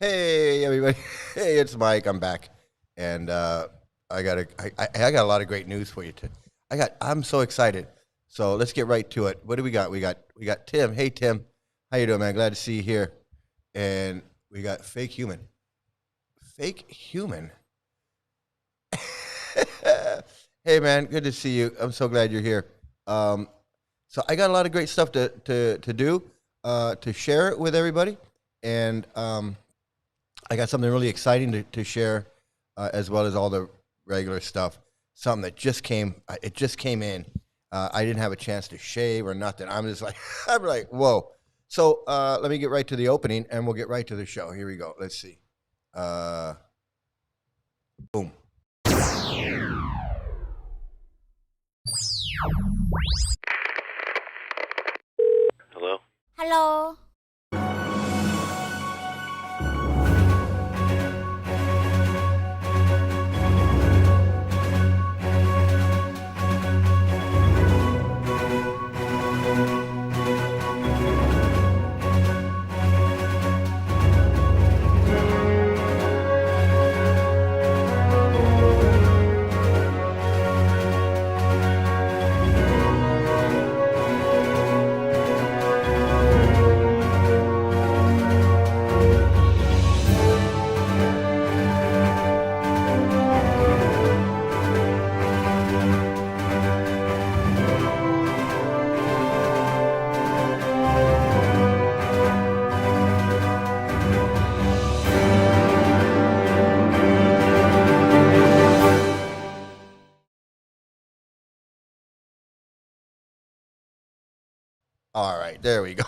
Hey everybody! Hey, it's Mike. I'm back, and I got a lot of great news for you. I'm so excited. So let's get right to it. What do we got? We got Tim. Hey Tim, how you doing, man? Glad to see you here. And we got fake human. Fake human. Hey man, good to see you. I'm so glad you're here. Um, so I got a lot of great stuff to do, to share it with everybody, and I got something really exciting to share, as well as all the regular stuff. Something that it just came in. I didn't have a chance to shave or nothing. I'm just like, I'm like, whoa. So let me get right to the opening, and we'll get right to the show. Here we go. Let's see. Uh, boom. Hello? Hello. All right, there we go.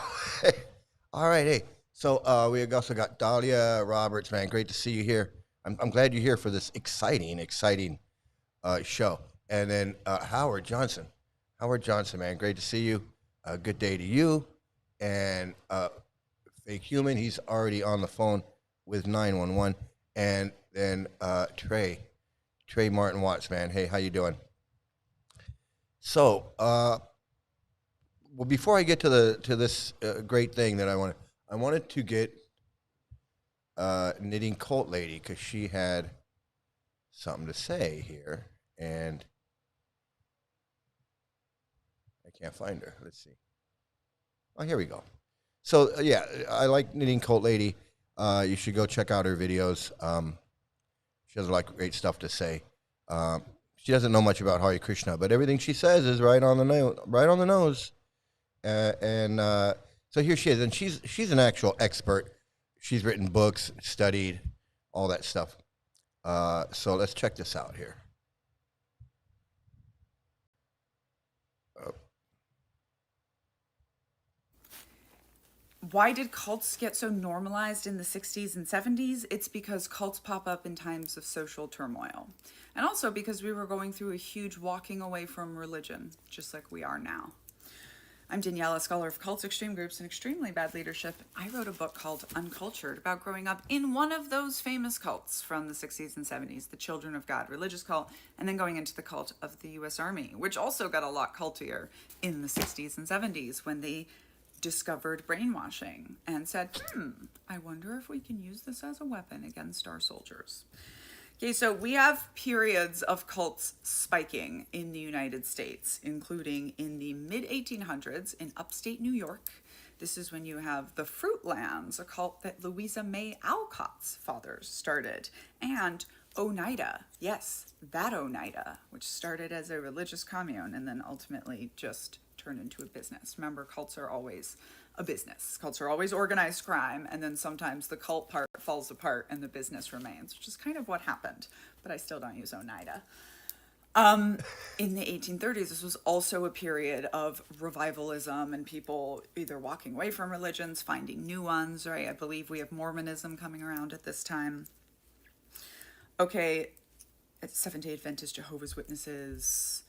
All right, hey. So we also got Dahlia Roberts, man. Great to see you here. I'm glad you're here for this exciting show. And then Howard Johnson. Howard Johnson, man. Great to see you. Good day to you. And Fake Human, he's already on the phone with 911. And then Trey Martin Watts, man. Hey, how you doing? So, well, before I get to this great thing that I wanted to get Knitting Cult Lady, because she had something to say here, and I can't find her. Let's see. Oh, here we go. So yeah, I like Knitting Cult Lady. You should go check out her videos. She has a lot of great stuff to say. She doesn't know much about Hare Krishna, but everything she says is right on the nose. Right on the nose. So here she is, and she's an actual expert. She's written books, studied, all that stuff. So let's check this out here. Why did cults get so normalized in the 60s and 70s? It's because cults pop up in times of social turmoil. And also because we were going through a huge walking away from religion, just like we are now. I'm Danielle, a scholar of cults, extreme groups, and extremely bad leadership. I wrote a book called Uncultured about growing up in one of those famous cults from the 60s and 70s, the Children of God religious cult, and then going into the cult of the US Army, which also got a lot cultier in the 60s and 70s when they discovered brainwashing and said, I wonder if we can use this as a weapon against our soldiers. Okay, so we have periods of cults spiking in the United States, including in the mid-1800s in upstate New York. This is when you have the Fruitlands, a cult that Louisa May Alcott's fathers started, and Oneida, yes, that Oneida, which started as a religious commune and then ultimately just turned into a business. Remember, cults are always a business. Cults are always organized crime, and then sometimes the cult part falls apart and the business remains, which is kind of what happened, but I still don't use Oneida. In the 1830s, this was also a period of revivalism and people either walking away from religions, finding new ones, right? I believe we have Mormonism coming around at this time. Okay, Seventh-day Adventist, Jehovah's Witnesses,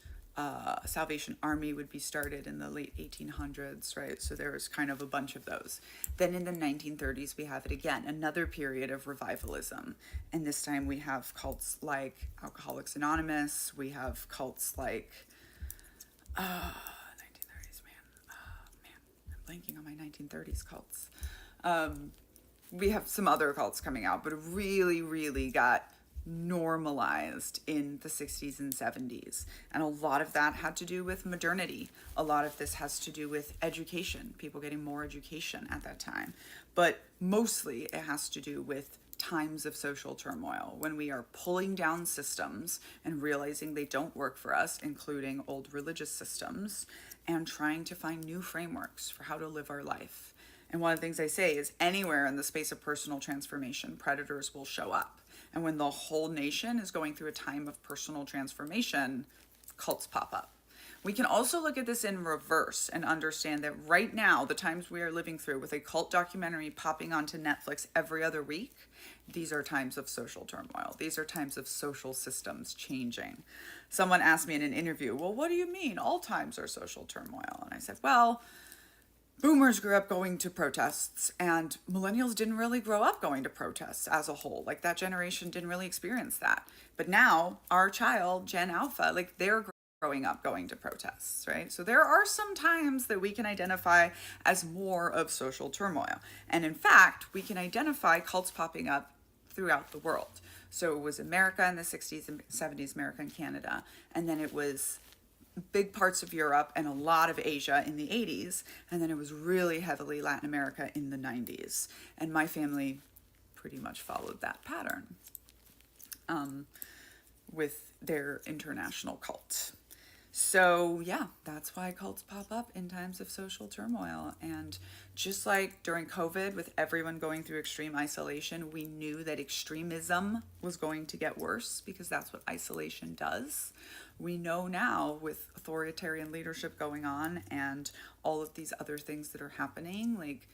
Salvation Army would be started in the late 1800s, right? So there was kind of a bunch of those. Then in the 1930s, we have it again, another period of revivalism. And this time we have cults like Alcoholics Anonymous. We have cults like, 1930s, man, I'm blanking on my 1930s cults. we have some other cults coming out, but it really, really got normalized in the 60s and 70s. And a lot of that had to do with modernity. A lot of this has to do with education, people getting more education at that time. But mostly it has to do with times of social turmoil, when we are pulling down systems and realizing they don't work for us, including old religious systems, and trying to find new frameworks for how to live our life. And one of the things I say is anywhere in the space of personal transformation, predators will show up. And when the whole nation is going through a time of personal transformation, cults pop up. We can also look at this in reverse and understand that right now, the times we are living through with a cult documentary popping onto Netflix every other week, these are times of social turmoil. These are times of social systems changing. Someone asked me in an interview, well, what do you mean all times are social turmoil? And I said, well, boomers grew up going to protests, and millennials didn't really grow up going to protests as a whole. Like, that generation didn't really experience that. But now our child, Gen Alpha, like, they're growing up going to protests, right? So there are some times that we can identify as more of social turmoil. And in fact, we can identify cults popping up throughout the world. So it was America in the 60s and 70s, America and Canada. And then it was big parts of Europe and a lot of Asia in the 80s. And then it was really heavily Latin America in the 90s. And my family pretty much followed that pattern with their international cult. So yeah, that's why cults pop up in times of social turmoil. And just like during COVID, with everyone going through extreme isolation, we knew that extremism was going to get worse because that's what isolation does. We know now, with authoritarian leadership going on and all of these other things that are happening, like,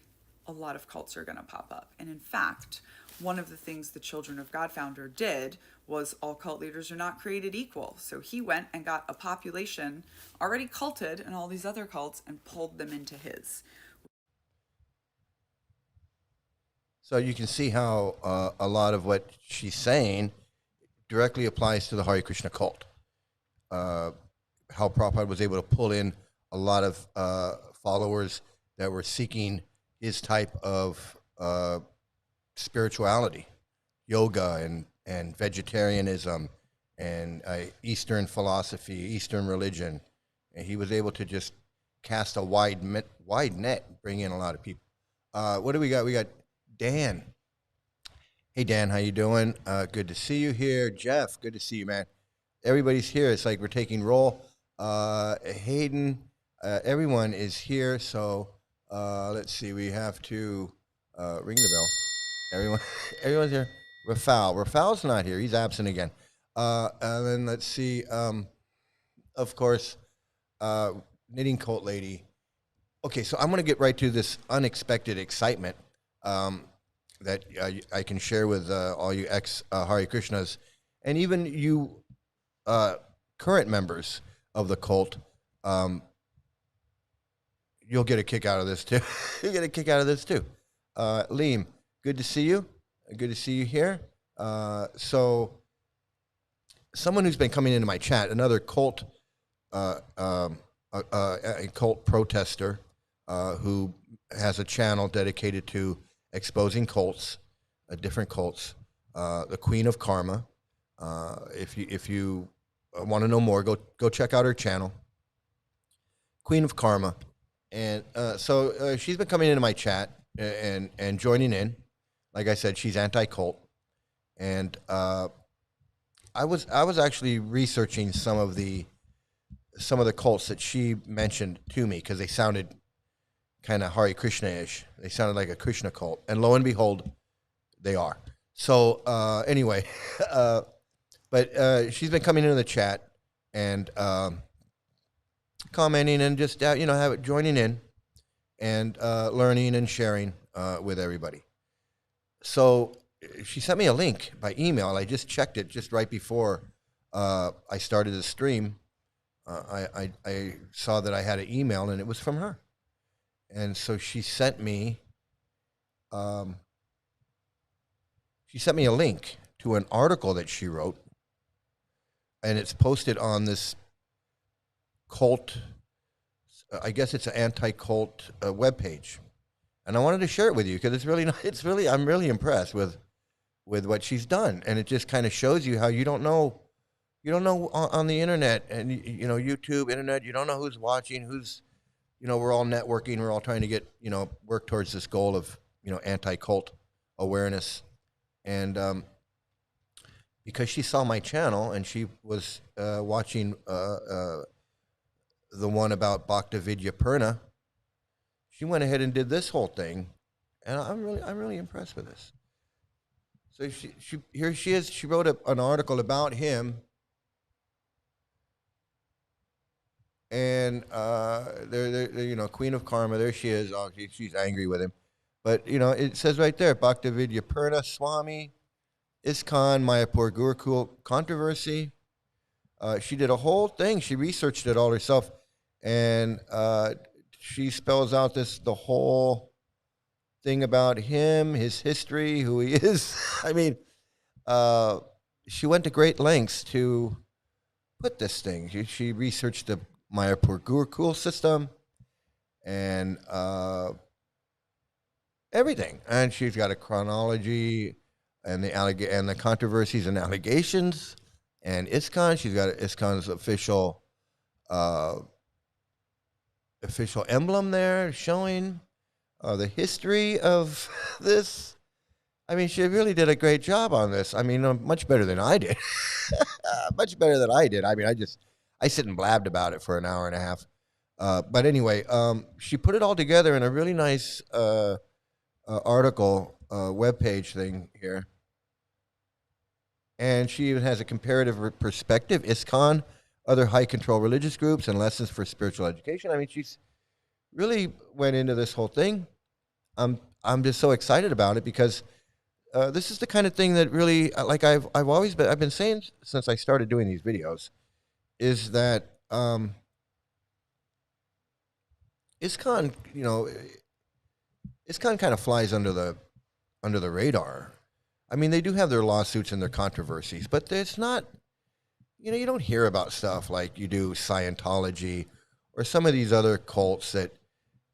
a lot of cults are going to pop up. And in fact, one of the things the Children of God founder did was all cult leaders are not created equal. So he went and got a population already culted in all these other cults and pulled them into his. So you can see how a lot of what she's saying directly applies to the Hare Krishna cult. How Prabhupada was able to pull in a lot of followers that were seeking his type of spirituality, yoga and vegetarianism and Eastern philosophy, Eastern religion. And he was able to just cast a wide net, bring in a lot of people. What do we got? We got Dan. Hey, Dan, how you doing? Good to see you here. Jeff, good to see you, man. Everybody's here. It's like we're taking roll. Hayden, everyone is here. So let's see. We have to ring the bell. Everyone's here. Rafal's not here. He's absent again. And then let's see. Of course, knitting cult lady. Okay, so I'm going to get right to this unexpected excitement that I can share with all you ex-Hare Krishnas, and even you current members of the cult. You'll get a kick out of this, too. You'll get a kick out of this, too. Liam, good to see you. Good to see you here. So someone who's been coming into my chat, another cult a cult protester who has a channel dedicated to exposing cults, different cults. The Queen of Karma. If you want to know more, go check out her channel, Queen of Karma. And so she's been coming into my chat and joining in. Like I said, she's anti-cult, and I was actually researching some of the cults that she mentioned to me because they sounded kind of Hare Krishna-ish. They sounded like a Krishna cult, and lo and behold, they are. So anyway, but she's been coming into the chat and commenting and just joining in and learning and sharing with everybody. So she sent me a link by email. I just checked it just right before I started the stream. I saw that I had an email, and it was from her. And so she sent me a link to an article that she wrote, and it's posted on this cult. I guess it's an anti-cult webpage, and I wanted to share it with you because it's really it's really I'm really impressed with what she's done, and it just kind of shows you how you don't know on the internet and YouTube, internet, you don't know who's watching, who's we're all networking, we're all trying to get work towards this goal of anti-cult awareness, and because she saw my channel and she was watching the one about Bhaktividya Purna, she went ahead and did this whole thing, and I'm really impressed with this. So here she is. She wrote an article about him, and there, Queen of Karma. There she is. Oh, she's angry with him, but it says right there, Bhaktividya Purna Swami, ISKCON Mayapur Gurukul controversy. She did a whole thing. She researched it all herself, and she spells out the whole thing about him, his history, who he is. I mean, she went to great lengths to put this thing. She researched the Mayapur Gurukul system and everything, and she's got a chronology and the controversies and allegations. And ISKCON, she's got ISKCON's official emblem there showing the history of this. I mean, she really did a great job on this. I mean, much better than I did. Much better than I did. I mean, I sit and blabbed about it for an hour and a half. But anyway, she put it all together in a really nice article, webpage thing here. And she even has a comparative perspective, ISKCON, other high control religious groups, and lessons for spiritual education. I mean, she's really went into this whole thing. I'm just so excited about it because this is the kind of thing that really, like I've been saying since I started doing these videos, is that ISKCON, ISKCON kind of flies under the radar. I mean, they do have their lawsuits and their controversies, but it's not, you don't hear about stuff like you do Scientology or some of these other cults that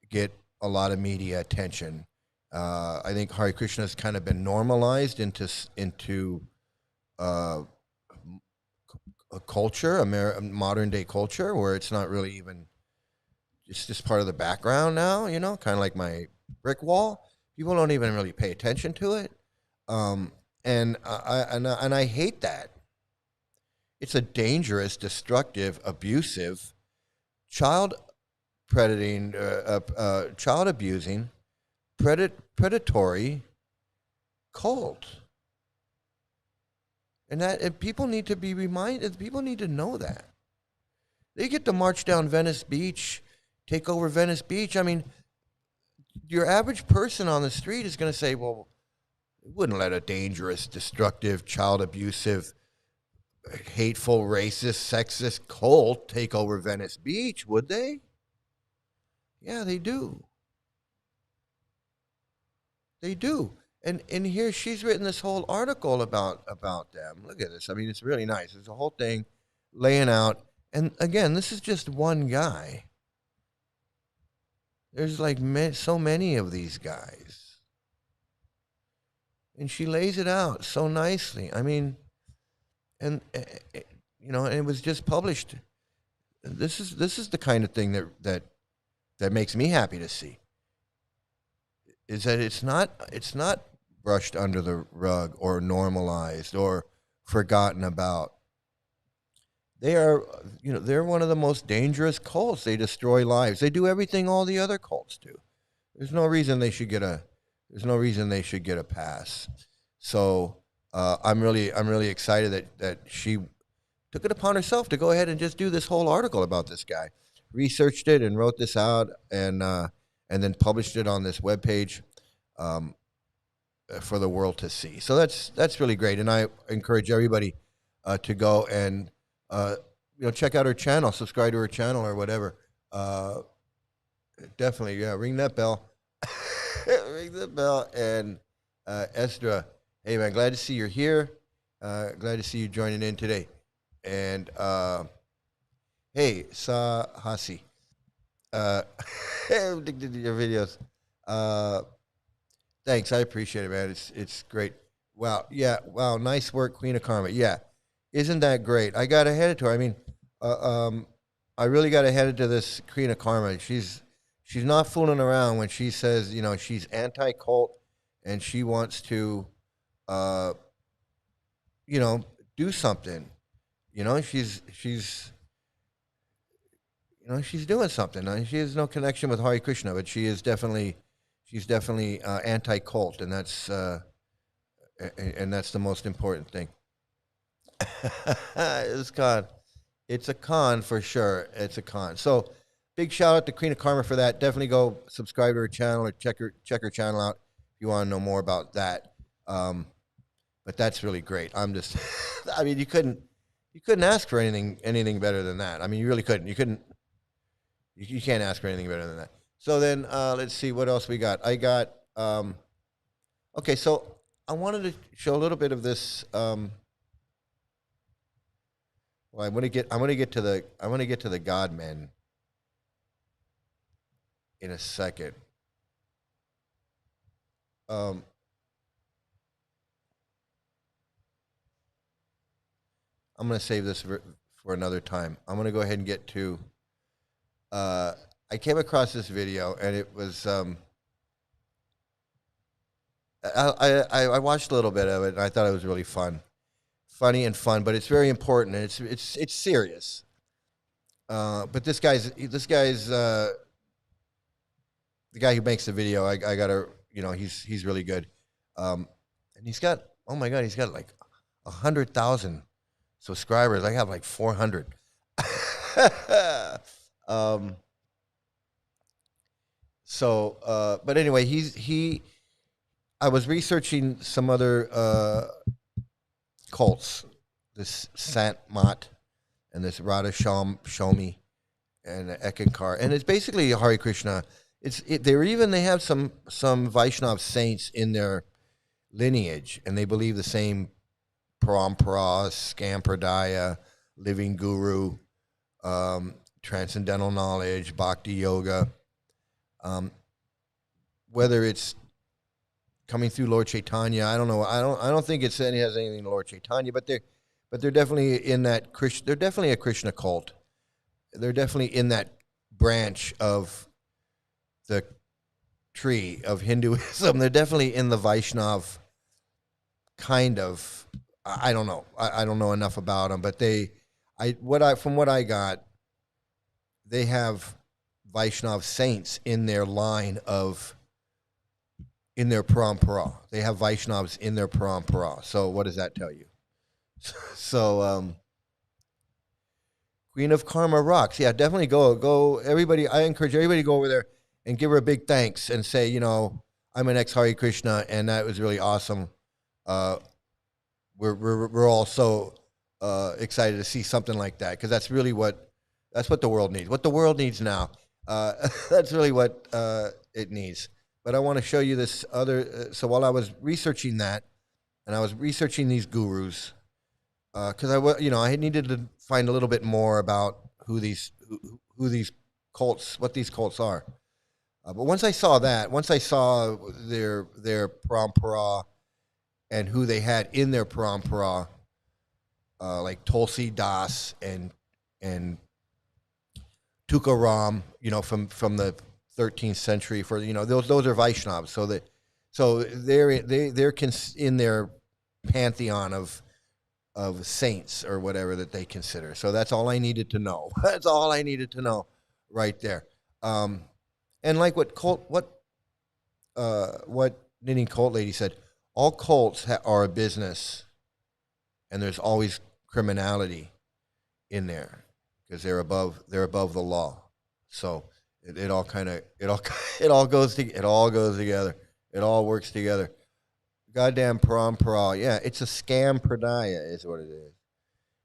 get a lot of media attention. I think Hare Krishna has kind of been normalized into a culture, a modern day culture, where it's not really even, it's just part of the background now, kind of like my brick wall. People don't even really pay attention to it. And I hate that. It's a dangerous, destructive, abusive, child abusing, predatory cult. And people need to be reminded. People need to know that. They get to march down Venice Beach, take over Venice Beach. I mean, your average person on the street is going to say, well, we wouldn't let a dangerous, destructive, child abusive, hateful, racist, sexist cult take over Venice Beach, would they? Yeah, they do. They do. And here she's written this whole article about them. Look at this. I mean, it's really nice. There's a whole thing laying out. And again, this is just one guy. There's like so many of these guys. And she lays it out so nicely. I mean, and and it was just published. This is the kind of thing that makes me happy to see. Is that it's not brushed under the rug or normalized or forgotten about. They are, they're one of the most dangerous cults. They destroy lives. They do everything all the other cults do. There's no reason they should get a pass. So I'm really excited that she took it upon herself to go ahead and just do this whole article about this guy, researched it and wrote this out, and then published it on this webpage for the world to see. So that's really great, and I encourage everybody to go and check out her channel, subscribe to her channel or whatever. Definitely, yeah, ring that bell. Ring the bell. And Esdra, hey man, glad to see you're here. Glad to see you joining in today. And hey, Sahasi, I'm addicted to your videos. Uh, Thanks, I appreciate it, man. It's great. Wow, yeah, wow, nice work, Queen of Karma. Yeah, isn't that great? I got to hand it to her. I mean, uh, um, I really got to hand it to this Queen of Karma. She's not fooling around when she says, you know, she's anti-cult and she wants to, uh, you know, do something. You know, she's doing something. She has no connection with Hare Krishna, but she's definitely anti-cult, and that's the most important thing. It's con. It's a con for sure. It's a con. So, big shout out to Queen of Karma for that. Definitely go subscribe to her channel or check her channel out if you want to know more about that. But that's really great. I'm just, I mean, you couldn't ask for anything better than that. I mean, you really couldn't. You can't ask for anything better than that. So then, let's see what else we got. I got, okay. So I wanted to show a little bit of this. Well, I'm gonna get to the God men in a second. Um, I'm gonna save this for another time. I'm gonna go ahead and get to. I came across this video and it was. I watched a little bit of it and I thought it was really funny and fun, but it's very important and it's serious. But this guy's the guy who makes the video. I gotta, he's really good. And he's got, oh my god, he's got like 100,000 subscribers. I have like 400. um. But anyway, I was researching some other cults, this Sant Mat and this Radha Shomi and Ekankar, and it's basically Hare Krishna. They have some Vaishnav saints in their lineage, and they believe the same parampara, Skampradaya, living guru, transcendental knowledge, bhakti yoga. Whether it's coming through Lord Chaitanya, I don't know. I don't think it has anything to Lord Chaitanya, but they're definitely in that Krishna. They're definitely a Krishna cult. They're definitely in that branch of the tree of Hinduism. They're definitely in the Vaishnav kind of. I don't know. I don't know enough about them, but from what I got, they have Vaishnav saints in their line in their parampara. They have Vaishnavs in their parampara. So what does that tell you? So, Queen of Karma rocks. Yeah, definitely go. Everybody, I encourage everybody to go over there and give her a big thanks and say, I'm an ex-Hare Krishna, and that was really awesome. We're all so excited to see something like that, because that's really what the world needs. What the world needs now. That's really what it needs. But I want to show you this other. So while I was researching that, and I was researching these gurus, because I needed to find a little bit more about who these cults, what these cults are. But once I saw their parampara and who they had in their parampara, like Tulsi Das and Tukaram, from the 13th century, for those are Vaishnavs, so they're in their pantheon of saints or whatever that they consider. So that's all I needed to know. That's all I needed to know right there. And like what Knitting Cult Lady said, all cults are a business, and there's always criminality in there because they're above the law. So it all goes together. It all works together. Goddamn parampara. Yeah, it's a scam pradaya is what it is.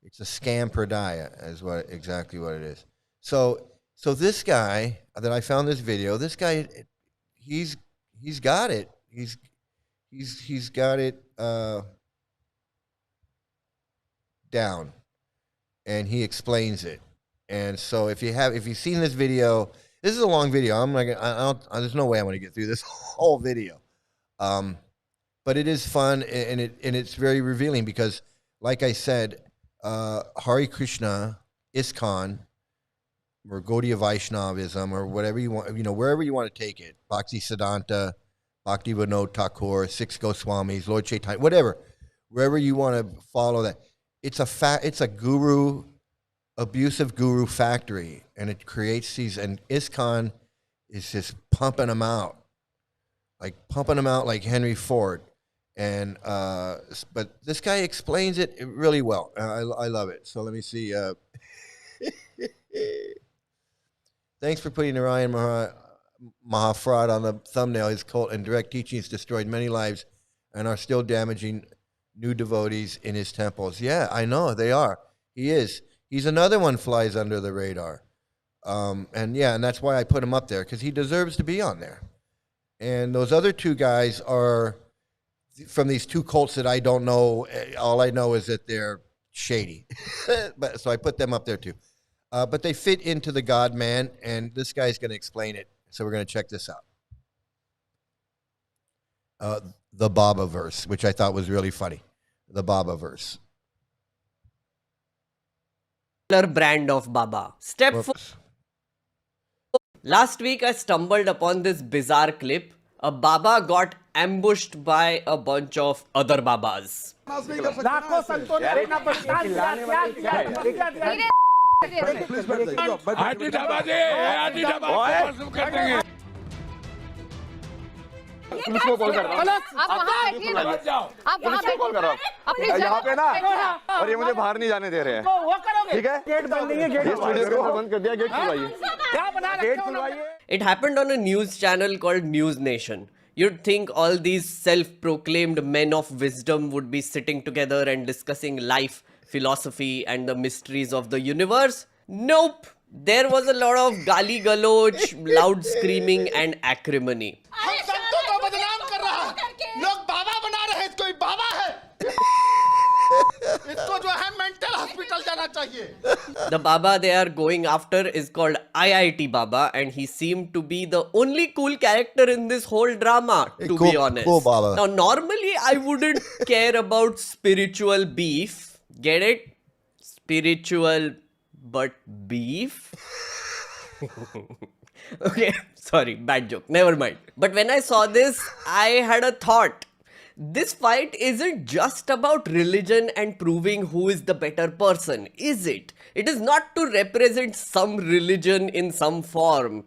It's a scam pradaya is exactly what it is. So this guy that I found this video, this guy, he's got it. He's got it down, and he explains it. And so if you've seen this video, This is a long video. I'm not gonna, there's no way I'm going to get through this whole video. But it is fun, and it's very revealing because, like I said, Hare Krishna, ISKCON, or Gaudiya Vaishnavism, or whatever you want, wherever you want to take it, Bhakti Siddhanta, Bhakti Vinod Thakur, Six Goswamis, Lord Chaitanya, whatever, wherever you want to follow that, it's a guru, abusive guru factory, and it creates these, and ISKCON is just pumping them out like Henry Ford. And but this guy explains it really well. I love it. So let me see. Thanks for putting Narayan Mahafrad on the thumbnail. His cult and direct teachings destroyed many lives and are still damaging new devotees in his temples. Yeah, I know they are. He is. He's another one flies under the radar. And that's why I put him up there, because he deserves to be on there. And those other two guys are from these two cults that I don't know. All I know is that they're shady. So I put them up there too. But they fit into the God man, and this guy's going to explain it. So we're going to check this out. The Baba verse, which I thought was really funny. The Baba verse. Brand of Baba. Step 4. Last week I stumbled upon this bizarre clip. A Baba got ambushed by a bunch of other Babas. Police को call कर रहा हूँ। आप वहाँ पे call कर रहा हूँ। यहाँ पे ना, और ये मुझे बाहर नहीं जाने दे रहे हैं। ठीक है? गेट बंद नहीं है, गेट बंद कर दिया, गेट खुलवाइए। क्या बना रहे हो? It happened on a news channel called News Nation. You'd think all these self-proclaimed men of wisdom would be sitting together and discussing life, philosophy, and the mysteries of the universe. Nope. There was a lot of gali galoch, loud screaming, and acrimony. The Baba they are going after is called IIT Baba, and he seemed to be the only cool character in this whole drama, to be honest. Cool Baba. Now, normally I wouldn't care about spiritual beef. Get it? Spiritual but beef? Okay, sorry, bad joke. Never mind. But when I saw this, I had a thought. This fight isn't just about religion and proving who is the better person, is it? It is not to represent some religion in some form.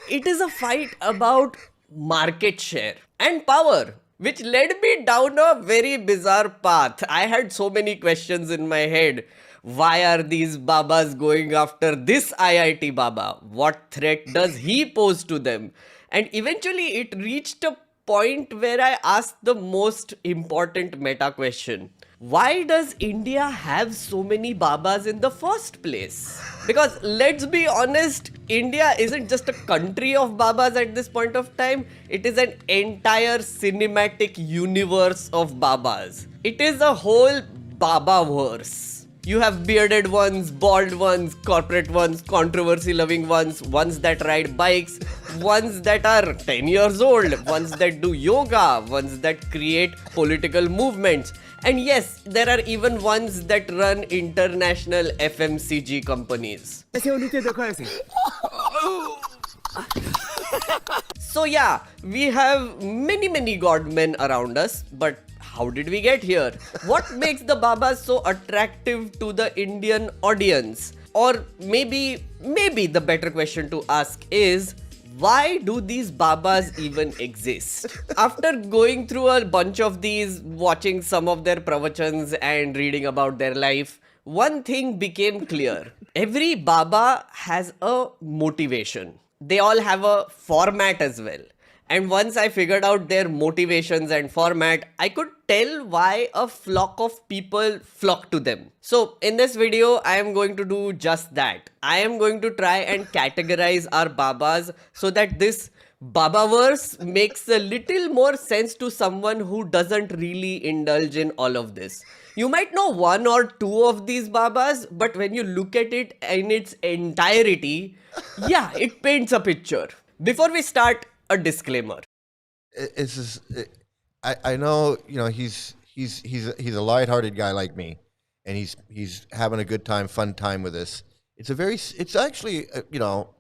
It is a fight about market share and power, which led me down a very bizarre path. I had so many questions in my head. Why are these Babas going after this IIT Baba? What threat does he pose to them? And eventually it reached a point where I asked the most important meta question. Why does India have so many Babas in the first place? Because let's be honest, India isn't just a country of Babas at this point of time. It is an entire cinematic universe of Babas. It is a whole Baba-verse. You have bearded ones, bald ones, corporate ones, controversy-loving ones, ones that ride bikes, ones that are 10 years old, ones that do yoga, ones that create political movements. And yes, there are even ones that run international FMCG companies. So yeah, we have many godmen around us, but how did we get here? What makes the Babas so attractive to the Indian audience? Or maybe the better question to ask is, why do these Babas even exist? After going through a bunch of these, watching some of their pravachans and reading about their life, one thing became clear. Every Baba has a motivation. They all have a format as well. And once I figured out their motivations and format, I could tell why a flock of people flock to them. So in this video, I am going to do just that. I am going to try and categorize our Babas so that this Babaverse makes a little more sense to someone who doesn't really indulge in all of this. You might know one or two of these Babas, but when you look at it in its entirety, yeah, it paints a picture. Before we start, a disclaimer. It's just, I know, you know, he's a lighthearted guy like me, and he's having a good time, fun time with this. It's actually, you know,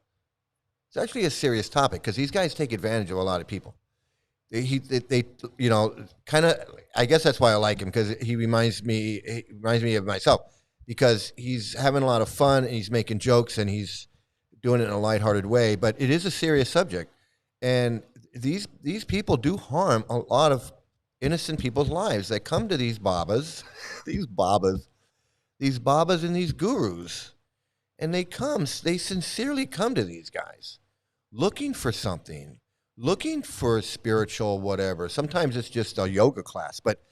it's actually a serious topic because these guys take advantage of a lot of people. They you know, kind of. I guess that's why I like him, because he reminds me of myself, because he's having a lot of fun and he's making jokes and he's doing it in a lighthearted way. But it is a serious subject, and these people do harm a lot of innocent people's lives. They come to these babas, these babas and these gurus, and they sincerely come to these guys looking for something, looking for spiritual whatever. Sometimes it's just a yoga class, but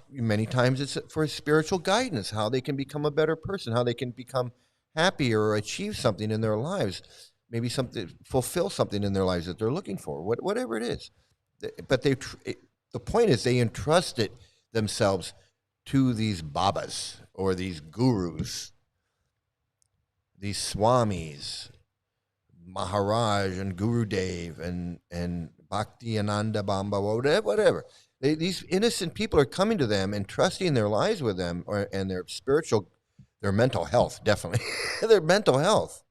many times it's for spiritual guidance, how they can become a better person, how they can become happier or achieve something in their lives, maybe fulfill something in their lives that they're looking for, whatever it is. But the point is they entrust it themselves to these babas or these gurus, these swamis, Maharaj and Gurudev and Bhakti Ananda Bamba, whatever. These innocent people are coming to them and trusting their lives with them, and their mental health, definitely, their mental health.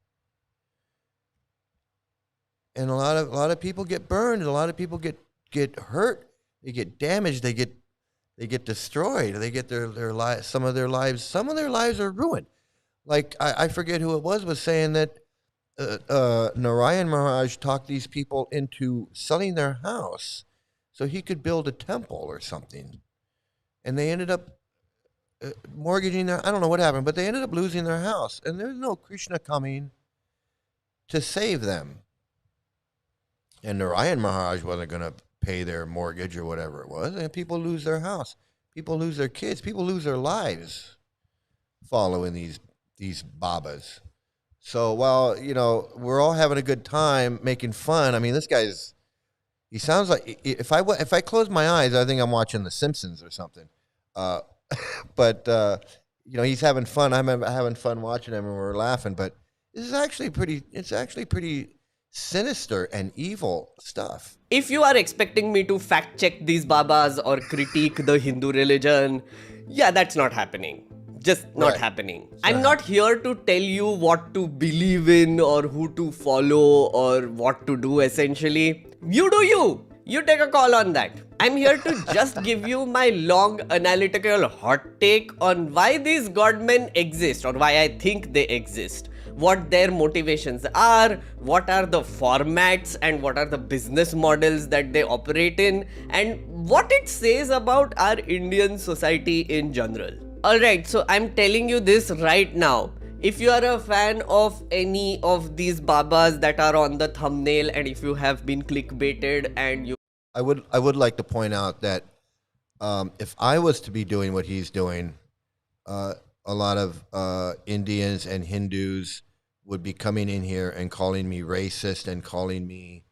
And a lot of people get burned, a lot of people get hurt, they get damaged, they get destroyed, they get their lives, some of their lives are ruined. Like I forget who it was saying that Narayan Maharaj talked these people into selling their house so he could build a temple or something, and they ended up mortgaging their. I don't know what happened, but they ended up losing their house, and there's no Krishna coming to save them. And Narayan Maharaj wasn't going to pay their mortgage or whatever it was, and people lose their house, people lose their kids, people lose their lives following these babas. So while, you know, we're all having a good time making fun, I mean, this guy's, he sounds like, if I close my eyes, I think I'm watching The Simpsons or something. But you know, he's having fun. I'm having fun watching him, and we're laughing. But it's actually pretty sinister and evil stuff. If you are expecting me to fact check these Babas or critique the Hindu religion, yeah, that's not happening. Just not happening. I'm not here to tell you what to believe in or who to follow or what to do, essentially. You do you. You take a call on that. I'm here to just give you my long analytical hot take on why these godmen exist, or why I think they exist, what their motivations are, what are the formats and what are the business models that they operate in, and what it says about our Indian society in general. Alright, so I'm telling you this right now. If you are a fan of any of these babas that are on the thumbnail, and if you have been clickbaited and you... I would like to point out that if I was to be doing what he's doing, a lot of Indians and Hindus would be coming in here and calling me racist and calling me,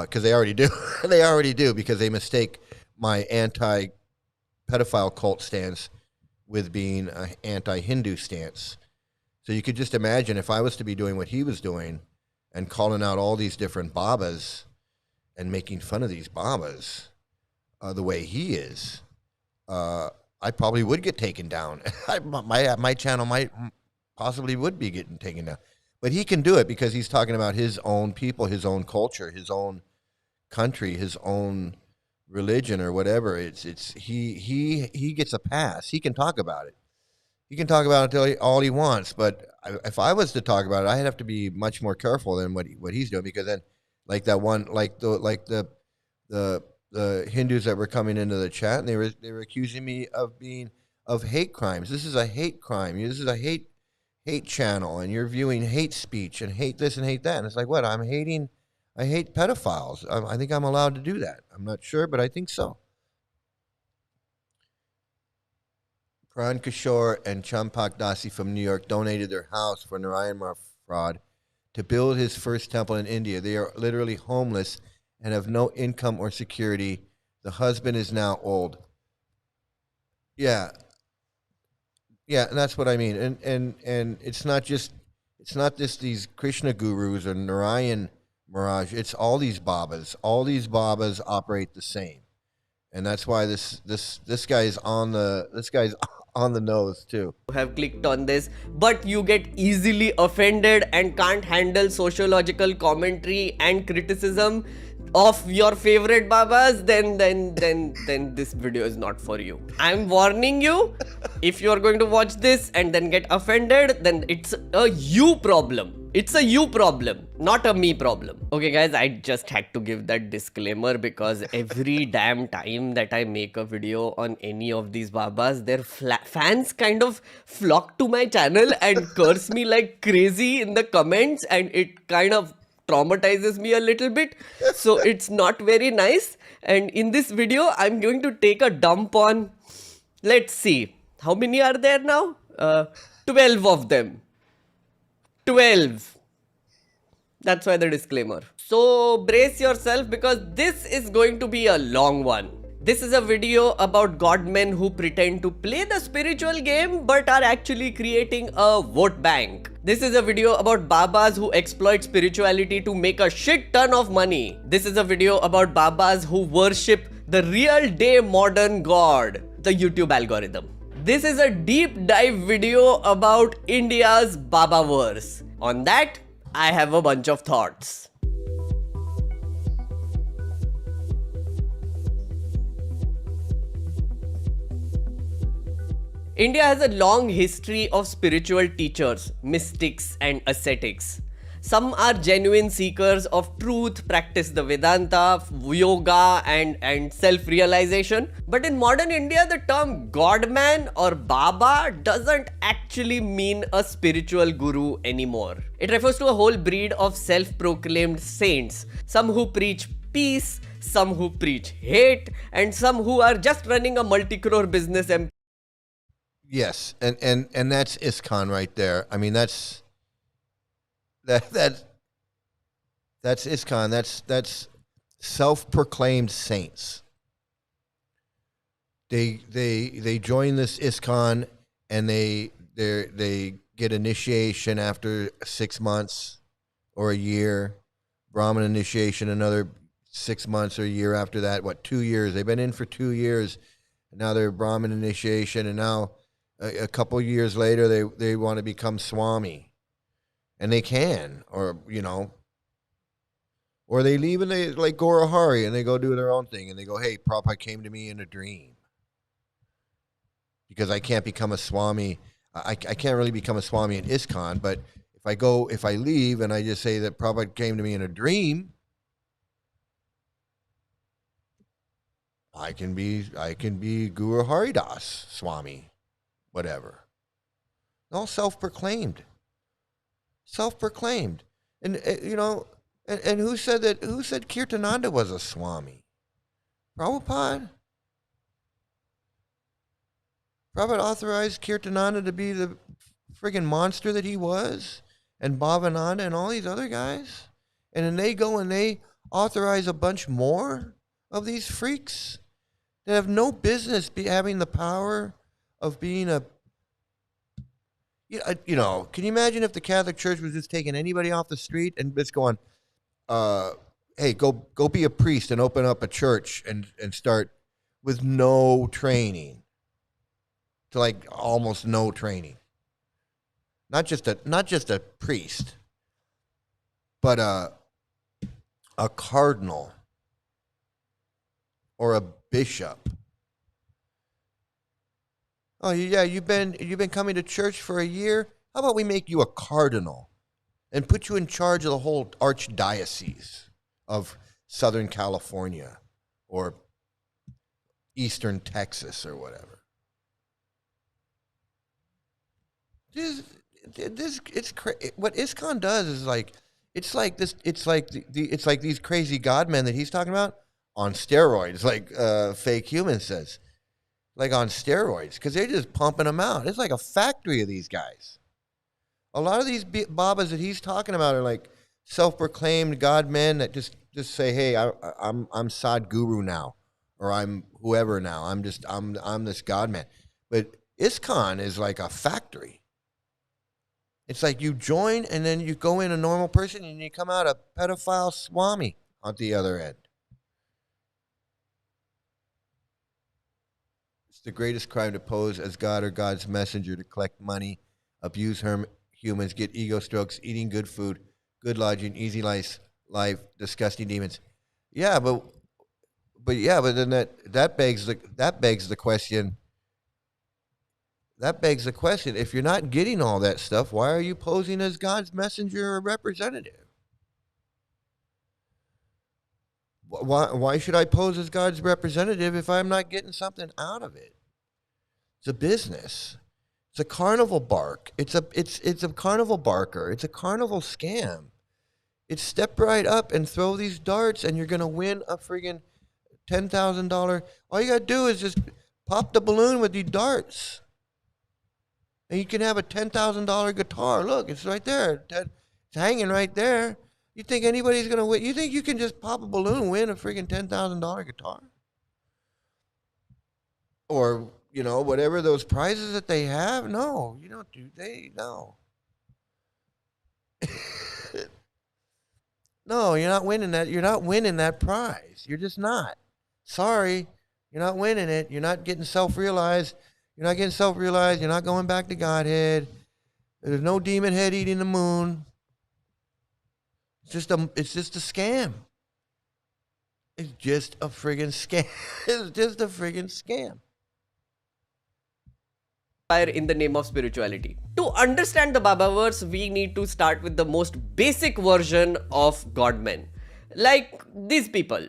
because they already do, they already do, because they mistake my anti-pedophile cult stance with being an anti-Hindu stance. So you could just imagine if I was to be doing what he was doing and calling out all these different babas and making fun of these babas the way he is, I probably would get taken down. My channel might possibly would be getting taken down. But he can do it because he's talking about his own people, his own culture, his own country, his own religion or whatever. He gets a pass. He can talk about it. He can talk about it all he wants. But if I was to talk about it, I'd have to be much more careful than what he's doing, because then, like that one, like the Hindus that were coming into the chat, and they were accusing me of hate crimes. This is a hate crime. This is a hate channel, and you're viewing hate speech and hate this and hate that. And it's like, what? I hate pedophiles. I think I'm allowed to do that. I'm not sure, but I think so. Pran Kishore and Champak Dasi from New York donated their house for Narayan Mar fraud to build his first temple in India. They are literally homeless and have no income or security. The husband is now old. Yeah. Yeah, and that's what I mean. And it's not just these Krishna gurus or Narayan Mirage. It's all these Babas. All these Babas operate the same. And that's why this guy's on the nose too. Have clicked on this, but you get easily offended and can't handle sociological commentary and criticism of your favorite babas, then this video is not for you. I'm warning you. If you're going to watch this and then get offended, then it's a you problem. It's a you problem, not a me problem. Okay guys, I just had to give that disclaimer because every damn time that I make a video on any of these babas, their fans kind of flock to my channel and curse me like crazy in the comments, and it kind of traumatizes me a little bit. So it's not very nice. And in this video, I'm going to take a dump on, let's see, how many are there now? 12 of them. 12. That's why the disclaimer. So brace yourself because this is going to be a long one. This is a video about godmen who pretend to play the spiritual game but are actually creating a vote bank. This is a video about babas who exploit spirituality to make a shit ton of money. This is a video about babas who worship the real day modern god, the YouTube algorithm. This is a deep dive video about India's Babaverse. On that, I have a bunch of thoughts. India has a long history of spiritual teachers, mystics and ascetics. Some are genuine seekers of truth, practice the Vedanta, yoga and self-realization. But in modern India, the term Godman or Baba doesn't actually mean a spiritual guru anymore. It refers to a whole breed of self-proclaimed saints. Some who preach peace, some who preach hate, and some who are just running a multi-crore business empire. Yes, and that's ISKCON right there. I mean, that's ISKCON. That's self-proclaimed saints. They join this ISKCON and they get initiation after 6 months or a year. Brahmin initiation another 6 months or a year after that. 2 years? They've been in for 2 years. And now they're Brahmin initiation, and now a couple years later they want to become Swami. And they can, or or they leave and they like Gorahari and they go do their own thing and they go, hey, Prabhupada came to me in a dream. Because I can't become a Swami. I can't really become a Swami in ISKCON, but if I leave and I just say that Prabhupada came to me in a dream, I can be Guru Haridas Swami, whatever. All self-proclaimed. Self-proclaimed. And and who said Kirtananda was a Swami? Prabhupada? Prabhupada authorized Kirtananda to be the friggin' monster that he was, and Bhavananda and all these other guys? And then they go and they authorize a bunch more of these freaks that have no business having the power of being a... can you imagine if the Catholic Church was just taking anybody off the street and just going, hey, go be a priest and open up a church and start with no training, to like almost no training. Not just a priest, but a cardinal or a bishop. Oh yeah, you've been coming to church for a year. How about we make you a cardinal and put you in charge of the whole archdiocese of Southern California or Eastern Texas or whatever. What ISKCON does is it's like these crazy godmen that he's talking about on steroids, like Fake Human says. Like on steroids, because they're just pumping them out. It's like a factory of these guys. A lot of these Babas that he's talking about are like self-proclaimed God men that just say, "Hey, I'm Sadhguru now, or I'm whoever now. I'm this God man." But ISKCON is like a factory. It's like you join and then you go in a normal person and you come out a pedophile swami at the other end. It's the greatest crime to pose as God or God's messenger, to collect money, abuse humans, get ego strokes, eating good food, good lodging, easy life, disgusting demons. Yeah, but then that begs the question. That begs the question, if you're not getting all that stuff, why are you posing as God's messenger or representative? Why should I pose as God's representative if I'm not getting something out of it? It's a business. It's a carnival bark. It's a carnival barker. It's a carnival scam. It's step right up and throw these darts and you're going to win a friggin' $10,000. All you got to do is just pop the balloon with these darts. And you can have a $10,000 guitar. Look, it's right there. It's hanging right there. You think anybody's going to win? You think you can just pop a balloon and win a freaking $10,000 guitar? Or, whatever those prizes that they have? No, you don't do no. No, you're not winning that. You're not winning that prize. You're just not. Sorry. You're not winning it. You're not getting self-realized. You're not getting self-realized. You're not going back to Godhead. There's no demon head eating the moon. It's just a scam. It's just a friggin' scam. It's just a friggin' scam. In the name of spirituality. To understand the Babaverse, we need to start with the most basic version of Godmen. Like these people.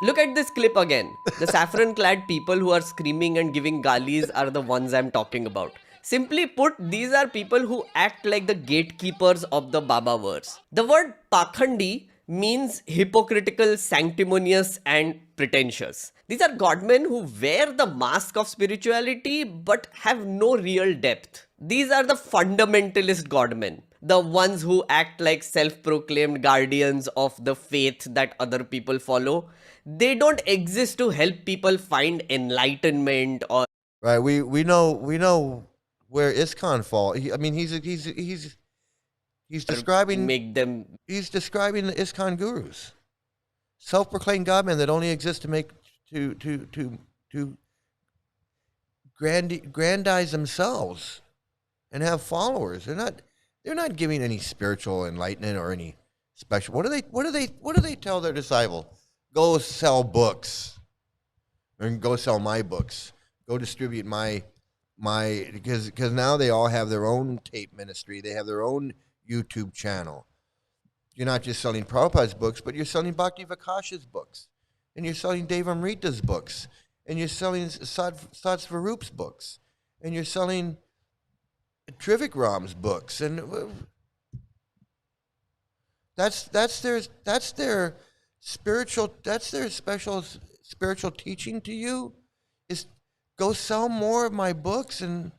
Look at this clip again. The saffron-clad people who are screaming and giving galis are the ones I'm talking about. Simply put, these are people who act like the gatekeepers of the Babaverse. The word Pakhandi means hypocritical, sanctimonious, and pretentious. These are godmen who wear the mask of spirituality but have no real depth. These are the fundamentalist godmen. The ones who act like self-proclaimed guardians of the faith that other people follow. They don't exist to help people find enlightenment or... Right, we know where ISKCON falls. He's describing He's describing the ISKCON gurus, self-proclaimed godmen that only exist to make to grandize themselves and have followers. They're not giving any spiritual enlightenment or any special. What do they tell their disciple? Go sell books, or go sell my books. Go distribute my because now they all have their own tape ministry. They have their own YouTube channel. You're not just selling Prabhupada's books, but you're selling Bhakti Vikasha's books, and you're selling Deva Amrita's books, and you're selling Sat Svarup's books, and you're selling Trivikram's books, and that's their special spiritual teaching to you, is go sell more of my books. And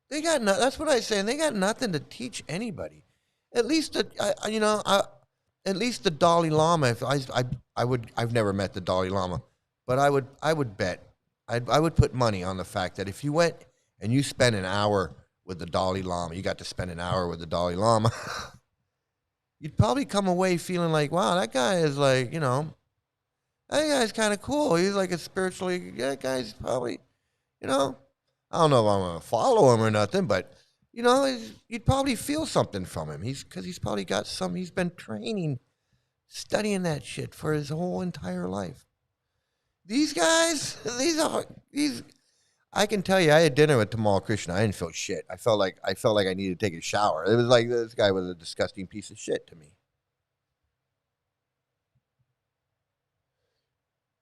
they got that's what I say. And they got nothing to teach anybody. At least at least the Dalai Lama. If I've never met the Dalai Lama, but I would bet, I would put money on the fact that if you went and you spent an hour with the Dalai Lama, you got to spend an hour with the Dalai Lama, you'd probably come away feeling like, wow, that guy is like, that guy's kind of cool. He's like that guy's probably, I don't know if I'm going to follow him or nothing, but, you'd probably feel something from him. He's probably got he's been training, studying that shit for his whole entire life. These guys, I can tell you, I had dinner with Tamal Krishna. I didn't feel shit. I felt like I needed to take a shower. It was like, this guy was a disgusting piece of shit to me.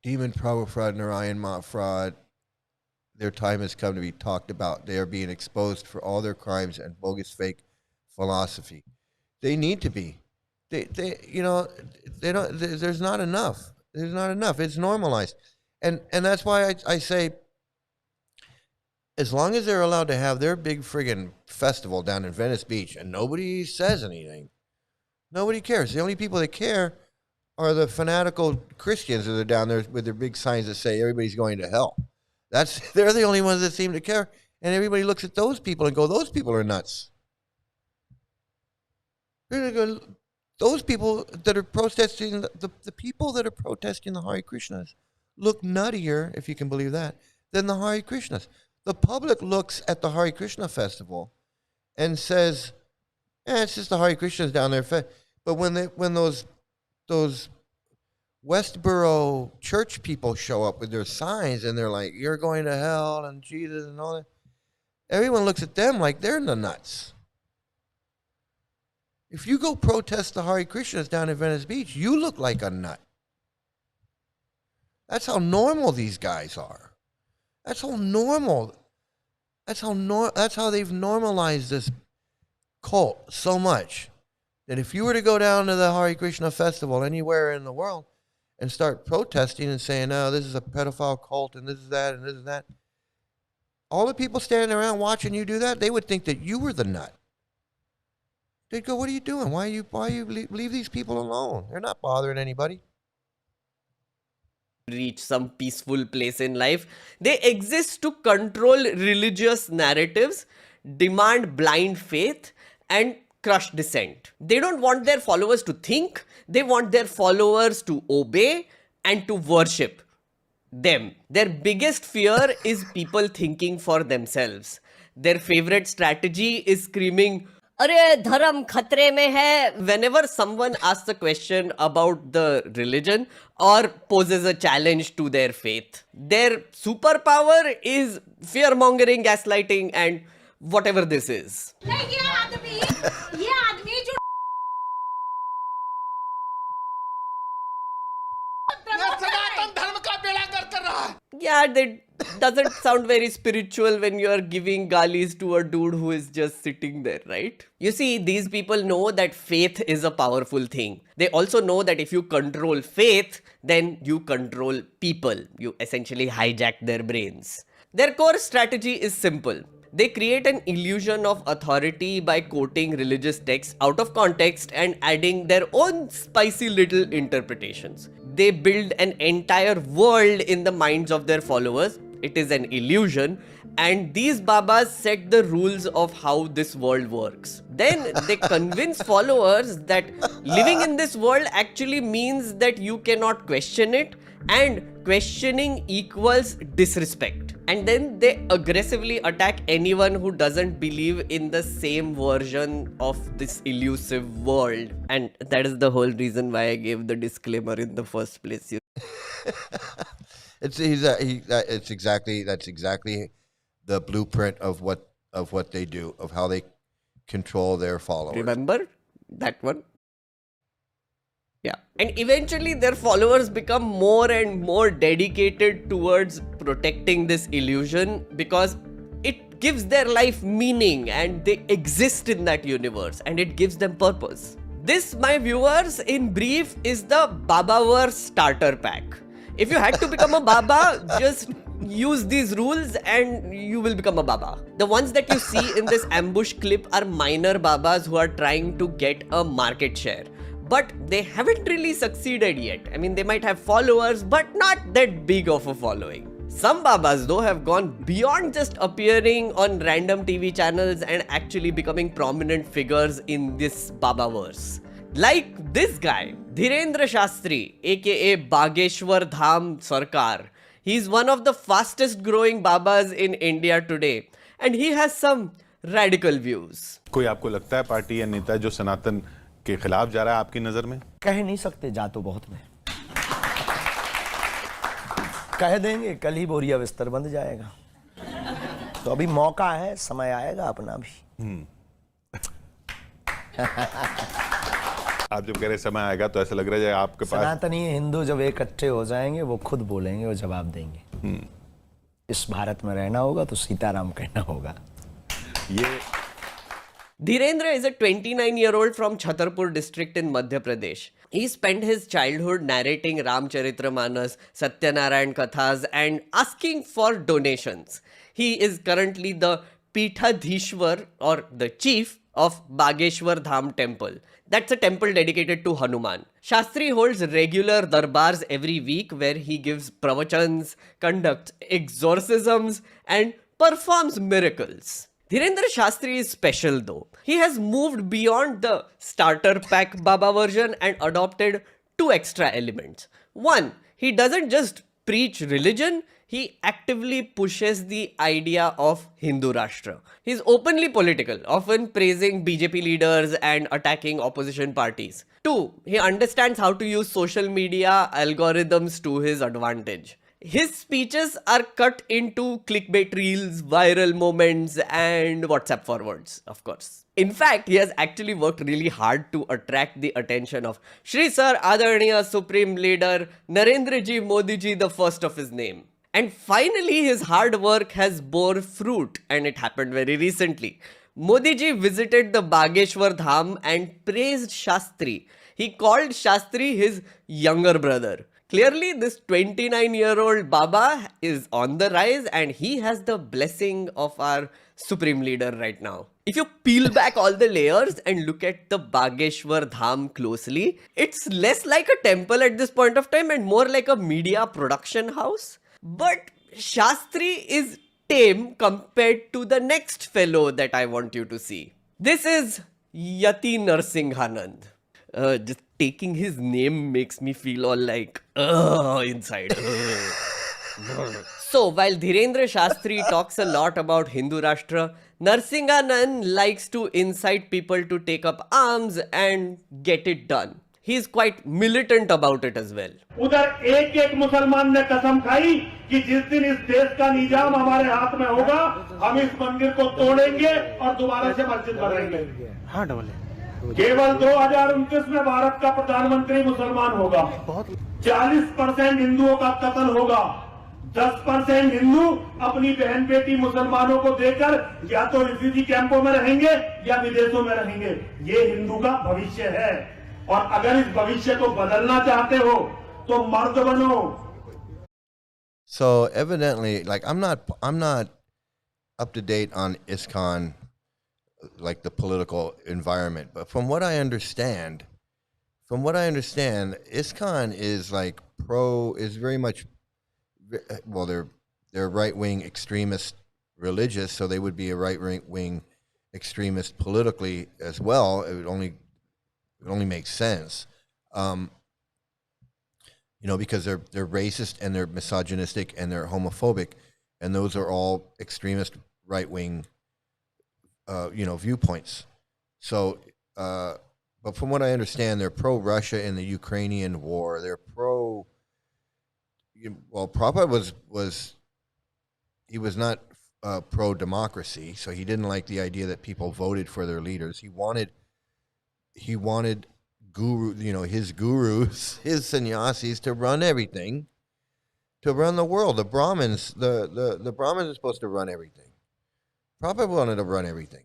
Demon Prabhu fraud, Narayan Mat fraud. Their time has come to be talked about. They are being exposed for all their crimes and bogus fake philosophy. They need to be. They don't. There's not enough. There's not enough. It's normalized. And that's why I say, as long as they're allowed to have their big friggin' festival down in Venice Beach and nobody says anything, nobody cares. The only people that care are the fanatical Christians that are down there with their big signs that say everybody's going to hell. They're the only ones that seem to care. And everybody looks at those people and go, those people are nuts. Those people that are protesting, the people that are protesting the Hare Krishnas look nuttier, if you can believe that, than the Hare Krishnas. The public looks at the Hare Krishna festival and says, it's just the Hare Krishnas down there. But when those Westboro church people show up with their signs and they're like, you're going to hell and Jesus and all that, everyone looks at them like they're in the nuts. If you go protest the Hare Krishnas down in Venice Beach, you look like a nut. That's how normal these guys are. That's how normal. That's how they've normalized this cult so much that if you were to go down to the Hare Krishna festival anywhere in the world and start protesting and saying, "No, this is a pedophile cult and this is that and this is that," all the people standing around watching you do that, they would think that you were the nut. They'd go, "What are you doing? Why you leave these people alone? They're not bothering anybody." Reach some peaceful place in life. They exist to control religious narratives, demand blind faith, and crush dissent. They don't want their followers to think. They want their followers to obey and to worship them. Their biggest fear is people thinking for themselves. Their favorite strategy is screaming, "Arey dharam khatre mein hai," whenever someone asks a question about the religion or poses a challenge to their faith. Their superpower is fear-mongering, gaslighting, and whatever this is. Yeah, that doesn't sound very spiritual when you're giving galis to a dude who is just sitting there, right? You see, these people know that faith is a powerful thing. They also know that if you control faith, then you control people. You essentially hijack their brains. Their core strategy is simple. They create an illusion of authority by quoting religious texts out of context and adding their own spicy little interpretations. They build an entire world in the minds of their followers. It is an illusion, and these babas set the rules of how this world works. Then they convince followers that living in this world actually means that you cannot question it, and questioning equals disrespect. And then they aggressively attack anyone who doesn't believe in the same version of this elusive world. And that is the whole reason why I gave the disclaimer in the first place. That's exactly the blueprint of what they do, of how they control their followers. Remember that one? Yeah. And eventually their followers become more and more dedicated towards protecting this illusion because it gives their life meaning and they exist in that universe and it gives them purpose. This, my viewers, in brief, is the Babaverse starter pack. If you had to become a Baba, just use these rules and you will become a Baba. The ones that you see in this ambush clip are minor Babas who are trying to get a market share. But they haven't really succeeded yet. I mean, they might have followers, but not that big of a following. Some Babas, though, have gone beyond just appearing on random TV channels and actually becoming prominent figures in this Babaverse. Like this guy, Dhirendra Shastri, aka Bageshwar Dham Sarkar. He's one of the fastest growing Babas in India today. And he has some radical views. कोई आपको लगता है party या नेता जो सनातन के खिलाफ जा रहा है आपकी नजर में? कह नहीं सकते, जा तो बहुत में कह देंगे, कल ही बोरिया बिस्तर बंद जाएगा। तो अभी मौका है, समय आएगा अपना भी। आप जब कह रहे समय आएगा तो ऐसा लग रहा है आपके पास सनातनी हिंदू जब इकट्ठे हो जाएंगे वो खुद बोलेंगे, वो जवाब देंगे। इस भारत में रहना होगा तो सीताराम कहना होगा। ये Dhirendra is a 29-year-old from Chhatarpur district in Madhya Pradesh. He spent his childhood narrating Ramcharitramanas, Satyanarayan Kathas and asking for donations. He is currently the Pithadhishwar or the chief of Bageshwar Dham temple. That's a temple dedicated to Hanuman. Shastri holds regular darbars every week where he gives pravachans, conducts exorcisms and performs miracles. Dhirendra Shastri is special though. He has moved beyond the starter pack Baba version and adopted two extra elements. One, he doesn't just preach religion, he actively pushes the idea of Hindu Rashtra. He's openly political, often praising BJP leaders and attacking opposition parties. Two, he understands how to use social media algorithms to his advantage. His speeches are cut into clickbait reels, viral moments, and WhatsApp forwards, of course. In fact, he has actually worked really hard to attract the attention of Shri Sir Adarniya Supreme Leader Narendra Ji Modi Ji, the first of his name. And finally, his hard work has bore fruit, and it happened very recently. Modi Ji visited the Bageshwar Dham and praised Shastri. He called Shastri his younger brother. Clearly, this 29-year-old Baba is on the rise and he has the blessing of our supreme leader right now. If you peel back all the layers and look at the Bageshwar Dham closely, it's less like a temple at this point of time and more like a media production house. But Shastri is tame compared to the next fellow that I want you to see. This is Yati Narsinghanand. Just taking his name makes me feel all like, inside. So, while Dhirendra Shastri talks a lot about Hindu Rashtra, Narsinghanand likes to incite people to take up arms and get it done. He is quite militant about it as well. उधर एक एक मुसलमान ने कसम खाई कि जिस दिन इस देश का निजाम हमारे हाथ में होगा, हम इस मंदिर को तोड़ेंगे और दोबारा से मस्जिद बनाएंगे। केवल 2029 में भारत का प्रधानमंत्री मुसलमान होगा। 40% हिंदुओं का कत्ल होगा। 10% हिंदू अपनी बहन बेटी मुसलमानों को देकर या तो रिफ्यूजी कैंपों में रहेंगे या विदेशों में रहेंगे। ये हिंदू का भविष्य है और अगर इस भविष्य को बदलना चाहते हो तो मर्द बनो। So evidently, like I'm not up to date on ISKCON, like the political environment, but from what I understand, ISKCON is like is very much, well, they're right-wing extremist religious, so they would be a right-wing extremist politically as well. It only makes sense, because they're racist and they're misogynistic and they're homophobic, and those are all extremist right-wing viewpoints. So, but from what I understand, they're pro-Russia in the Ukrainian war. They're Prabhupada he was not pro-democracy, so he didn't like the idea that people voted for their leaders. He wanted his gurus, his sannyasis to run everything, to run the world. The Brahmins, the Brahmins are supposed to run everything. Prabhupada wanted to run everything.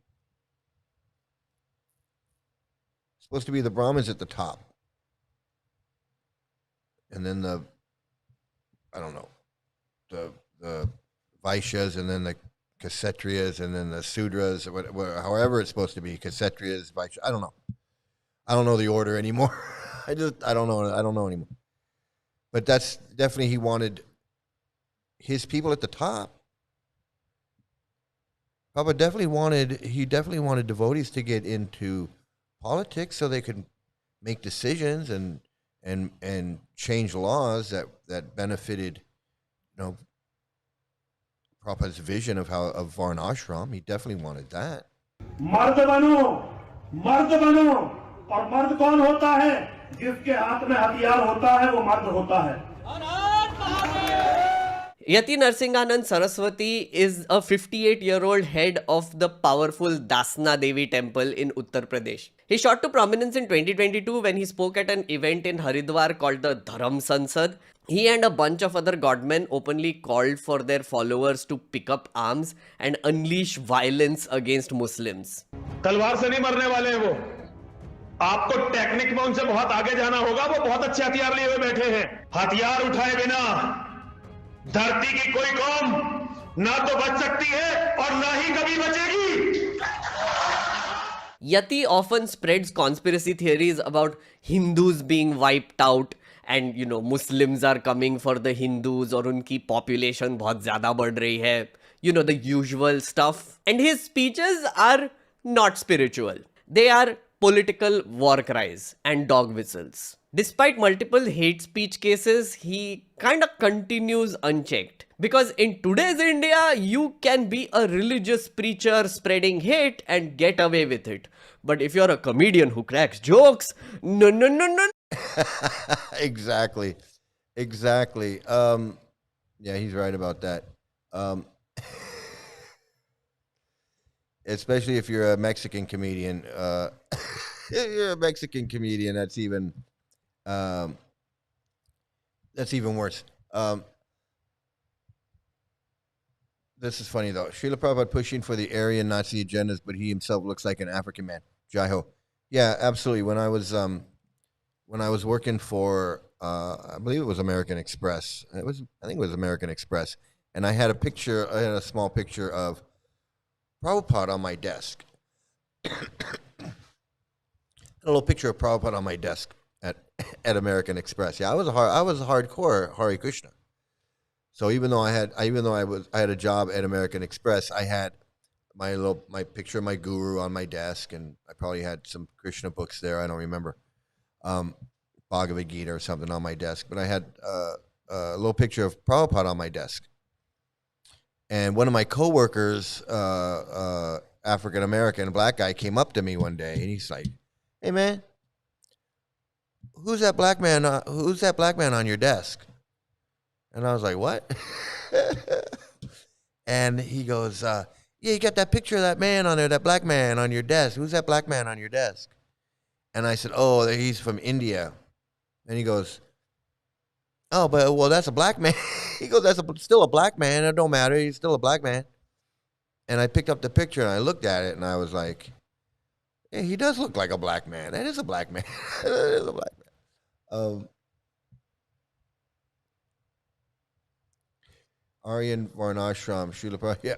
It's supposed to be the Brahmins at the top. And then the Vaishyas, and then the Kshatriyas, and then the Sudras, however it's supposed to be, Kshatriyas, Vaishyas, I don't know. I don't know the order anymore. I don't know anymore. But that's definitely, he wanted his people at the top. Prabhupada definitely wanted devotees to get into politics so they could make decisions and change laws that benefited, Prabhupada's vision of Varnashram. He definitely wanted that. मर्द बनो और मर्द कौन होता है? जिसके हाथ में हथियार होता है वो मर्द होता है। Yati Narsinganand Saraswati is a 58-year-old head of the powerful Dasna Devi temple in Uttar Pradesh. He shot to prominence in 2022 when he spoke at an event in Haridwar called the Dharam Sansad. He and a bunch of other godmen openly called for their followers to pick up arms and unleash violence against Muslims. तलवार से नहीं मरने वाले हैं वो, आपको technique में उनसे बहुत आगे जाना होगा। वो बहुत अच्छे हथियार लिए हुए बैठे हैं। हथियार उठाए बिना धरती की कोई कौम ना तो बच सकती है और ना ही कभी बचेगी। Yati often spreads conspiracy theories about Hindus being wiped out and Muslims are coming for the Hindus और उनकी population बहुत ज़्यादा बढ़ रही है. The usual stuff. And his speeches are not spiritual. They are political war cries and dog whistles. Despite multiple hate speech cases, he kind of continues unchecked. Because in today's India, you can be a religious preacher spreading hate and get away with it. But if you're a comedian who cracks jokes, no. Exactly. Yeah, he's right about that. Especially if you're a Mexican comedian. If you're a Mexican comedian, that's even worse. This is funny though. Srila Prabhupada pushing for the Aryan Nazi agendas, but he himself looks like an African man. Jai Ho. Yeah, absolutely. When I was working for I believe it was American Express. I think it was American Express, and I had a small picture of Prabhupada on my desk. A little picture of Prabhupada on my desk at American Express. Yeah, I was hardcore Hare Krishna. So even though I had a job at American Express, I had my picture of my guru on my desk, and I probably had some Krishna books there. I don't remember, Bhagavad Gita or something on my desk. But I had a little picture of Prabhupada on my desk. And one of my coworkers, African American, black guy, came up to me one day, and he's like, "Hey man, who's that black man? Who's that black man on your desk?" And I was like, "What?" And he goes, "Yeah, you got that picture of that man on there, that black man on your desk. Who's that black man on your desk?" And I said, "Oh, he's from India." And he goes, "Oh, well, that's a black man." He goes, "That's still a black man. It don't matter. He's still a black man." And I picked up the picture and I looked at it and I was like, "Yeah, he does look like a black man. That is a black man. That is a black man." Aryan Varnashram, Srila Prabhupada. Yeah.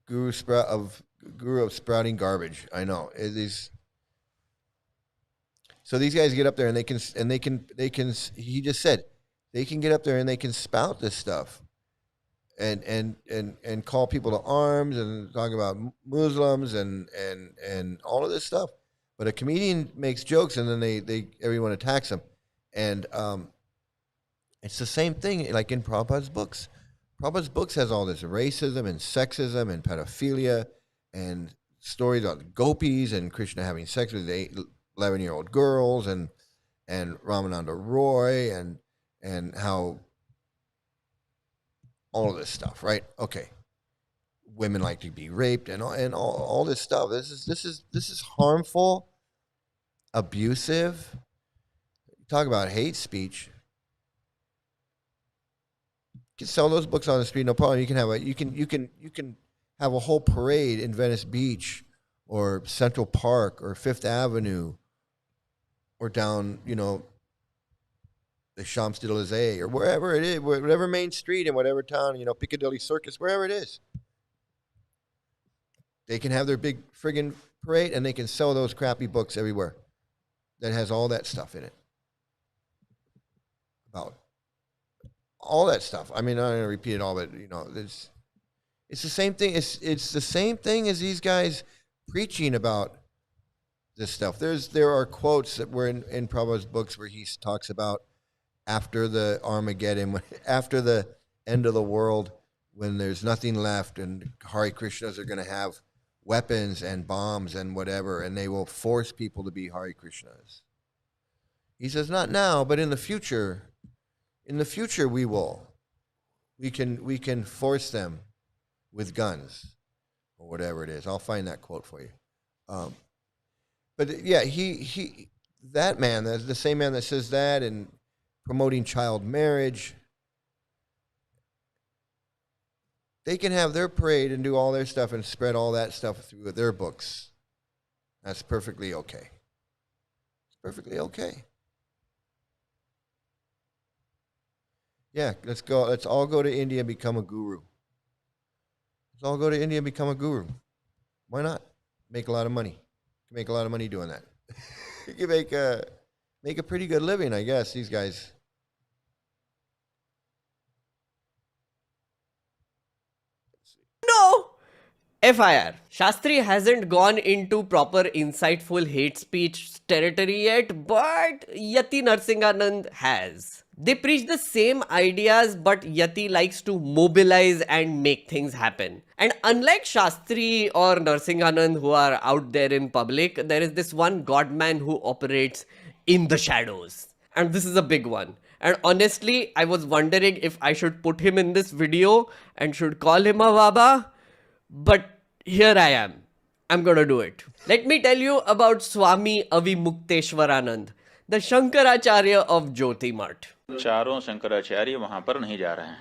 Guru of sprouting garbage. I know. So these guys get up there and they can. He just said they can get up there and they can spout this stuff, and call people to arms and talk about Muslims and all of this stuff. But a comedian makes jokes and then everyone attacks him, and it's the same thing like in Prabhupada's books. Prabhupada's books has all this racism and sexism and pedophilia and stories about gopis and Krishna having sex with 11-year-old girls and Ramananda Roy and how all of this stuff, right? Okay, women like to be raped and all this stuff. This is harmful, abusive. Talk about hate speech. You can sell those books on the street, no problem. You can have a whole parade in Venice Beach or Central Park or Fifth Avenue or down, the Champs-Élysées or wherever it is, whatever main street in whatever town, Piccadilly Circus, wherever it is. They can have their big friggin' parade and they can sell those crappy books everywhere that has all that stuff in it. About all that stuff. I mean, I'm not going to repeat it all, but, it's the same thing. It's the same thing as these guys preaching about this stuff. There are quotes that were in Prabhupada's books where he talks about after the Armageddon, after the end of the world, when there's nothing left and Hare Krishnas are going to have weapons and bombs and whatever, and they will force people to be Hare Krishnas. He says, not now, but in the future we will. We can force them with guns or whatever it is. I'll find that quote for you. But yeah, he that man, the same man that says that and promoting child marriage, they can have their parade and do all their stuff and spread all that stuff through their books. That's perfectly okay. It's perfectly okay. Yeah, let's go. Let's all go to India and become a guru. Let's all go to India and become a guru. Why not? Make a lot of money. You can make a lot of money doing that. You can make a pretty good living, I guess, these guys. No! FIR, Shastri hasn't gone into proper insightful hate speech territory yet, but Yati Narsinganand has. They preach the same ideas, but Yati likes to mobilize and make things happen. And unlike Shastri or Narsinganand who are out there in public, there is this one godman who operates in the shadows. And this is a big one. And honestly, I was wondering if I should put him in this video and should call him a Baba. But here I am. I'm gonna do it. Let me tell you about Swami Avimukteshwaranand, the Shankaracharya of Jyoti Math. चारों शंकराचार्य वहां पर नहीं जा रहे हैं।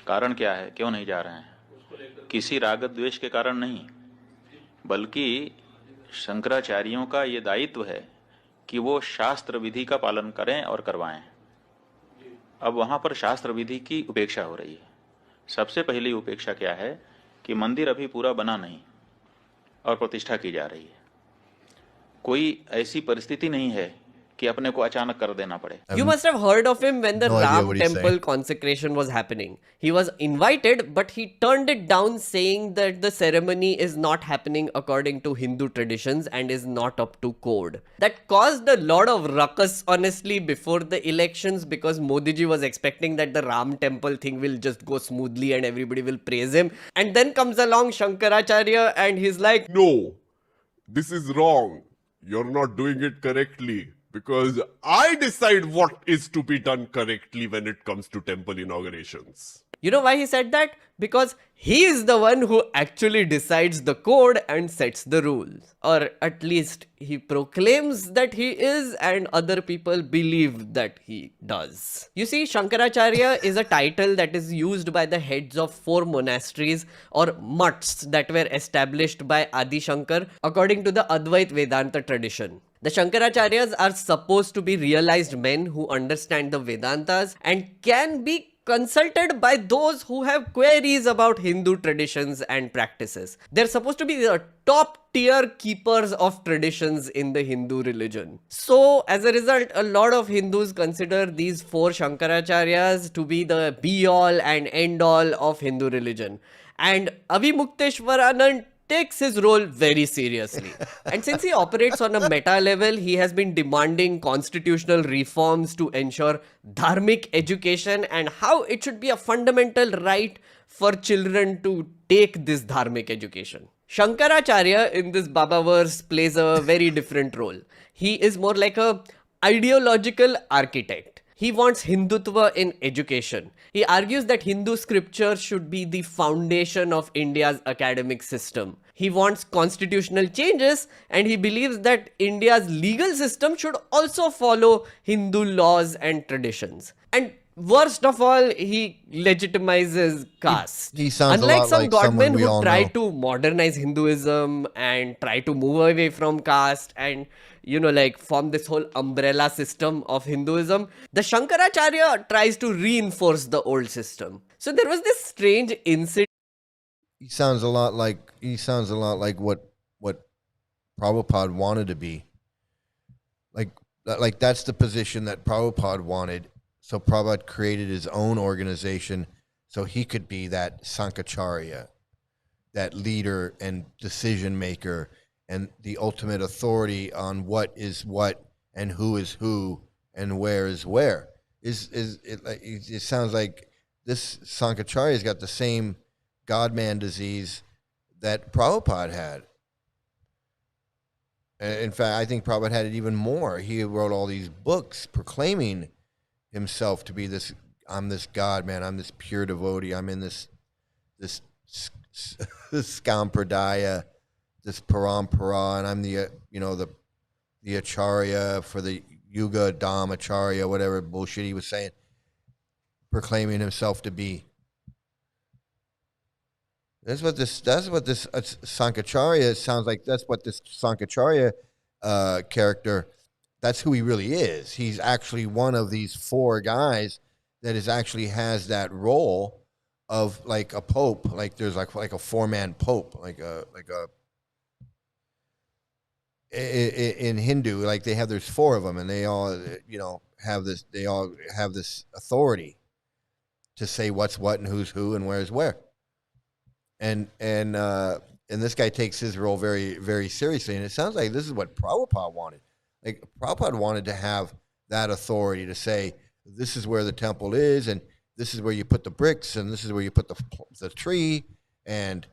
कारण क्या है, क्यों नहीं जा रहे हैं? किसी राग द्वेष के कारण नहीं, बल्कि शंकराचार्यों का ये दायित्व है कि वो शास्त्र विधि का पालन करें और करवाएं। अब वहां पर शास्त्र विधि की उपेक्षा हो रही है। सबसे पहली उपेक्षा क्या है कि मंदिर अभी पूरा बना नहीं और प्रतिष्ठा की जा रही है। कोई ऐसी परिस्थिति नहीं है कि अपने को अचानक कर देना पड़े। You must have heard of him when the No idea Ram what he's temple saying. consecration was happening. He was invited, but he turned it down, saying that the ceremony is not happening according to Hindu traditions and is not up to code. That caused a lot of ruckus, honestly, before the elections, because Modi ji was expecting that the Ram temple thing will just go smoothly and everybody will praise him. And then comes along Shankaracharya and he's like, No, this is wrong. You're not doing it correctly. Because I decide what is to be done correctly when it comes to temple inaugurations. you know why he said that? Because he is the one who actually decides the code and sets the rules. Or at least he proclaims that he is, and other people believe that he does. You see, Shankaracharya is a title that is used by the heads of 4 monasteries or mutts that were established by Adi Shankar according to the Advait Vedanta tradition. The Shankaracharyas are supposed to be realized men who understand the Vedantas and can be consulted by those who have queries about Hindu traditions and practices. They're supposed to be the top tier keepers of traditions in the Hindu religion. So, as a result, a lot of Hindus consider these 4 Shankaracharyas to be the be-all and end-all of Hindu religion. And Avimukteshwaranand takes his role very seriously. And since he operates on a meta level, he has been demanding constitutional reforms to ensure dharmic education and how it should be a fundamental right for children to take this dharmic education. Shankaracharya in this Baba verse plays a very different role. He is more like a ideological architect. He wants Hindutva in education. He argues that Hindu scripture should be the foundation of India's academic system. He wants constitutional changes, and he believes that India's legal system should also follow Hindu laws and traditions. And worst of all, he legitimizes caste. He sounds Unlike a lot some like godmen someone we who all try know. to modernize Hinduism and try to move away from caste and, you know, like form this whole umbrella system of Hinduism, the Shankaracharya tries to reinforce the old system. So there was this strange incident. He sounds a lot like what Prabhupada wanted to be. Like that's the position that Prabhupada wanted. So Prabhupada created his own organization so he could be that Sankacharya, that leader and decision maker and the ultimate authority on what is what and who is who and where is where. It sounds like this Sankacharya's got the same God-man disease that Prabhupada had. In fact, I think Prabhupada had it even more. He wrote all these books proclaiming himself to be this, I'm this God, man, I'm this pure devotee, I'm in this Skampradaya, this parampara, and I'm the, the acharya for the Yuga Dham Acharya, whatever bullshit he was saying, proclaiming himself to be. That's what this Sankacharya sounds like. That's what this Sankacharya character, that's who he really is. He's actually one of these four guys that actually has that role of like a pope. Like there's like a four-man pope, in Hindu, like there's four of them, and they all have this authority to say what's what and who's who and where's where. And this guy takes his role very, very seriously. And it sounds like this is what Prabhupada wanted. Like Prabhupada wanted to have that authority to say, this is where the temple is, and this is where you put the bricks, and this is where you put the tree, and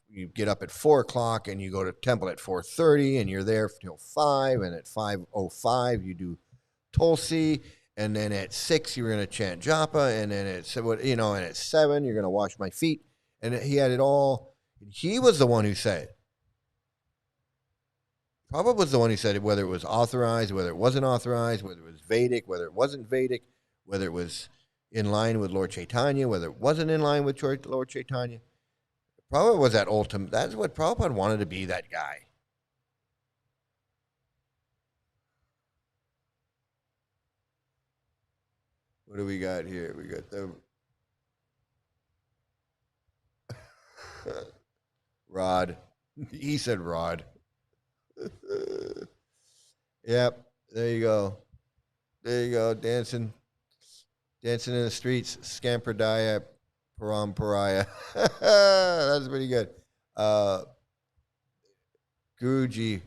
you get up at 4:00 and you go to temple at 4:30 and you're there till 5, and at 5:05 you do Tulsi. And then at 6, you're going to chant japa. And then at 7, you're going to wash my feet. And he had it all. He was the one who said it. Prabhupada was the one who said it, whether it was authorized, whether it wasn't authorized, whether it was Vedic, whether it wasn't Vedic, whether it was in line with Lord Chaitanya, whether it wasn't in line with Lord Chaitanya. Prabhupada was that ultimate. That's what Prabhupada wanted to be, that guy. What do we got here? We got the Rod. He said Rod. Yep, there you go. There you go, dancing in the streets, Skampradaya, Paramparaya. That's pretty good. Guruji,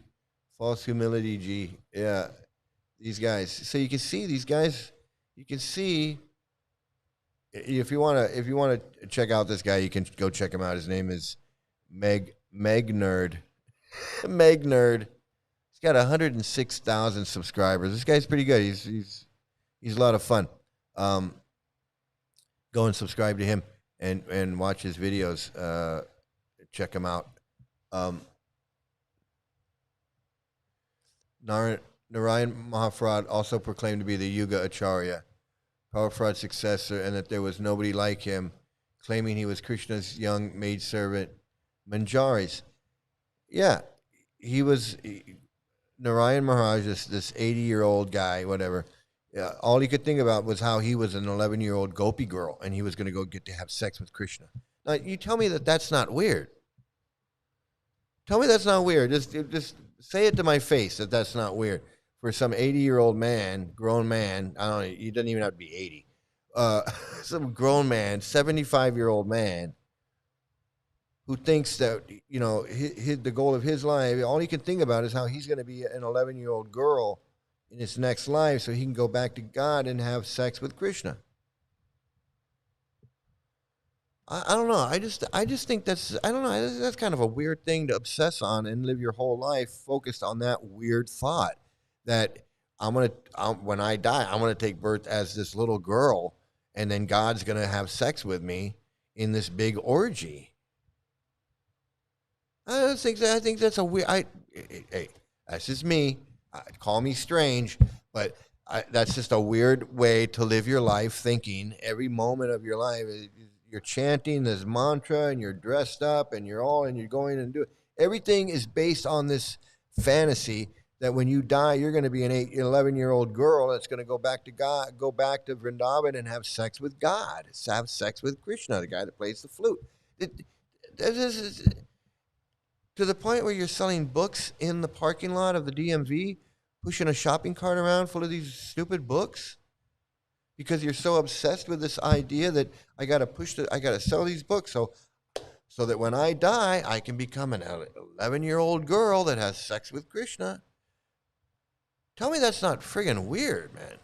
false humility G. Yeah, these guys. So you can see these guys. You can see, if you want to check out this guy, you can go check him out. His name is Meg Nerd. Meg Nerd. He's got 106,000 subscribers. This guy's pretty good. He's a lot of fun. Go and subscribe to him and watch his videos. Check him out. Narayan Mahaprabhu also proclaimed to be the Yuga Acharya, Prabhupada's successor, and that there was nobody like him, claiming he was Krishna's young maidservant, Manjari's. Yeah, he was Narayan Maharaj, this 80-year-old guy, whatever. Yeah, all he could think about was how he was an 11-year-old gopi girl, and he was going to go get to have sex with Krishna. Now, you tell me that that's not weird. Tell me that's not weird. Just say it to my face that that's not weird. For some 80-year-old man, grown man, I don't know, he doesn't even have to be 80. Some grown man, 75-year-old man, who thinks that, the goal of his life, all he can think about is how he's going to be an 11-year-old girl in his next life so he can go back to God and have sex with Krishna. I don't know. I just think that's kind of a weird thing to obsess on and live your whole life focused on that weird thought that when I die, I'm going to take birth as this little girl, and then God's going to have sex with me in this big orgy. I think that's a weird. Hey, that's just me. Call me strange, but that's just a weird way to live your life, thinking every moment of your life you're chanting this mantra and you're dressed up and you're going and do it. Everything is based on this fantasy that when you die, you're going to be an 11-year-old girl that's going to go back to God, go back to Vrindavan and have sex with God, have sex with Krishna, the guy that plays the flute. This is to the point where you're selling books in the parking lot of the DMV, pushing a shopping cart around full of these stupid books, because you're so obsessed with this idea that I got to sell these books so that when I die, I can become an 11-year-old girl that has sex with Krishna. Tell me that's not friggin' weird, man.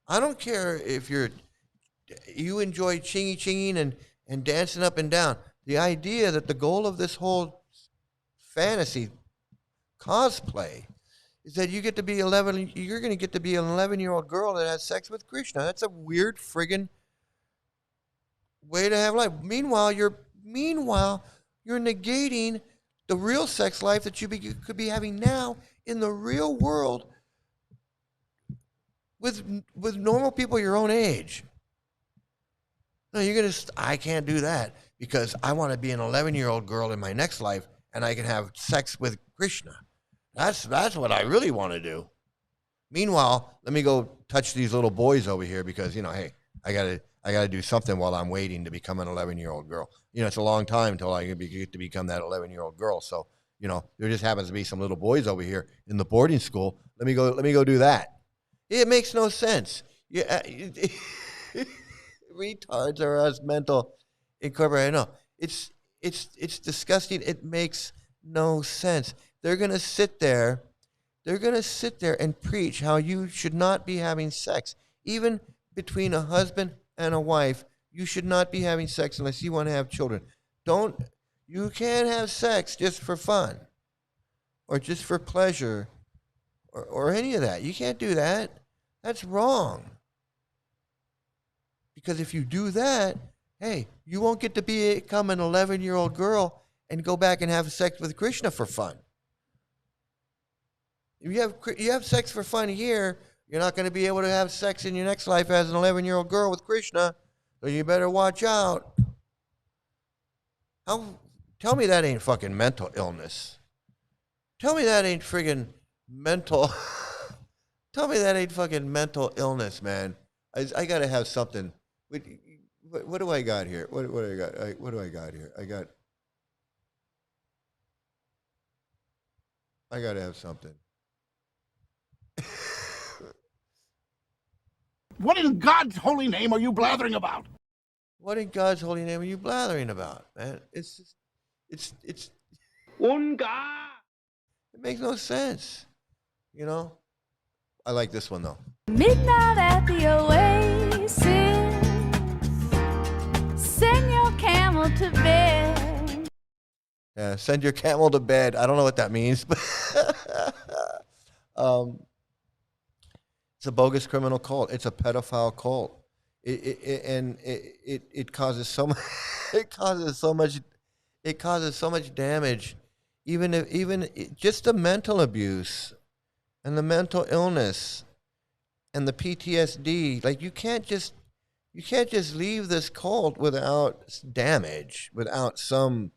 I don't care if you enjoy chinging and dancing up and down. The idea that the goal of this whole fantasy cosplay is that you get to be 11. You're going to get to be an 11-year-old girl that has sex with Krishna. That's a weird friggin' way to have life. Meanwhile, you're negating the real sex life that you could be having now in the real world with normal people your own age. No, I can't do that because I want to be an 11-year-old girl in my next life and I can have sex with Krishna. That's what I really want to do. Meanwhile, let me go touch these little boys over here because, hey, I gotta do something while I'm waiting to become an 11-year-old girl. It's a long time until I get to become that 11-year-old girl. So, there just happens to be some little boys over here in the boarding school. Let me go do that. It makes no sense. Yeah, retards are us mental incorporated. No, it's disgusting. It makes no sense. They're gonna sit there and preach how you should not be having sex, even between a husband and a wife. You should not be having sex unless you want to have children. You can't have sex just for fun or just for pleasure or any of that. You can't do that. That's wrong. Because if you do that, hey, you won't get to become an 11-year-old girl and go back and have sex with Krishna for fun. If you have sex for fun here, you're not going to be able to have sex in your next life as an 11-year-old girl with Krishna, so you better watch out. Tell me that ain't fucking mental illness. Tell me that ain't friggin' mental. Tell me that ain't fucking mental illness, man. I got to have something. What do I got here? What do I got? What do I got here? I got to have something. What in God's holy name are you blathering about? What in God's holy name are you blathering about, man? It's Unga! It makes no sense. I like this one though. Midnight at the oasis, send your camel to bed. Yeah, send your camel to bed. I don't know what that means, but it's a bogus criminal cult. It's a pedophile cult. It causes so much. It causes so much damage. Even just the mental abuse and the mental illness and the PTSD. Like you can't just leave this cult without damage, without something,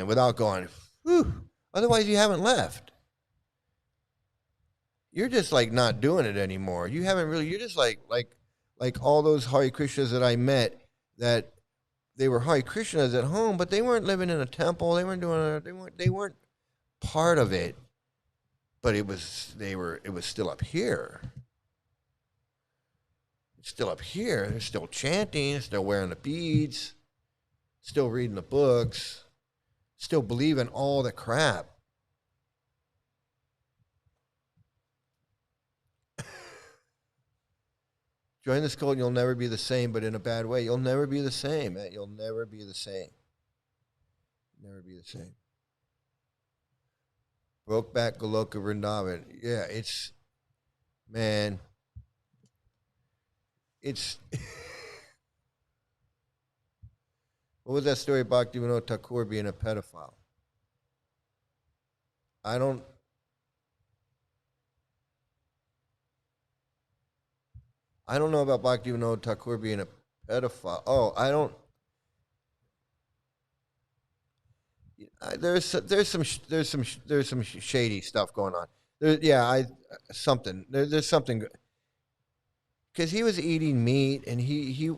without going, whew. Otherwise, you haven't left. You're just like not doing it anymore. You haven't really. You're just like all those Hare Krishnas that I met that they were Hare Krishnas at home, but they weren't living in a temple. They weren't doing. They weren't part of it. But it was still up here. It's still up here. They're still chanting, still wearing the beads, still reading the books, still believing all the crap. Join this cult and you'll never be the same, but in a bad way. You'll never be the same, man. You'll never be the same. Never be the same. Brokeback Goloka Vrindavan. Yeah, it's what was that story about Bhaktivinoda Thakur being a pedophile? I don't know about Bhaktivinoda Thakur being a pedophile. Oh, I don't. There's some shady stuff going on. There's something because he was eating meat and he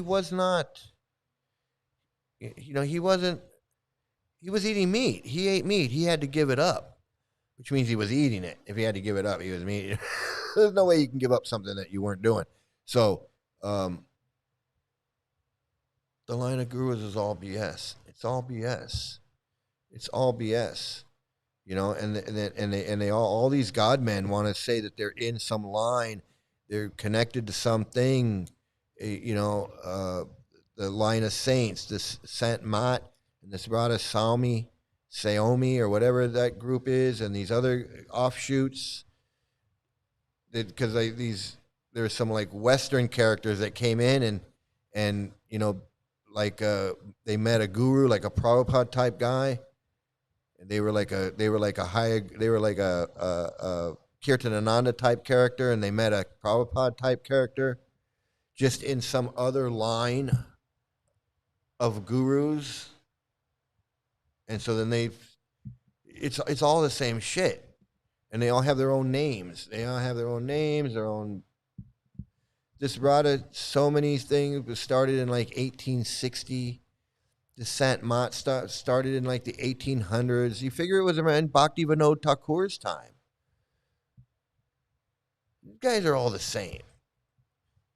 was not. He wasn't. He was eating meat. He ate meat. He had to give it up, which means he was eating it. If he had to give it up, he was meat. There's no way you can give up something that you weren't doing. So, the line of gurus is all BS. It's all BS. It's all BS. And they all these God men want to say that they're in some line, they're connected to something. The line of saints, this Saint Mat and this Radha Swami, Xiaomi or whatever that group is, and these other offshoots. Because there were some like Western characters that came in and you know, like they met a guru, like a Prabhupada type guy. And they were like a Kirtanananda type character, and they met a Prabhupada type character, just in some other line of gurus. And so then it's all the same shit. And they all have their own names. Their own. This Radha, so many things was started in like 1860. The Sant Mat started in like the 1800s. You figure it was around Bhakti Vinod Thakur's time. These guys are all the same.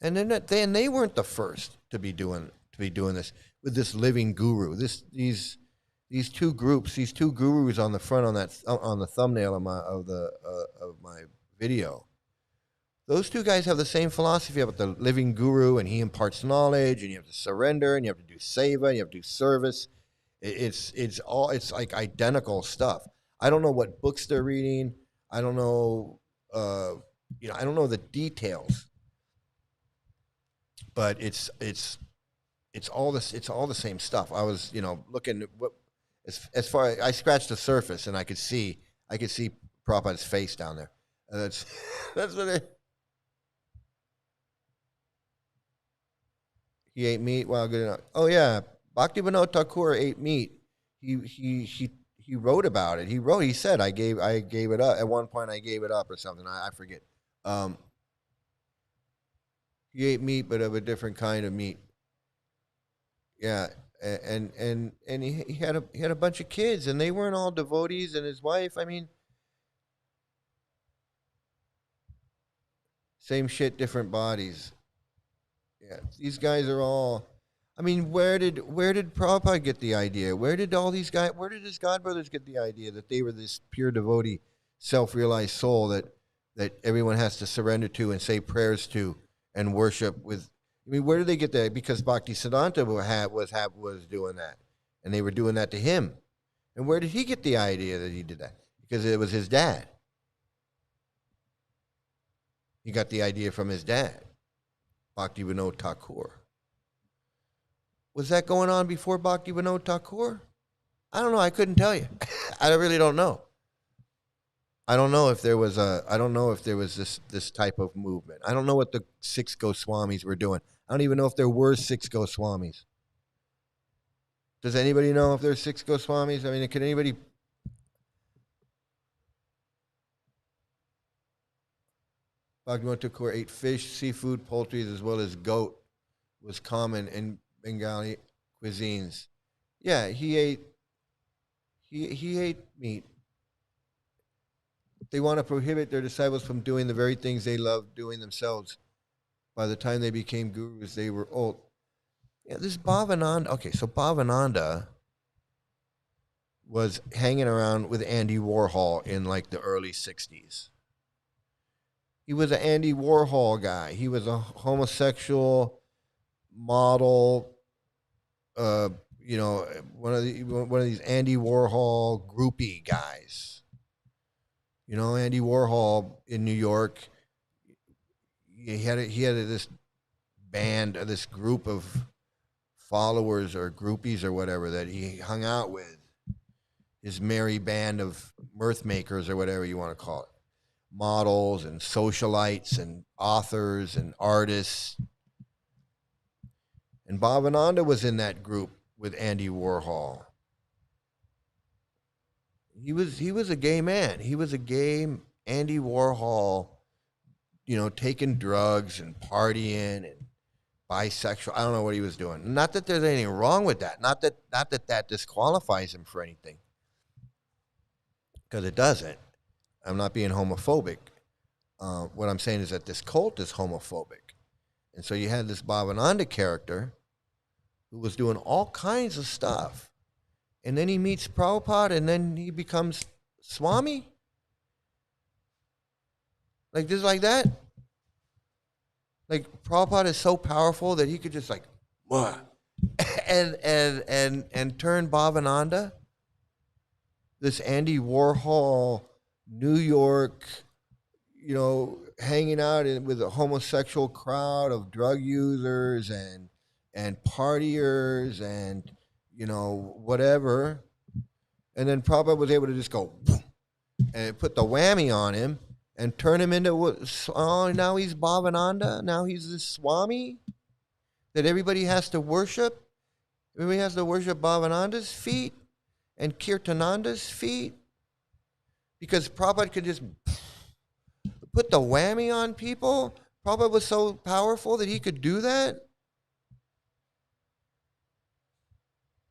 And they weren't the first to be doing this with this living guru. These two groups, these two gurus on the front on the thumbnail of my video. Those two guys have the same philosophy about the living guru, and he imparts knowledge, and you have to surrender, and you have to do seva, and you have to do service. It's like identical stuff. I don't know what books they're reading. I don't know, I don't know the details. But it's all the same stuff. I was looking at what. As far as I scratched the surface, and I could see Prabhupada's face down there. That's what he ate meat. Wow, good enough. Oh yeah, Bhakti Vinod Thakur ate meat. He wrote about it. He said I gave it up at one point. I gave it up or something. I forget. He ate meat, but of a different kind of meat. Yeah. And he had a bunch of kids, and they weren't all devotees, and his wife, I mean, same shit, different bodies. Yeah, these guys are all. I mean, where did Prabhupada get the idea? Where did his godbrothers get the idea that they were this pure devotee, self-realized soul that everyone has to surrender to and say prayers to and worship with? I mean, where did they get that? Because Bhaktisiddhanta was doing that, and they were doing that to him. And where did he get the idea that he did that? Because it was his dad. He got the idea from his dad, Bhakti Vinod Thakur. Was that going on before Bhakti Vinod Thakur? I don't know. I couldn't tell you. I really don't know. I don't know if there was this type of movement. I don't know what the 6 Goswamis were doing. I don't even know if there were 6 Goswamis. Does anybody know if there's 6 Goswamis? I mean, can anybody? Bhaktivinoda Thakur ate fish, seafood, poultry, as well as goat was common in Bengali cuisines. Yeah, he ate meat. They want to prohibit their disciples from doing the very things they loved doing themselves. By the time they became gurus, they were old. Yeah, this Bhavananda. Okay, so Bhavananda was hanging around with Andy Warhol in like the early 60s. He was an Andy Warhol guy. He was a homosexual model, one of these Andy Warhol groupie guys. You know, Andy Warhol in New York, he had this band, this group of followers or groupies or whatever that he hung out with. His merry band of mirth makers or whatever you want to call it. Models and socialites and authors and artists. And Bhavananda was in that group with Andy Warhol. He was a gay man. He was a gay Andy Warhol, taking drugs and partying and bisexual. I don't know what he was doing. Not that there's anything wrong with that. Not that disqualifies him for anything. Because it doesn't. I'm not being homophobic. What I'm saying is that this cult is homophobic. And so you had this Bhavananda character who was doing all kinds of stuff. And then he meets Prabhupada, and then he becomes Swami? Like just like that? Like Prabhupada is so powerful that he could just like, what? and turn Bhavananda? this Andy Warhol, New York, hanging out with a homosexual crowd of drug users and partiers and whatever, and then Prabhupada was able to just go and put the whammy on him and turn him into now he's Bhavananda, now he's this Swami that everybody has to worship. Everybody has to worship Bhavananda's feet and Kirtananda's feet because Prabhupada could just put the whammy on people. Prabhupada was so powerful that he could do that.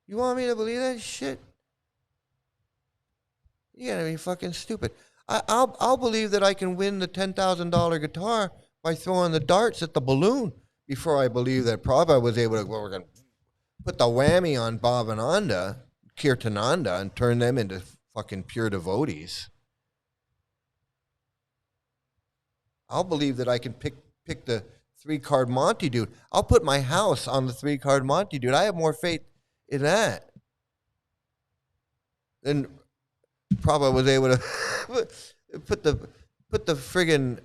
You want me to believe that shit? You gotta be fucking stupid. I'll believe that I can win the $10,000 guitar by throwing the darts at the balloon before I believe that Prabhupada was able to we're gonna put the whammy on Bhavananda, Kirtananda, and turn them into fucking pure devotees. I'll believe that I can pick the 3-card Monty dude. I'll put my house on the 3-card Monty dude. I have more faith in that than Prabhupada was able to put the friggin'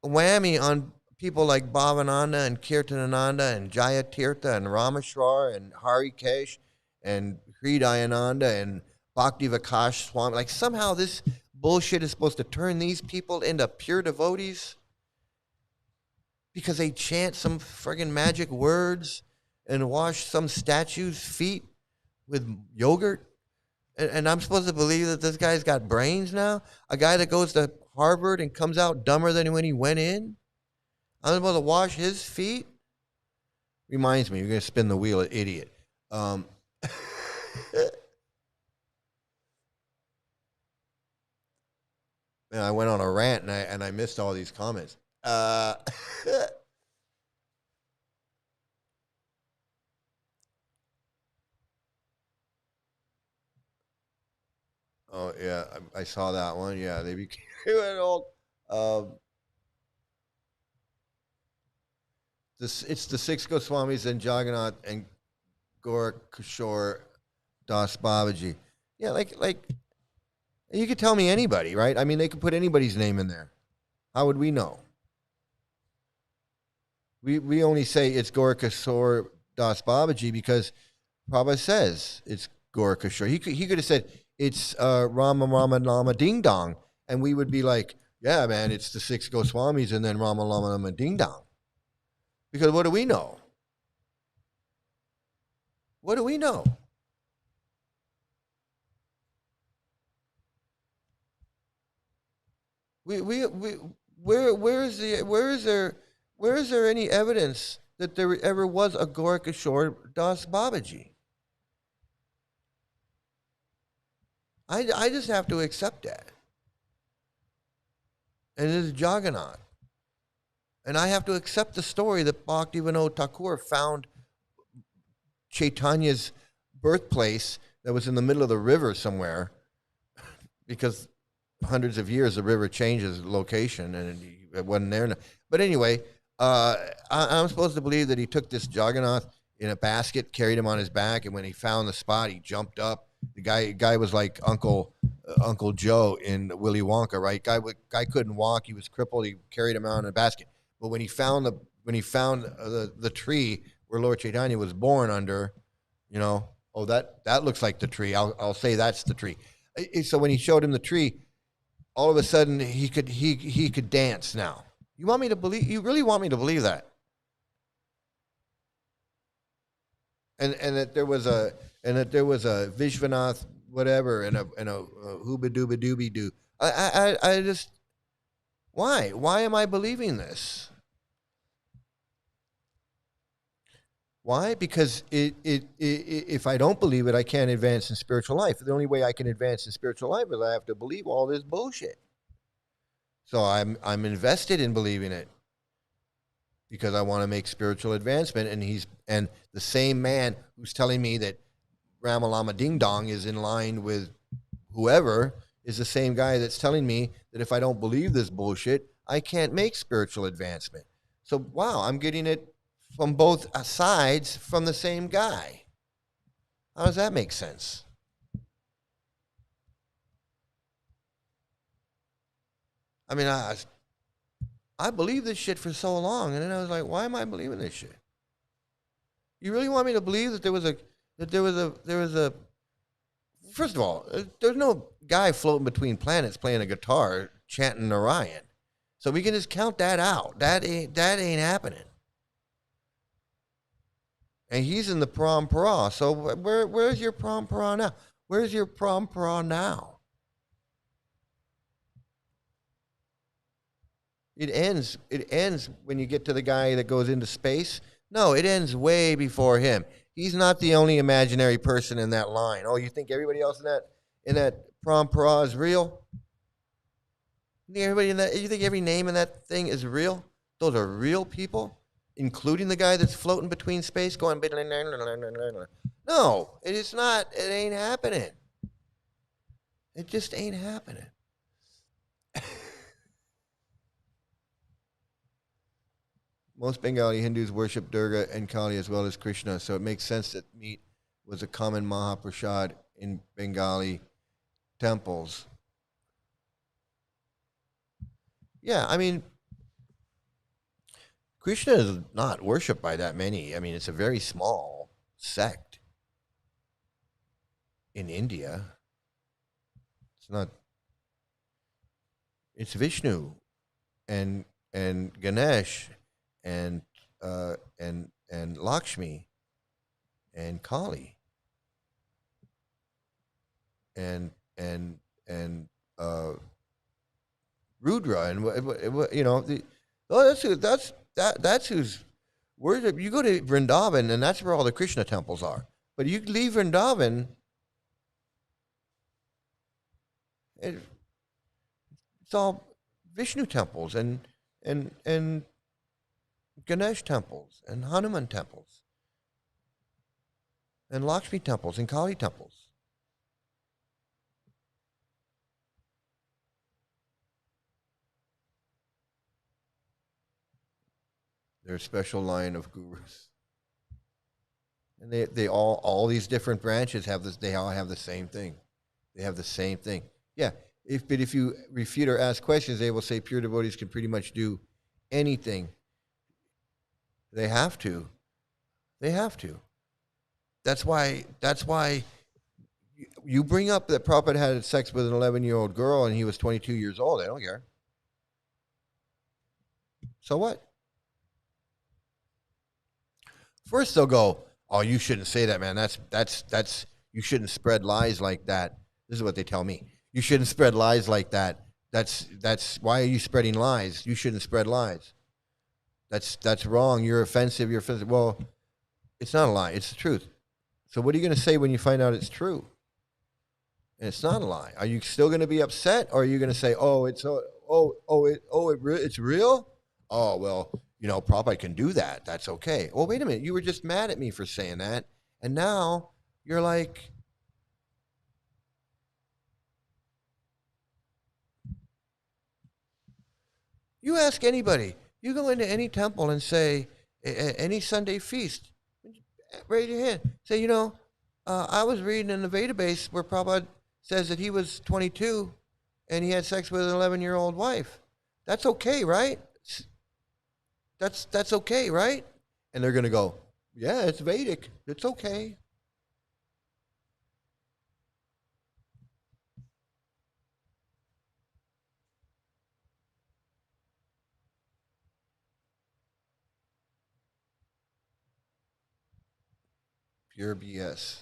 whammy on people like Bhavananda and Kirtanananda and Jayatirtha and Rameshwar and Harikesh and Hridayananda and Bhaktivikash Swami. Like somehow this bullshit is supposed to turn these people into pure devotees because they chant some friggin' magic words and wash some statue's feet with yogurt. And I'm supposed to believe that this guy's got brains now? A guy that goes to Harvard and comes out dumber than when he went in? I'm supposed to wash his feet? Reminds me, you're going to spin the wheel, idiot. Man, I went on a rant and I missed all these comments. Oh yeah, I saw that one. Yeah, they became all. It's the 6 Goswamis and Jagannath and Gorakishore Das Babaji. Yeah, like you could tell me anybody, right? I mean, they could put anybody's name in there. How would we know? We only say it's Gorakishore Das Babaji because Prabhupada says it's Gorakishore. He could have said it's Rama Rama Ding Dong, and we would be like, yeah, man, it's the 6 Goswamis and then Rama Rama Ding Dong. Because what do we know? What do we know? Where is there any evidence that there ever was a Gorakishore Das Babaji? I just have to accept that. And it is Jagannath. And I have to accept the story that Bhaktivinoda Thakur found Chaitanya's birthplace that was in the middle of the river somewhere because hundreds of years the river changes location and it wasn't there. But anyway, I'm supposed to believe that he took this Jagannath in a basket, carried him on his back, and when he found the spot, he jumped up. The guy was like Uncle Joe in Willy Wonka, right? Guy couldn't walk; he was crippled. He carried him out in a basket. But when he found the tree where Lord Chaitanya was born under, that looks like the tree. I'll say that's the tree. So when he showed him the tree, all of a sudden he could dance now. You want me to believe? You really want me to believe that? And that there was a Vishwanath whatever and a hooba dooba dooby doo. I just why am I believing this? Why? Because if I don't believe it, I can't advance in spiritual life. The only way I can advance in spiritual life is I have to believe all this bullshit. So I'm invested in believing it because I want to make spiritual advancement. And the same man who's telling me that Ramalama Ding Dong is in line with whoever is the same guy that's telling me that if I don't believe this bullshit, I can't make spiritual advancement. So wow, I'm getting it from both sides from the same guy. How does that make sense? I mean, I believed this shit for so long, and then I was like, why am I believing this shit? You really want me to believe that there was a first of all, there's no guy floating between planets playing a guitar chanting Orion. So we can just count that out. That ain't happening. And he's in the parampara. So where's your parampara now? Where's your parampara now? It ends when you get to the guy that goes into space. No, it ends way before him. He's not the only imaginary person in that line. Oh, you think everybody else in that parampara is real? You think every name in that thing is real? Those are real people, including the guy that's floating between space going. No, it is not. It ain't happening. It just ain't happening. Most Bengali Hindus worship Durga and Kali as well as Krishna, so it makes sense that meat was a common Mahaprasad in Bengali temples. Yeah, I mean, Krishna is not worshipped by that many. I mean, it's a very small sect in India. It's not. It's Vishnu and Ganesh and Lakshmi and Kali and Rudra and you know that's who's worship. You go to Vrindavan and that's where all the Krishna temples are. But you leave Vrindavan, it's all Vishnu temples and Ganesh temples and Hanuman temples and Lakshmi temples and Kali temples. They're a special line of gurus. And they all these different branches have this, they all have the same thing. They have the same thing. Yeah. But if you refute or ask questions, they will say pure devotees can pretty much do anything. They have to. They have to. That's why you bring up that Prabhupada had sex with an 11-year-old girl and he was 22 years old. I don't care. So what? First they'll go, oh, you shouldn't say that, man. That's you shouldn't spread lies like that. This is what they tell me. You shouldn't spread lies like that. That's why are you spreading lies? You shouldn't spread lies. That's wrong. You're offensive. You're offensive. Well, it's not a lie. It's the truth. So what are you going to say when you find out it's true? And it's not a lie. Are you still going to be upset, or are you going to say, "Oh, it's real"? Oh, well, you know, Prabhupada can do that. That's okay. Well, wait a minute. You were just mad at me for saying that, and now you're like, you ask anybody. You go into any temple and say, any Sunday feast, raise your hand. Say, you know, I was reading in the database where Prabhupada says that he was 22 and he had sex with an 11-year-old wife. That's okay, right? That's okay, right? And they're going to go, yeah, it's Vedic. It's okay. Pure BS.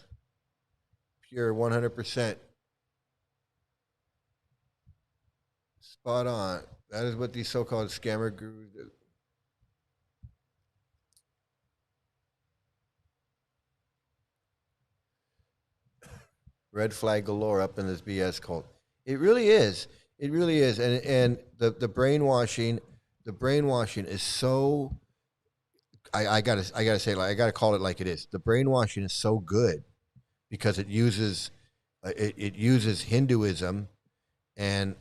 Pure 100%. Spot on. That is what these so-called scammer gurus do. Red flag galore up in this BS cult. It really is. It really is. And the brainwashing is so, I gotta say, like, I gotta call it like it is. The brainwashing is so good because it uses Hinduism and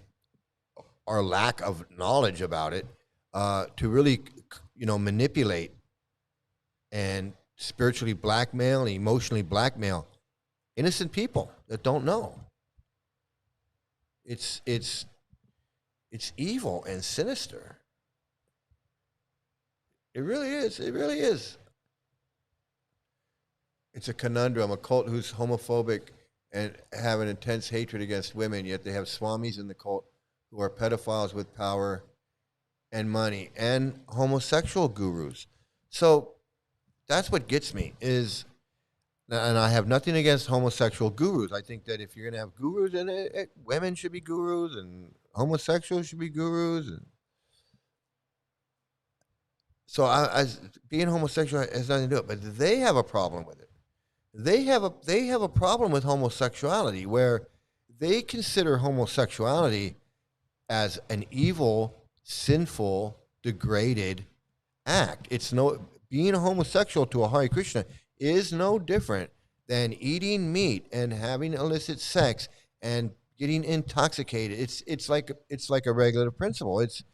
our lack of knowledge about it to really, you know, manipulate and spiritually blackmail and emotionally blackmail innocent people that don't know. It's it's evil and sinister. It really is. It really is. It's a conundrum, a cult who's homophobic and have an intense hatred against women, yet they have swamis in the cult who are pedophiles with power and money, and homosexual gurus. So that's what gets me is, and I have nothing against homosexual gurus. I think that if you're going to have gurus, then women should be gurus and homosexuals should be gurus. And so being homosexual has nothing to do with it, but they have a problem with it. They have a problem with homosexuality where they consider homosexuality as an evil, sinful, degraded act. Being a homosexual to a Hare Krishna is no different than eating meat and having illicit sex and getting intoxicated. It's like a regular principle. It's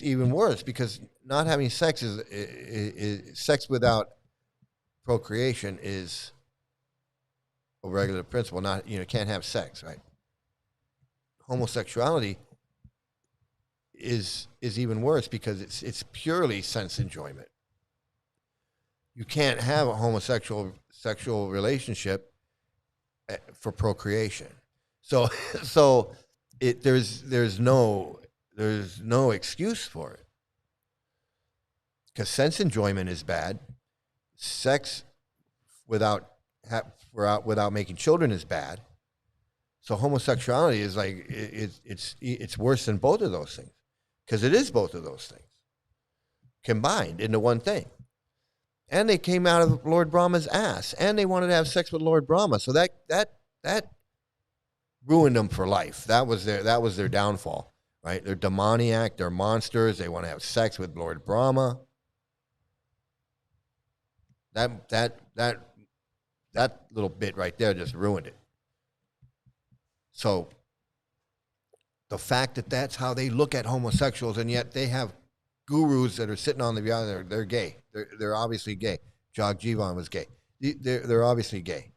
even worse because not having sex is sex without procreation is a regular principle. Not, can't have sex, right? Homosexuality is even worse because it's purely sense enjoyment. You can't have a homosexual sexual relationship for procreation. So there's no excuse for it because sense enjoyment is bad. Sex without making children is bad. So homosexuality is like it's worse than both of those things because it is both of those things combined into one thing. And they came out of Lord Brahma's ass, and they wanted to have sex with Lord Brahma. So that ruined them for life. That was their downfall, right? They're demoniac. They're monsters. They want to have sex with Lord Brahma. That little bit right there just ruined it. So the fact that that's how they look at homosexuals, and yet they have gurus that are sitting on the beyond, they're gay. They're obviously gay. Jagjivan was gay. They're obviously gay.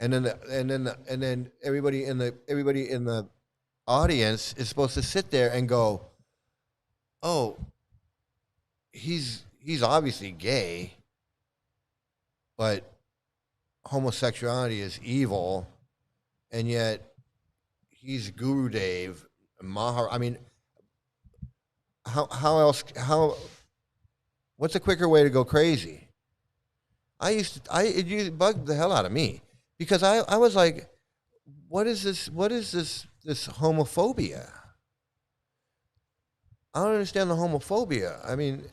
And then everybody in the audience is supposed to sit there and go, "Oh, he's obviously gay, but homosexuality is evil, and yet he's Guru Dev, Mahar." I mean, what's a quicker way to go crazy? It bugged the hell out of me because I was like, what is this homophobia? I don't understand the homophobia. I mean,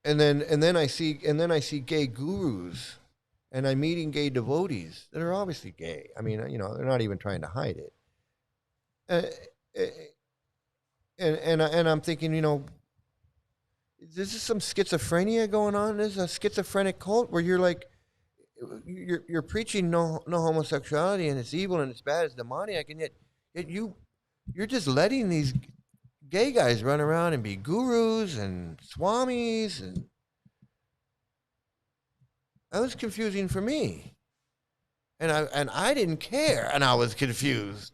and then I see gay gurus, and I'm meeting gay devotees that are obviously gay. I mean, they're not even trying to hide it. And I'm thinking, this is some schizophrenia going on. This is a schizophrenic cult where you're like, you're preaching no homosexuality and it's evil and it's bad, it's demoniac, and yet you're just letting these gay guys run around and be gurus and swamis, and that was confusing for me. And I didn't care, and I was confused.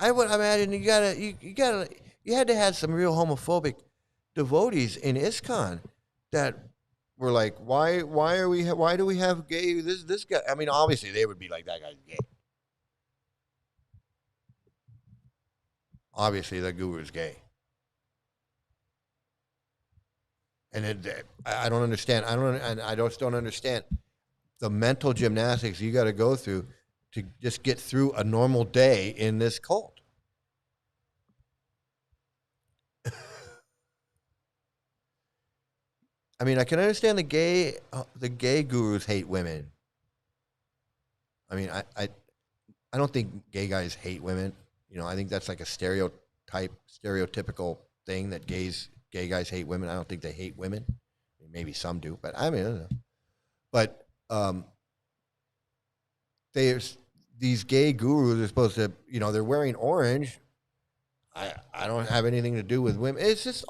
I would imagine you had to have some real homophobic devotees in ISKCON that were like, why do we have gay this guy? I mean, obviously they would be like, that guy's gay. Obviously the guru's gay. And I don't understand. I just don't understand the mental gymnastics you got to go through to just get through a normal day in this cult. I mean, I can understand the gay gurus hate women. I mean, I don't think gay guys hate women. I think that's like a stereotypical thing that gay guys hate women. I don't think they hate women. Maybe some do, but I don't know. But these gay gurus are supposed to, they're wearing orange. I don't have anything to do with women. It's just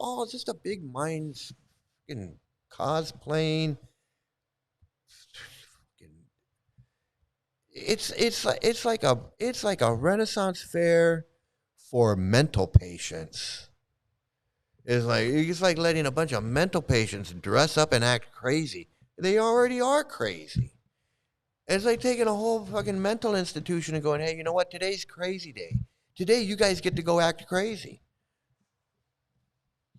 a big mind fucking cosplaying. it's like a Renaissance fair for mental patients. It's like letting a bunch of mental patients dress up and act crazy. They already are crazy. It's like taking a whole fucking mental institution and going, hey, you know what? Today's crazy day. Today you guys get to go act crazy.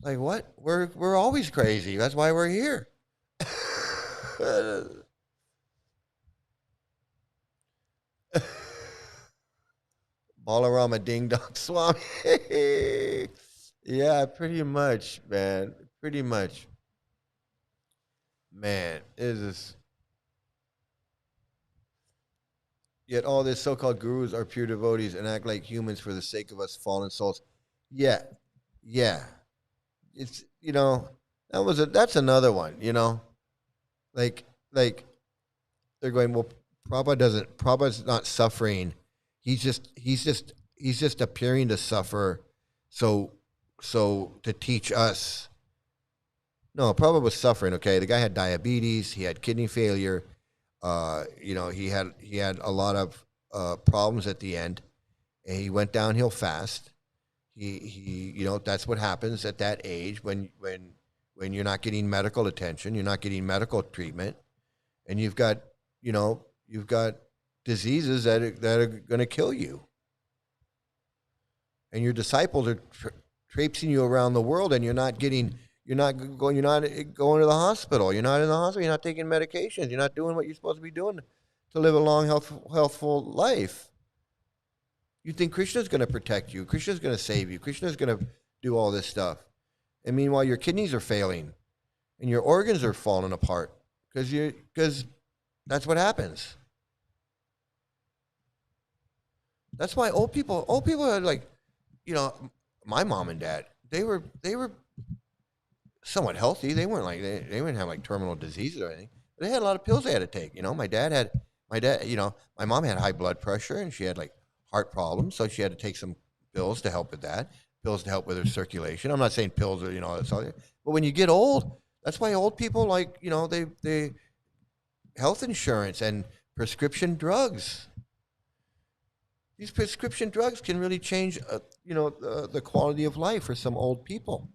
Like what? We're always crazy. That's why we're here. Balarama Ding Dong Swami. Yeah, pretty much, man. Pretty much. Man, yet all these so-called gurus are pure devotees and act like humans for the sake of us fallen souls. Yeah. Yeah. It's, that's another one, like they're going, well, Prabhupada's not suffering. He's just appearing to suffer. So to teach us. No, Prabhupada was suffering. Okay. The guy had diabetes. He had kidney failure. He had a lot of problems at the end, and he went downhill fast. He that's what happens at that age when you're not getting medical attention, you're not getting medical treatment, and you've got diseases that are going to kill you, and your disciples are traipsing you around the world, and you're not going to the hospital. You're not in the hospital. You're not taking medications. You're not doing what you're supposed to be doing to live a long, healthful life. You think Krishna's going to protect you. Krishna's going to save you. Krishna's going to do all this stuff. And meanwhile, your kidneys are failing and your organs are falling apart because that's what happens. That's why old people are like, my mom and dad, they were somewhat healthy. They weren't like, they didn't have like terminal diseases or anything. But they had a lot of pills they had to take. My mom had high blood pressure and she had like heart problems, so she had to take some pills to help with that, pills to help with her circulation. I'm not saying pills are, that's all, but when you get old, that's why old people like, they health insurance and prescription drugs. These prescription drugs can really change, the quality of life for some old people.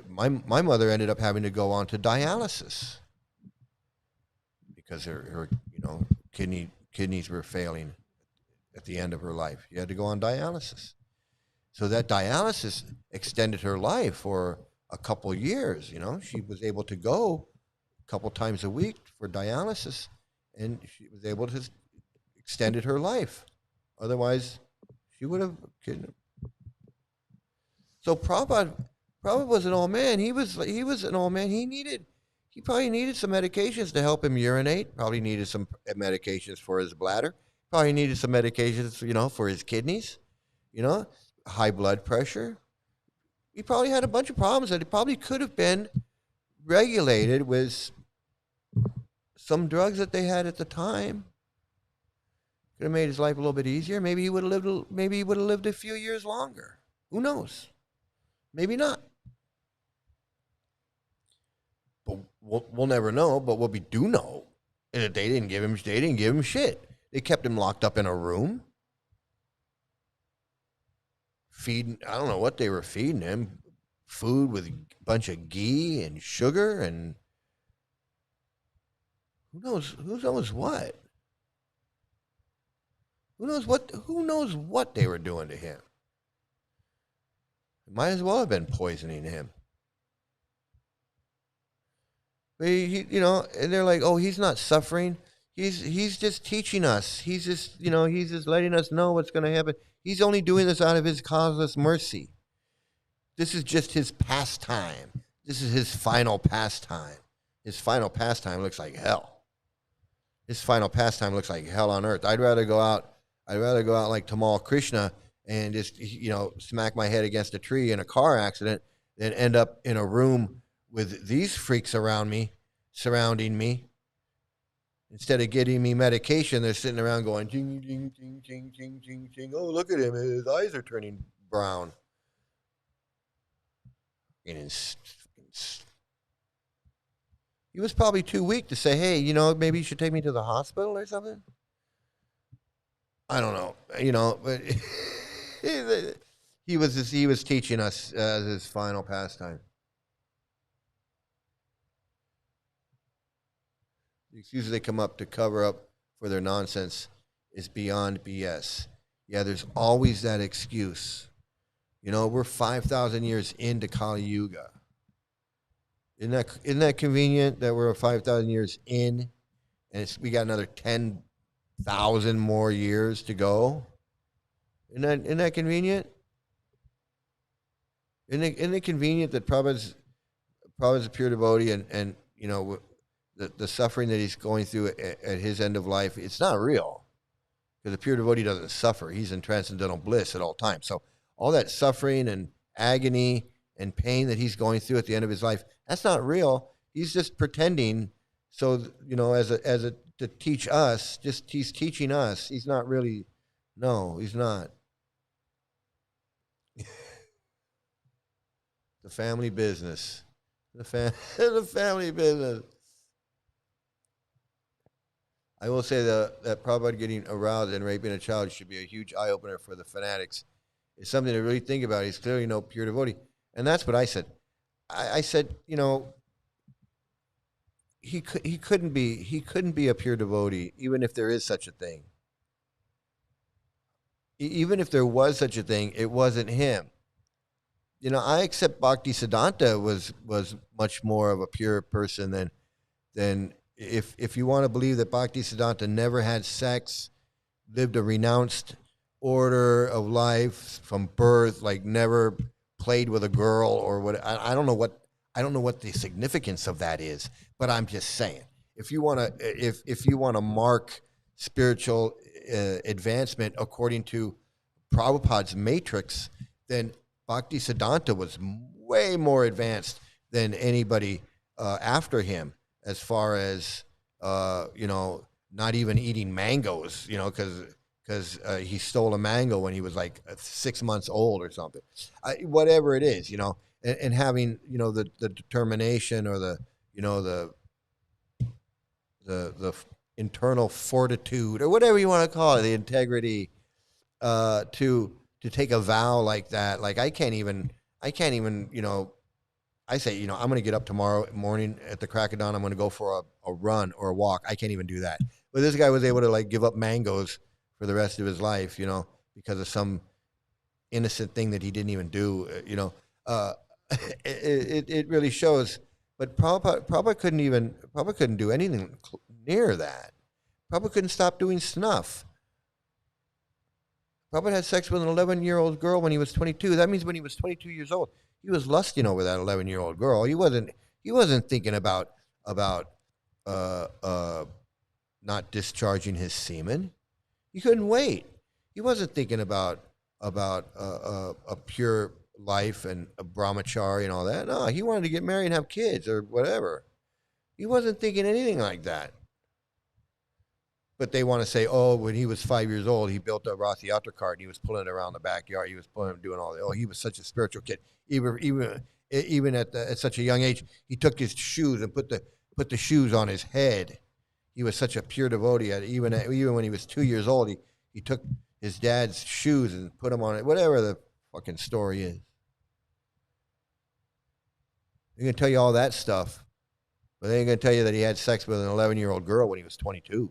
My mother ended up having to go on to dialysis because her kidneys were failing at the end of her life. She had to go on dialysis. So that dialysis extended her life for a couple years. She was able to go a couple times a week for dialysis, and she was able to extended her life. Otherwise, she would have. So Prabhupada was an old man. He was an old man. He probably needed some medications to help him urinate. Probably needed some medications for his bladder. Probably needed some medications, for his kidneys. High blood pressure. He probably had a bunch of problems that he probably could have been regulated with some drugs that they had at the time. Could have made his life a little bit easier. Maybe he would have lived a few years longer. Who knows? Maybe not. But we'll never know. But what we do know is that they didn't give him shit. They kept him locked up in a room, feeding. I don't know what they were feeding him. Food with a bunch of ghee and sugar and who knows what. Who knows what they were doing to him? It might as well have been poisoning him. But and they're like, oh, he's not suffering. He's just teaching us. He's just letting us know what's going to happen. He's only doing this out of his causeless mercy. This is just his pastime. This is his final pastime. His final pastime looks like hell. His final pastime looks like hell on earth. I'd rather go out like Tamal Krishna and just, smack my head against a tree in a car accident than end up in a room with these freaks surrounding me. Instead of getting me medication, they're sitting around going, ching, ching, ching, ching, ching, ching, ching. Oh, look at him. His eyes are turning brown. And he was probably too weak to say, hey, you know, maybe you should take me to the hospital or something. I don't know, you know, but he was teaching us his final pastime. The excuses they come up to cover up for their nonsense is beyond BS. Yeah, there's always that excuse. You know, we're 5,000 years into Kali Yuga. Isn't that convenient that we're 5,000 years in, and we got another 10,000 more years to go? Isn't that convenient? Isn't it convenient that Prabhupada's a pure devotee, and you know, the suffering that he's going through at his end of life, it's not real. Because a pure devotee doesn't suffer. He's in transcendental bliss at all times. So all that suffering and agony and pain that he's going through at the end of his life, that's not real. He's just pretending. So, you know, to teach us, he's teaching us. He's not really, no, he's not. The family business. The family business. I will say that Prabhupada getting aroused and raping a child should be a huge eye-opener for the fanatics. It's something to really think about. He's clearly no pure devotee. And that's what I said. I said, you know, he couldn't be a pure devotee, even if there is such a thing. Even if there was such a thing, it wasn't him. You know, I accept Bhaktisiddhanta was much more of a pure person than if you want to believe that Bhaktisiddhanta never had sex, lived a renounced order of life from birth, like never played with a girl or what. I don't know what the significance of that is, but I'm just saying, if you want to mark spiritual advancement according to Prabhupada's matrix, then Bhaktisiddhanta was way more advanced than anybody after him, as far as you know, not even eating mangoes, you know, because he stole a mango when he was like 6 months old or something. Whatever it is, you know, and having, you know, the determination or the, you know, the internal fortitude or whatever you want to call it, the integrity to take a vow like that. Like I can't even, you know, I say, you know, I'm going to get up tomorrow morning at the crack of dawn. I'm going to go for a run or a walk. I can't even do that. But this guy was able to like give up mangoes for the rest of his life, you know, because of some innocent thing that he didn't even do, you know. It really shows. But Prabhupada couldn't do anything near that. Prabhupada couldn't stop doing snuff. Prabhupada had sex with an 11-year-old girl when he was 22. That means when he was 22 years old, he was lusting over that 11-year-old girl. He wasn't thinking about not discharging his semen. He couldn't wait. He wasn't thinking about a pure life and a brahmachari and all that. No, he wanted to get married and have kids or whatever. He wasn't thinking anything like that. But they want to say, oh, when he was 5 years old, he built a Rath Yatra cart and he was pulling it around the backyard. He was doing all that. Oh, he was such a spiritual kid. Even at such a young age, he took his shoes and put the shoes on his head. He was such a pure devotee. Even when he was 2 years old, he took his dad's shoes and put them on it. Whatever the fucking story is, they're gonna tell you all that stuff, but they ain't gonna tell you that he had sex with an 11-year-old girl when he was 22.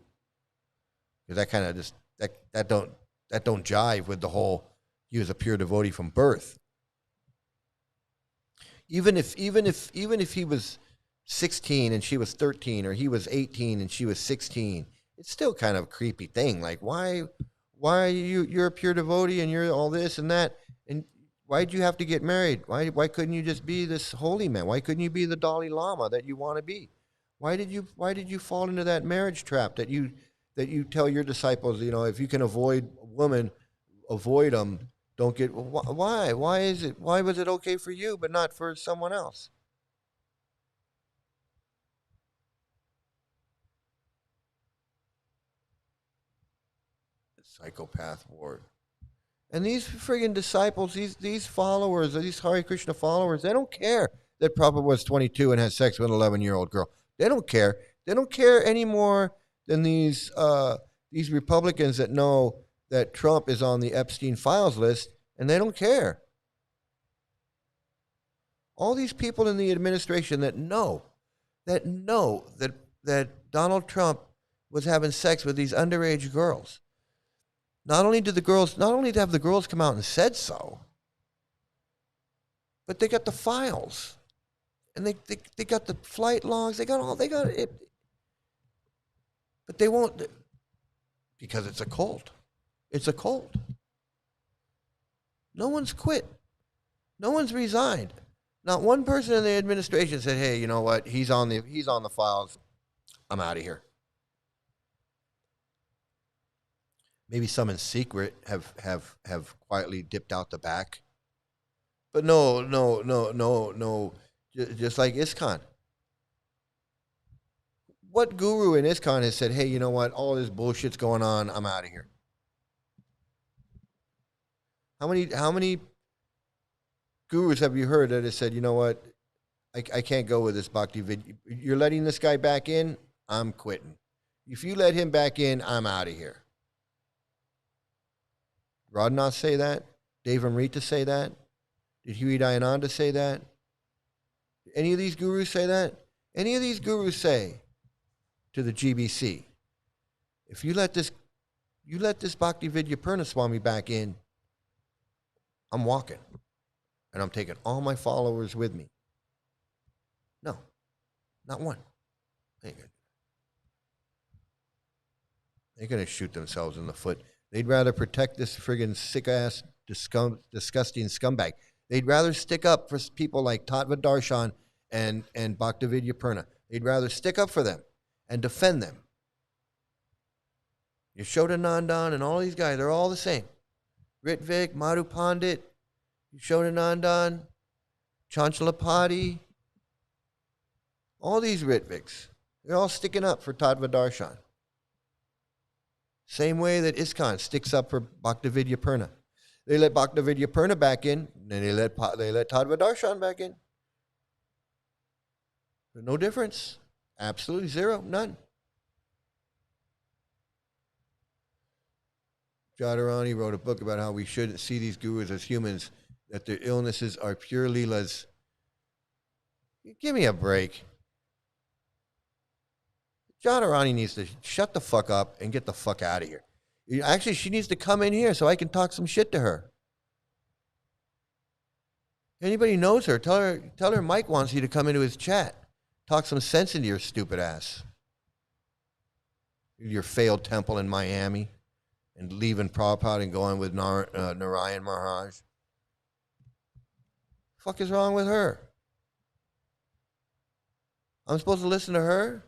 Because that kind of just that don't jive with the whole he was a pure devotee from birth. Even if he was 16 and she was 13, or he was 18 and she was 16, it's still kind of a creepy thing. Like why are you're a pure devotee and you're all this and that, and why'd you have to get married? Why couldn't you just be this holy man? Why couldn't you be the Dalai Lama that you want to be? Why did you fall into that marriage trap that you tell your disciples, you know, if you can avoid a woman, avoid them. Don't get, why? Why was it okay for you but not for someone else? Psychopath ward. And these friggin' disciples, these followers, these Hare Krishna followers, they don't care that Prabhupada was 22 and had sex with an 11-year-old girl. They don't care. They don't care any more than these Republicans that know that Trump is on the Epstein files list, and they don't care. All these people in the administration that know that Donald Trump was having sex with these underage girls. Not only have the girls come out and said so, but they got the files, and they got the flight logs. They got it, but they won't, because it's a cult. It's a cult. No one's quit. No one's resigned. Not one person in the administration said, "Hey, you know what? He's on the files. I'm out of here." Maybe some in secret have quietly dipped out the back. But no. Just like ISKCON. What guru in ISKCON has said, "Hey, you know what? All this bullshit's going on. I'm out of here." How many gurus have you heard that have said, "You know what? I can't go with this bhakti vid. You're letting this guy back in? I'm quitting. If you let him back in, I'm out of here." Radhanath say that? Dave Amrita say that? Did Huey Dayananda say that? Did any of these gurus say that? Any of these gurus say to the GBC, if you let this Bhakti Vidya Purna Swami back in, I'm walking. And I'm taking all my followers with me. No, not one. They're going to shoot themselves in the foot. They'd rather protect this friggin' sick-ass, disgusting scumbag. They'd rather stick up for people like Tattva Darshan and Bhaktividya Purna. They'd rather stick up for them and defend them. Yashodanandan and all these guys, they're all the same. Ritvik, Madhu Pandit, Yashodanandan, Chanchalapati, all these Ritviks, they're all sticking up for Tattva Darshan. Same way that ISKCON sticks up for Bhaktividya Purna. They let Bhaktividya Purna back in, and then they let Tattva Darshan back in. There's no difference. Absolutely zero. None. Jadharani wrote a book about how we shouldn't see these gurus as humans, that their illnesses are pure leelas. Give me a break. Jadharani needs to shut the fuck up and get the fuck out of here. Actually, she needs to come in here so I can talk some shit to her. Anybody knows her, tell her Mike wants you to come into his chat. Talk some sense into your stupid ass. Your failed temple in Miami and leaving Prabhupada and going with Narayan Maharaj. The fuck is wrong with her? I'm supposed to listen to her?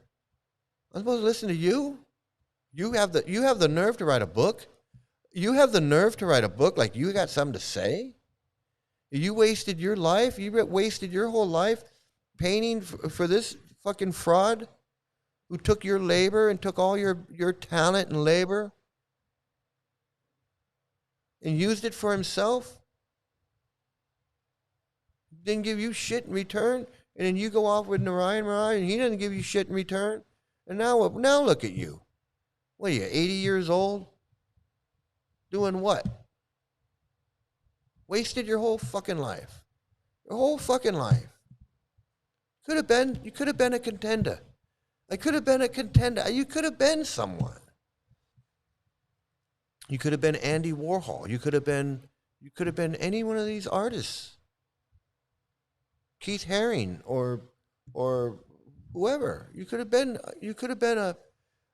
I'm supposed to listen to you? You have the nerve to write a book? You have the nerve to write a book like you got something to say? You wasted your life? You wasted your whole life painting for this fucking fraud who took your labor and took all your talent and labor and used it for himself? Didn't give you shit in return? And then you go off with Narayan Maharaj and he doesn't give you shit in return? And now look at you. What are you, 80 years old? Doing what? Wasted your whole fucking life. Your whole fucking life. You could have been a contender. I could have been a contender. You could have been someone. You could have been Andy Warhol. You could have been any one of these artists. Keith Haring or whoever. You could have been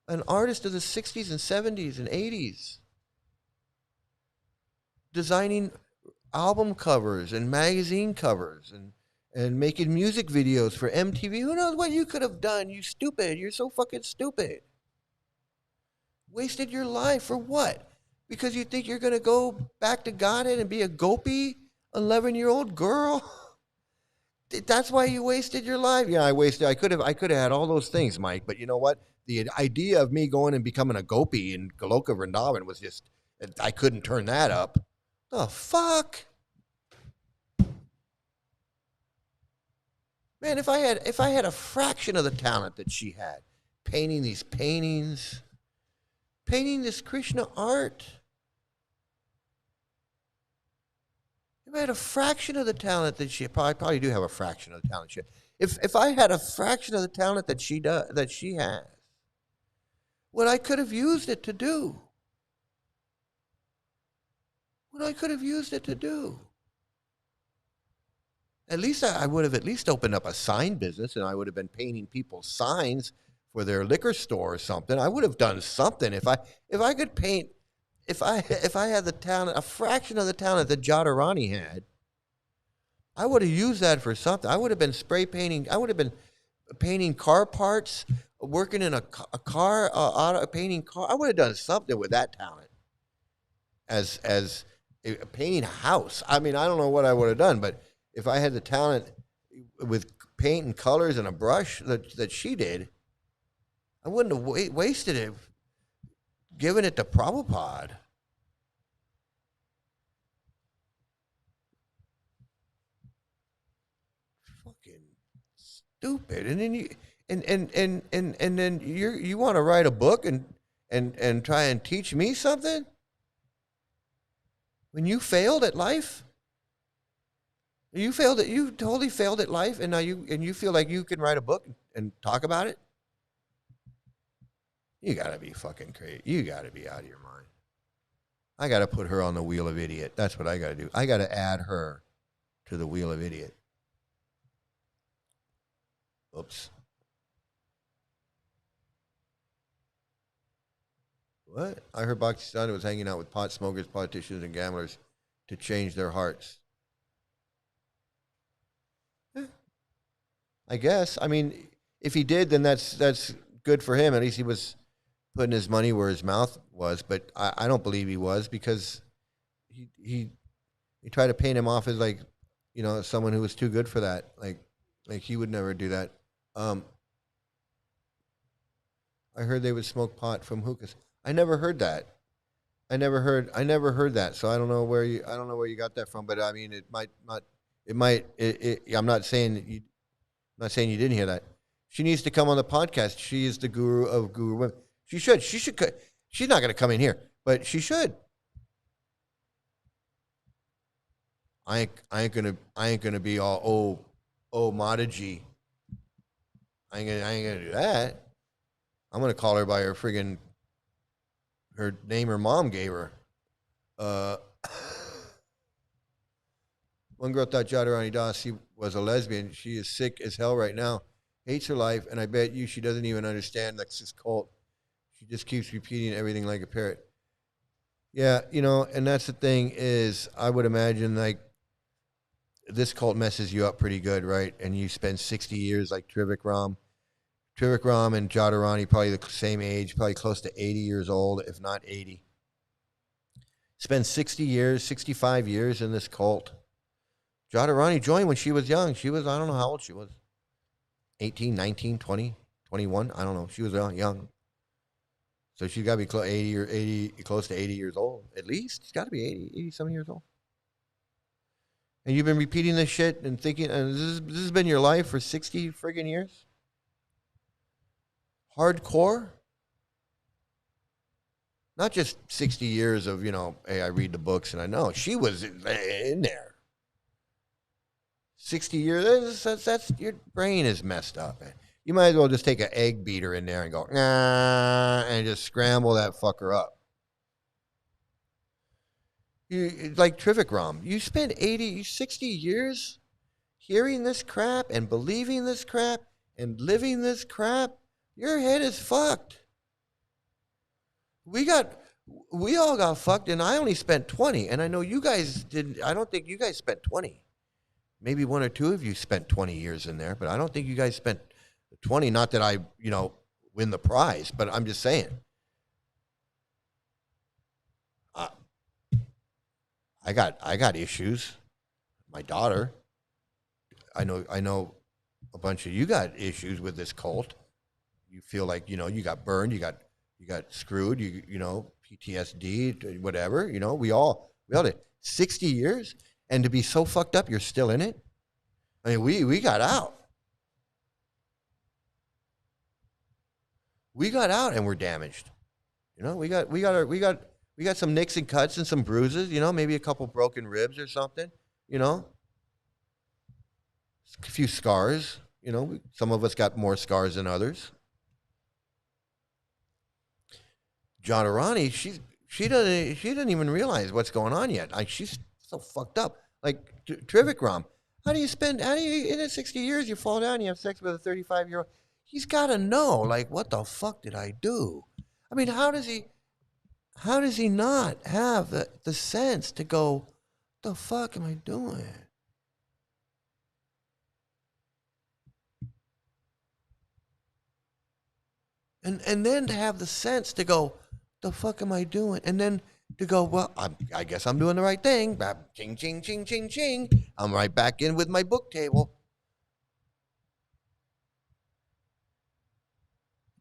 an artist of the 60s and 70s and 80s, designing album covers and magazine covers and making music videos for MTV. Who knows what you could have done? You stupid. You're so fucking stupid. Wasted your life for what? Because you think you're going to go back to Godhead and be a gopi, 11-year-old girl? That's why you wasted your life. Yeah, I could have had all those things, Mike, but you know what? The idea of me going and becoming a gopi in Goloka Vrindavan was just, I couldn't turn that up. The fuck? Man, if I had a fraction of the talent that she had, painting these paintings, painting this Krishna art, if I had a fraction of the talent that she, probably do have a fraction of the talent she, if I had a fraction of the talent that she has, what I could have used it to do, at least I would have at least opened up a sign business, and I would have been painting people's signs for their liquor store or something. I would have done something if I could paint. If I had the talent, a fraction of the talent that Jadharani had, I would have used that for something. I would have been spray painting. I would have been painting car parts, working in a car, painting car. I would have done something with that talent. As painting a house. I mean, I don't know what I would have done, but if I had the talent with paint and colors and a brush that she did, I wouldn't have wasted it, giving it to Prabhupada. Fucking stupid. And then then you want to write a book and try and teach me something? When you failed at life? You totally failed at life, and now you feel like you can write a book and talk about it? You gotta be fucking crazy. You gotta be out of your mind. I gotta put her on the wheel of idiot. That's what I gotta do. I gotta add her to the wheel of idiot. Oops. What? I heard Bhaktisiddhanta was hanging out with pot smokers, politicians, and gamblers to change their hearts. I guess. I mean, if he did, then that's good for him. At least he was putting his money where his mouth was. But I don't believe he was, because he tried to paint him off as like, someone who was too good for that. Like he would never do that. I heard they would smoke pot from hookahs. I never heard that. I never heard that. So I don't know where you got that from. But I mean, it might not. I'm not saying that you. I'm not saying you didn't hear that. She needs to come on the podcast. She is the guru of guru women. She should. She's not going to come in here, but she should. I ain't gonna be all Mataji. I ain't gonna do that. I'm gonna call her by her name her mom gave her. One girl thought Jadharani Das was a lesbian. She is sick as hell right now. Hates her life, and I bet you she doesn't even understand that's this cult. She just keeps repeating everything like a parrot. Yeah, and that's the thing is, I would imagine like this cult messes you up pretty good, right? And you spend 60 years like Trivikram. Trivikram and Jadharani probably the same age, probably close to 80 years old, if not 80. Spend 60 years, 65 years in this cult. Jadharani joined when she was young. She was, I don't know how old she was. 18, 19, 20, 21. I don't know. She was young. So she's got to be close to 80 years old. At least. She's got to be 80-some years old. And you've been repeating this shit and thinking, and this has been your life for 60 friggin' years? Hardcore? Not just 60 years of, hey, I read the books and I know. She was in there. 60 years, that's your brain is messed up. You might as well just take an egg beater in there and go, and just scramble that fucker up. Like Trivikram, you spend 60 years hearing this crap and believing this crap and living this crap. Your head is fucked. We all got fucked, and I only spent 20, and I know you guys didn't. I don't think you guys spent 20. Maybe one or two of you spent 20 years in there, but I don't think you guys spent 20. Not that I, win the prize, but I'm just saying. I got issues. My daughter. I know a bunch of you got issues with this cult. You feel like, you got burned, you got screwed, PTSD, whatever, we all did. 60 years? And to be so fucked up, you're still in it? I mean, we got out. We got out and we're damaged. You know, we got some nicks and cuts and some bruises, you know, maybe a couple broken ribs or something, you know. A few scars, you know, some of us got more scars than others. Jodharani, she doesn't even realize what's going on yet. Like, she's so fucked up. Like Trivikram, how do you in 60 years you fall down, you have sex with a 35-year-old? He's got to know, like, what the fuck did I do? I mean, how does he not have the sense to go, the fuck am I doing? And then to have the sense to go, the fuck am I doing? And then to go, well, I guess I'm doing the right thing. Ching, ching, ching, ching, ching. I'm right back in with my book table.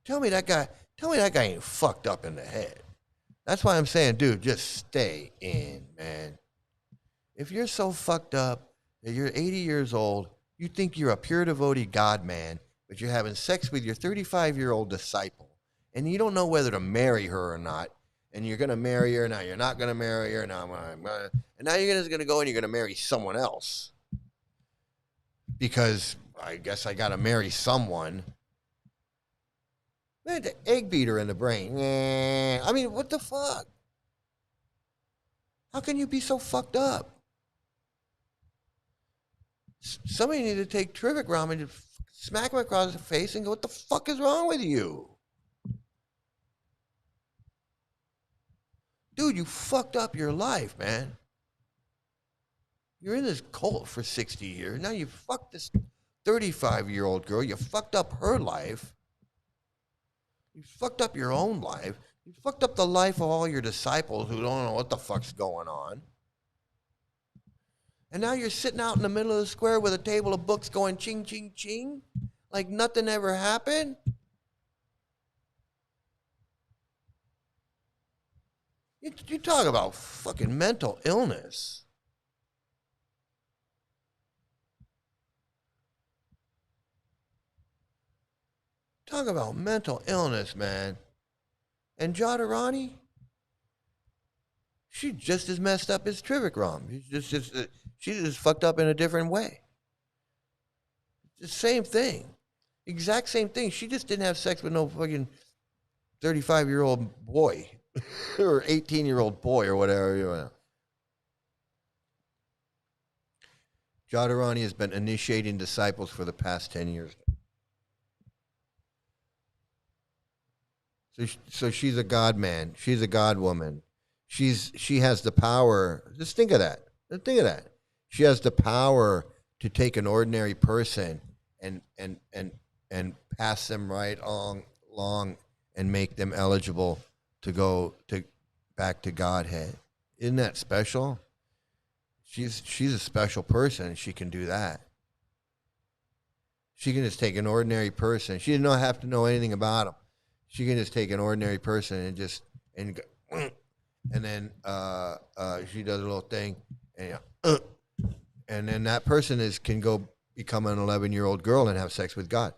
Tell me that guy ain't fucked up in the head. That's why I'm saying, dude, just stay in, man. If you're so fucked up that you're 80 years old, you think you're a pure devotee God man, but you're having sex with your 35-year-old disciple, and you don't know whether to marry her or not, and you're going to marry her, now you're not going to marry her, and now you're just going to go and you're going to marry someone else. Because I guess I got to marry someone. Man, the egg beater in the brain. I mean, what the fuck? How can you be so fucked up? Somebody need to take Trivikram and smack him across the face and go, what the fuck is wrong with you? Dude, you fucked up your life, man. You're in this cult for 60 years. Now you fucked this 35-year-old girl. You fucked up her life. You fucked up your own life. You fucked up the life of all your disciples who don't know what the fuck's going on. And now you're sitting out in the middle of the square with a table of books going ching, ching, ching, like nothing ever happened. You talk about fucking mental illness. Talk about mental illness, man. And Jodharani, she's just as messed up as Trivikram. She's just fucked up in a different way. It's the same thing. Exact same thing. She just didn't have sex with no fucking 35-year-old boy or 18-year-old boy or whatever. You know. Jodharani has been initiating disciples for the past 10 years. So she's a God man. She's a God woman. She has the power. Just think of that. Just think of that. She has the power to take an ordinary person and pass them right along and make them eligible to go back to Godhead. Isn't that special? She's a special person, and she can do that. She can just take an ordinary person. She doesn't have to know anything about them. She can just take an ordinary person and then she does a little thing, and then that person can go become an 11-year-old girl and have sex with God.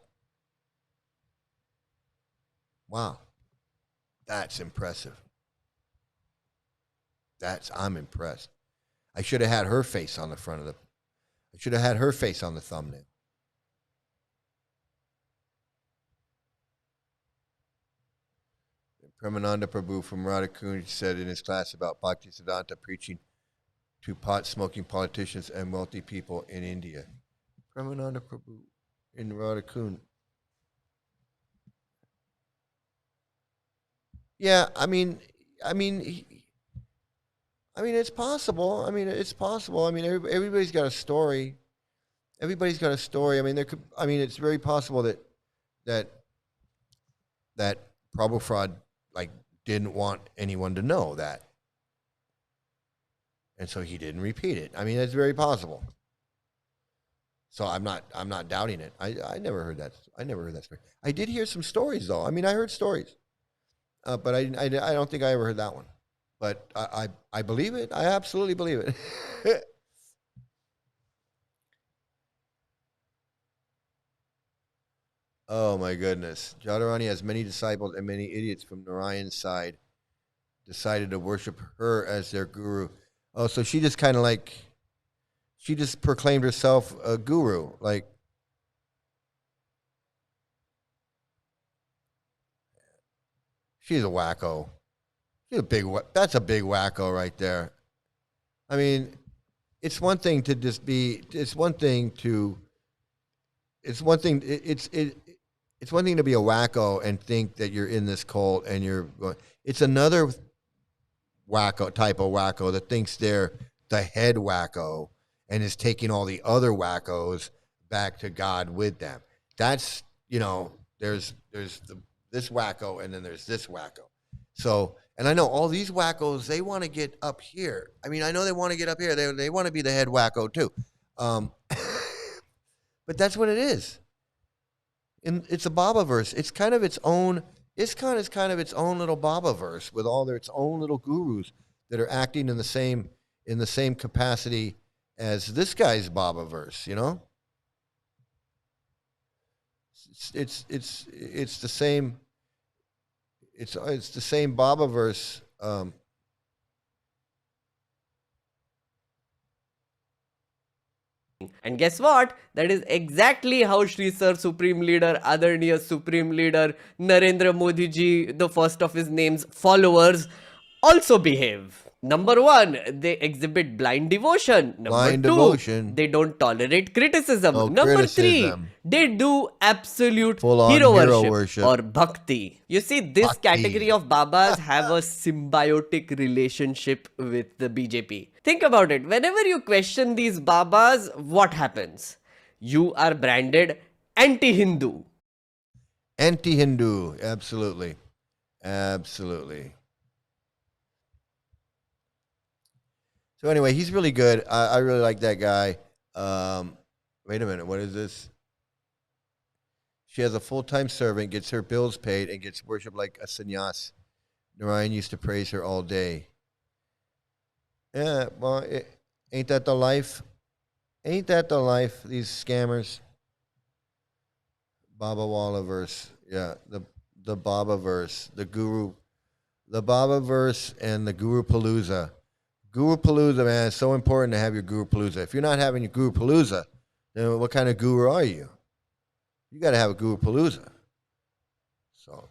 Wow, that's impressive. I'm impressed. I should have had her face on the front of I should have had her face on the thumbnail. Premananda Prabhu from Radhakund said in his class about Bhaktisiddhanta preaching to pot-smoking politicians and wealthy people in India. Premananda Prabhu in Radhakund. Yeah, I mean, it's possible. It's possible. Everybody's got a story. Everybody's got a story. It's very possible that Prabhupada didn't want anyone to know that, and so he didn't repeat it. It's very possible. So I'm not doubting it. I never heard that. I never heard that story. I did hear some stories though. I heard stories, but I don't think I ever heard that one. But I believe it. I absolutely believe it. Oh my goodness. Radharani has many disciples and many idiots from Narayan's side decided to worship her as their guru. Oh, so she just kind of like, she just proclaimed herself a guru. Like, she's a wacko. She's a big, that's a big wacko right there. I mean, it's one thing to just be, it's one thing to it's one thing to be a wacko and think that you're in this cult and you're going. It's another wacko type of wacko that thinks they're the head wacko and is taking all the other wackos back to God with them. That's, there's this wacko and then there's this wacko. So, and I know all these wackos, they want to get up here. I mean, I know they want to get up here. They want to be the head wacko too. But that's what it is. And it's a Baba verse. It's kind of its own. ISKCON is kind of its own little Baba verse with all its own little gurus that are acting in the same capacity as this guy's Baba verse. It's the same. It's the same Baba verse. And guess what? That is exactly how Sri Sir Supreme Leader, Adarniya Supreme Leader, Narendra Modi ji, the first of his name's followers, also behave. Number 1, they exhibit blind devotion. Number 2, they don't tolerate criticism. Number 3, they do absolute hero worship or bhakti. You see, this category of Babas have a symbiotic relationship with the BJP. Think about it. Whenever you question these Babas, what happens? You are branded anti-Hindu. Anti-Hindu, absolutely. Absolutely. So anyway, he's really good. I really like that guy. Wait a minute. What is this? She has a full-time servant, gets her bills paid, and gets worshipped like a sannyas. Narayan used to praise her all day. Yeah, well, ain't that the life? Ain't that the life, these scammers? Baba Walla verse. Yeah, the Baba verse. The Baba verse and the Guru Palooza. Guru Palooza, man, it's so important to have your Guru Palooza. If you're not having your Guru Palooza, then what kind of guru are you? You got to have a Guru Palooza. So,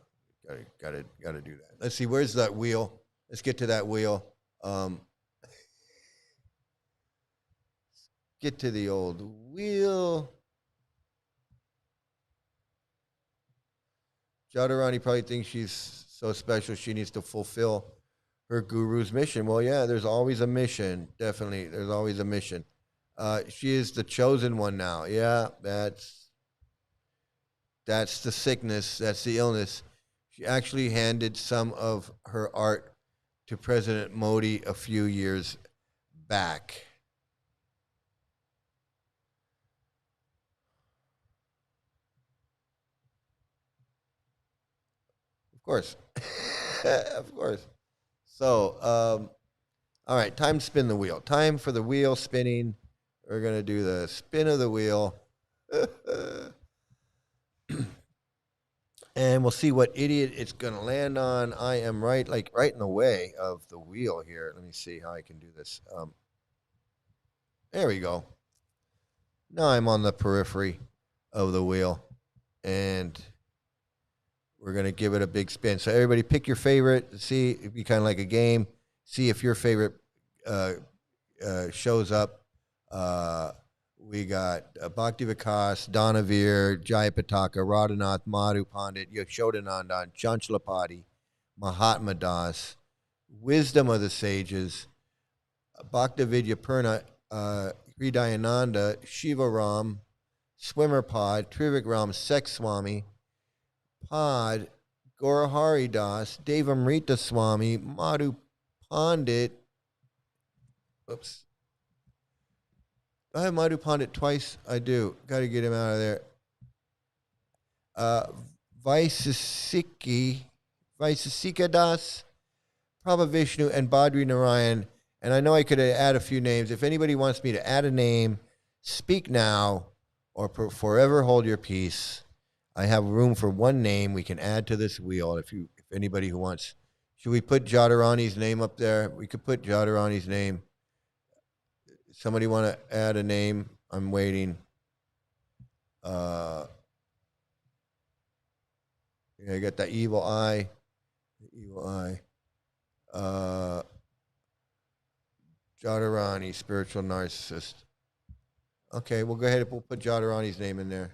got to do that. Let's see, where's that wheel? Let's get to that wheel. Get to the old wheel. Jadharani probably thinks she's so special she needs to fulfill her guru's mission. Well, yeah, there's always a mission. Definitely, there's always a mission. She is the chosen one now. Yeah, that's the sickness. That's the illness. She actually handed some of her art to President Modi a few years back. Of course. Of course. So, all right, time to spin the wheel. Time for the wheel spinning. We're going to do the spin of the wheel. And we'll see what idiot it's going to land on. I am right in the way of the wheel here. Let me see how I can do this. There we go. Now I'm on the periphery of the wheel. And we're going to give it a big spin. So everybody pick your favorite. See, it'd be kind of like a game. See if your favorite shows up. We got Bhakti Vikas, Danavir, Jayapataka, Radhanath, Madhu Pandit, Yashodanandan, Chanchalapati, Mahatma Das, Wisdom of the Sages, Bhaktividya Purna, Hridayananda, Shiva Ram, Swimmer Pod, Trivikram Sex Swami, Pod, Gaurahari Das, Devamrita Swami, Madhu Pandit. Oops. I have Madhu Pandit twice. I do. Got to get him out of there. Vaisasika Das, Prabhavishnu, and Badri Narayan. And I know I could add a few names. If anybody wants me to add a name, speak now or forever hold your peace. I have room for one name we can add to this wheel. If anybody who wants, should we put Jadharani's name up there? We could put Jadharani's name. Somebody want to add a name? I'm waiting. Yeah, I got the evil eye. The evil eye. Jadharani, spiritual narcissist. Okay, we'll go ahead. We'll put Jadharani's name in there.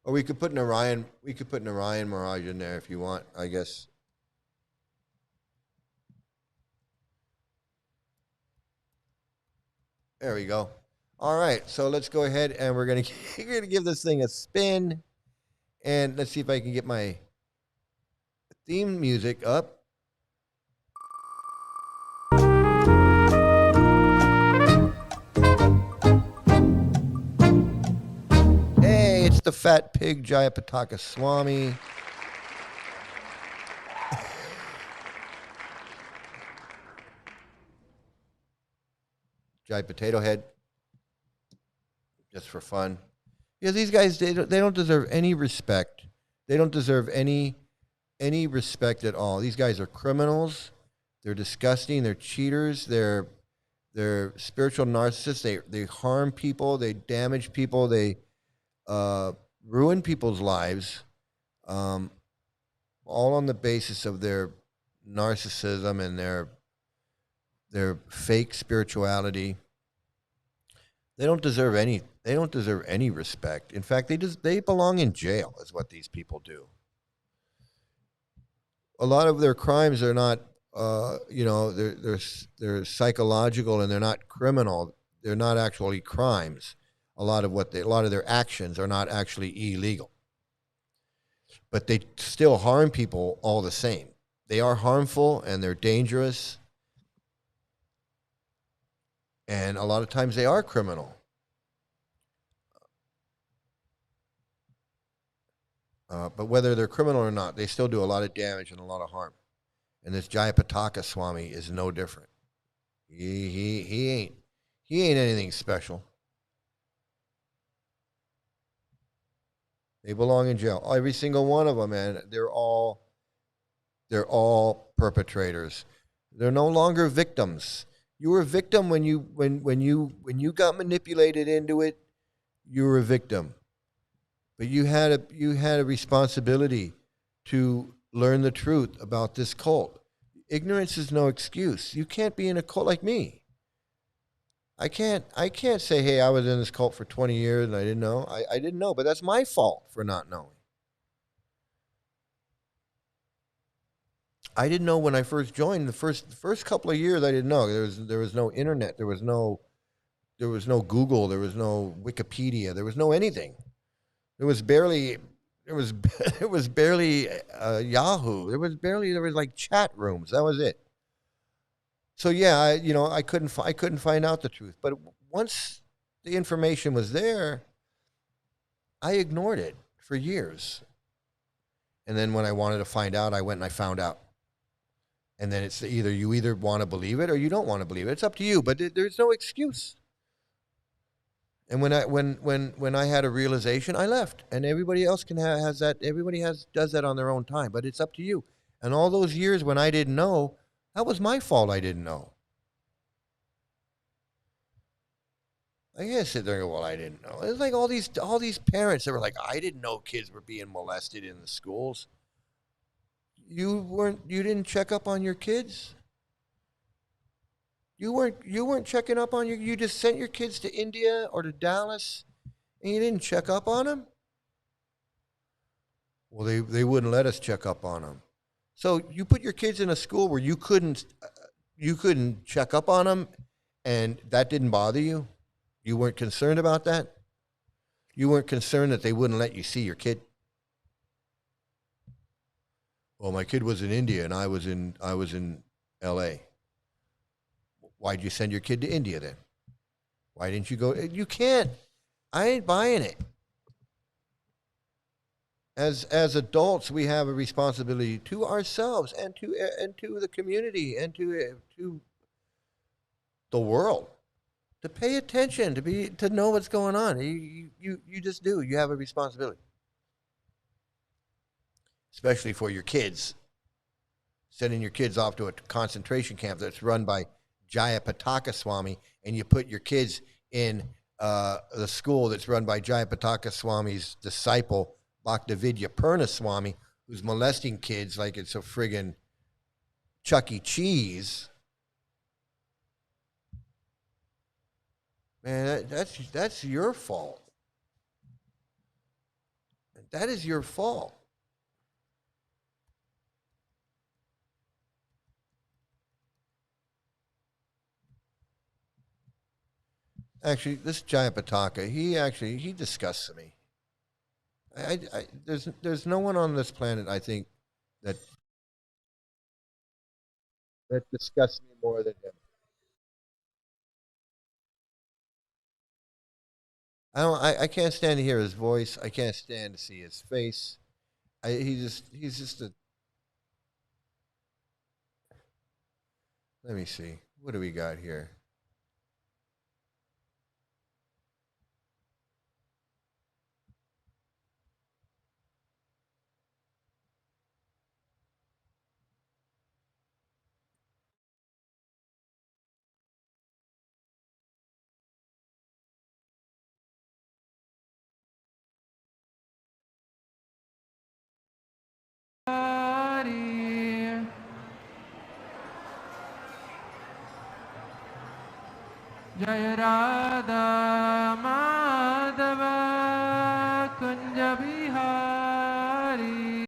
Or we could put Narayan. We could put Narayan Maharaj in there if you want, I guess. There we go. All right, so let's go ahead and we're gonna give this thing a spin, and let's see if I can get my theme music up. Hey, it's the fat pig Jayapataka Swami. Jai Potato Head. Just for fun. Yeah, these guys, they don't deserve any respect. They don't deserve any respect at all. These guys are criminals. They're disgusting. They're cheaters. They're spiritual narcissists. They harm people. They damage people. They ruin people's lives, all on the basis of their narcissism and their fake spirituality. They don't deserve any. They don't deserve any respect. In fact, they belong in jail. Is what these people do. A lot of their crimes are not, they're psychological and they're not criminal. They're not actually crimes. A lot of their actions are not actually illegal. But they still harm people all the same. They are harmful and they're dangerous. And a lot of times they are criminal. But whether they're criminal or not, they still do a lot of damage and a lot of harm. And this Jayapataka Swami is no different. He ain't anything special. They belong in jail. Every single one of them, man. They're all perpetrators. They're no longer victims. You were a victim when you got manipulated into it. You were a victim. But you had a responsibility to learn the truth about this cult. Ignorance is no excuse. You can't be in a cult like me. I can't say, hey, I was in this cult for 20 years and I didn't know. I didn't know, but that's my fault for not knowing. I didn't know when I first joined. The first couple of years, I didn't know. There was no internet. There was no Google. There was no Wikipedia. There was no anything. There was barely Yahoo. There was like chat rooms. That was it. So yeah, I couldn't find out the truth. But once the information was there, I ignored it for years. And then when I wanted to find out, I went and I found out. And then it's you either want to believe it or you don't want to believe it. It's up to you. But there's no excuse. And when I had a realization, I left. And everybody else has that. Everybody does that on their own time. But it's up to you. And all those years when I didn't know, that was my fault. I didn't know. I can't sit there and go, well, I didn't know. It's like all these parents that were like, I didn't know kids were being molested in the schools. You didn't check up on your kids. You weren't checking up on you just sent your kids to India or to Dallas and you didn't check up on them? Well, they wouldn't let us check up on them. So you put your kids in a school where you couldn't check up on them and that didn't bother you? You weren't concerned about that? You weren't concerned that they wouldn't let you see your kid? Well, my kid was in India and I was in LA. Why'd you send your kid to India then? Why didn't you go? You can't. I ain't buying it. As adults, we have a responsibility to ourselves and to the community and to the world. to pay attention, to know what's going on. You just do. You have a responsibility, especially for your kids. Sending your kids off to a concentration camp that's run by Jayapataka Swami, and you put your kids in the school that's run by Jayapataka Swami's disciple, Bhaktividya Purna Swami, who's molesting kids like it's a friggin' Chuck E. Cheese. Man, that's your fault. That is your fault. Actually, this Jayapataka, he disgusts me. There's no one on this planet, I think, that disgusts me more than him. I can't stand to hear his voice. I can't stand to see his face. He's just a. Let me see. What do we got here? Jai Radha Madhava Kunja Bihari.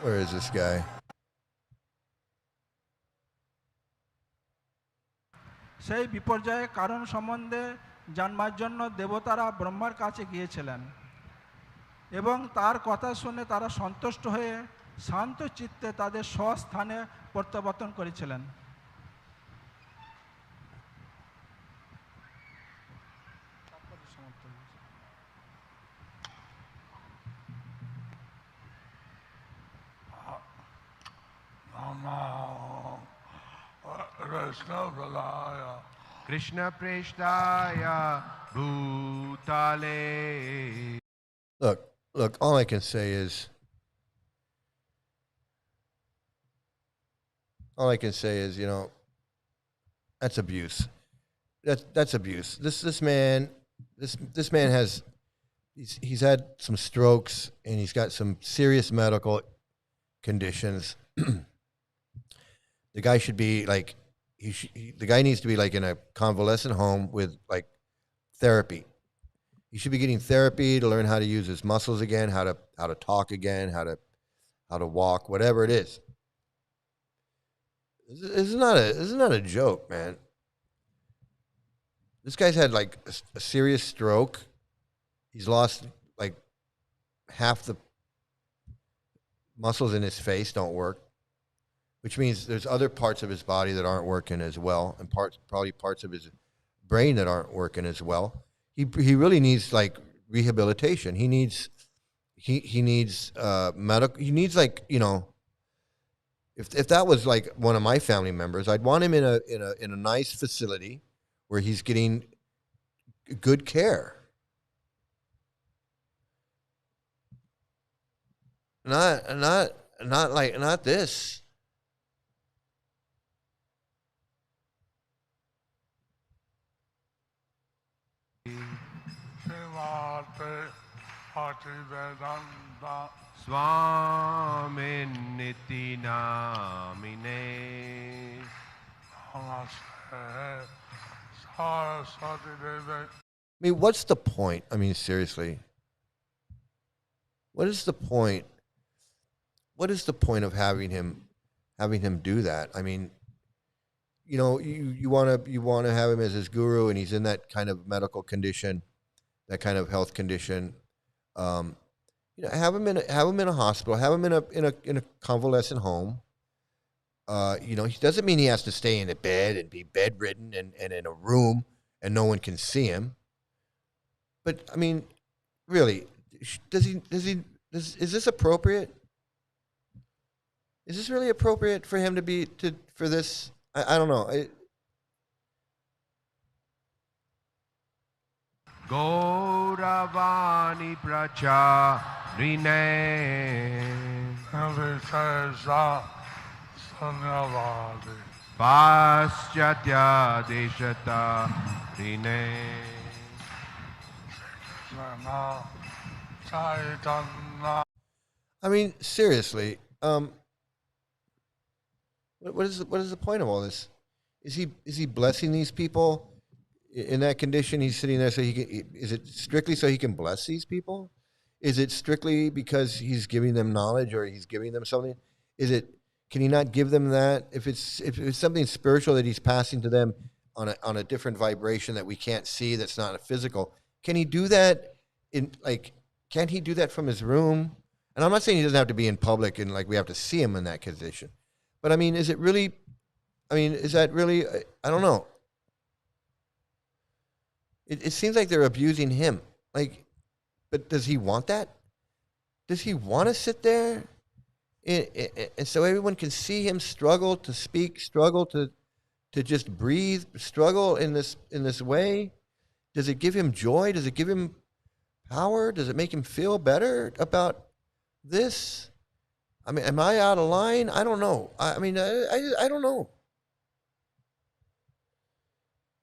Where is this guy? সেই বিপর্যয়ের কারণ সম্বন্ধে জানবার জন্য দেবতারা ব্রহ্মার কাছে গিয়েছিলেন এবং তার কথা শুনে তারা সন্তুষ্ট হয়ে শান্ত চিত্তে তাদের স্বস্থানে প্রত্যাবর্তন করেছিলেন। Krishna Preshtaya Bhutale. Look, all I can say is you know, that's abuse. That's abuse. This man has he's had some strokes and he's got some serious medical conditions. The guy should be like the guy needs to be like in a convalescent home with like therapy. He should be getting therapy to learn how to use his muscles again, how to talk again, how to walk, whatever it is. This is not a joke, man. This guy's had like a serious stroke. He's lost like half the muscles in his face don't work, which means there's other parts of his body that aren't working as well, and probably parts of his brain that aren't working as well. He really needs like rehabilitation. He needs medical. He needs like, you know, if that was like one of my family members, I'd want him in a nice facility where he's getting good care. Not this. Swaminiti Namine. I mean, what's the point? I mean, seriously. What is the point? What is the point of having him do that? I mean, you know, you want to have him as his guru, and he's in that kind of medical condition, that kind of health condition. You know, have him in a hospital, have him in a convalescent home. You know, he doesn't mean he has to stay in a bed and be bedridden and in a room and no one can see him. But I mean, really, is this appropriate? is this really appropriate for him to be for this? I don't know. Gauravani pracha rine paschatya deshata rine. I mean, seriously, what is the point of all this? Is he blessing these people in that condition? He's sitting there so he can. Is it strictly so he can bless these people? Is it strictly because he's giving them knowledge or he's giving them something? Is it? Can he not give them that? If it's something spiritual that he's passing to them on a different vibration that we can't see, that's not a physical, can he do that can't he do that from his room? And I'm not saying he doesn't have to be in public and we have to see him in that condition. But I mean, is that really, I don't know. It seems like they're abusing him. But does he want that? Does he want to sit there? And so everyone can see him struggle to speak, struggle to just breathe, struggle in this way? Does it give him joy? Does it give him power? Does it make him feel better about this? I mean, am I out of line? I don't know. I mean, I don't know.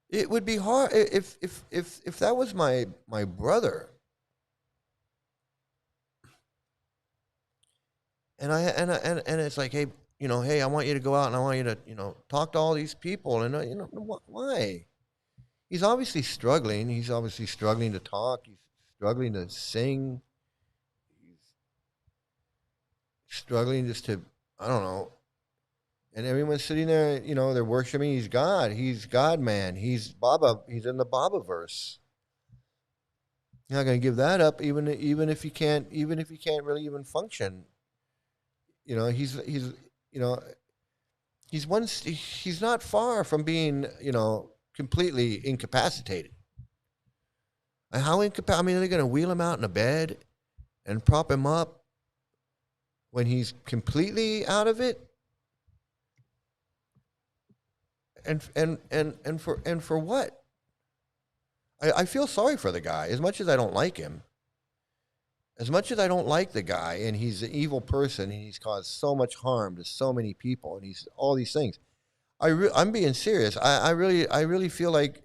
It would be hard if that was my brother, and it's like, hey, hey, I want you to go out and I want you to, talk to all these people, and why? He's obviously struggling. He's obviously struggling to talk. He's struggling to sing. He's struggling just to, I don't know. And everyone's sitting there, they're worshiping. He's God. He's God, man. He's Baba. He's in the Baba verse. You're not going to give that up, even if you can't really even function. He's not far from being, completely incapacitated. And how incapacitated? I mean, are they going to wheel him out in a bed and prop him up when he's completely out of it? And for what? I feel sorry for the guy. As much as I don't like him, as much as I don't like the guy, and he's an evil person, and he's caused so much harm to so many people, and he's all these things. I'm being serious. I really feel like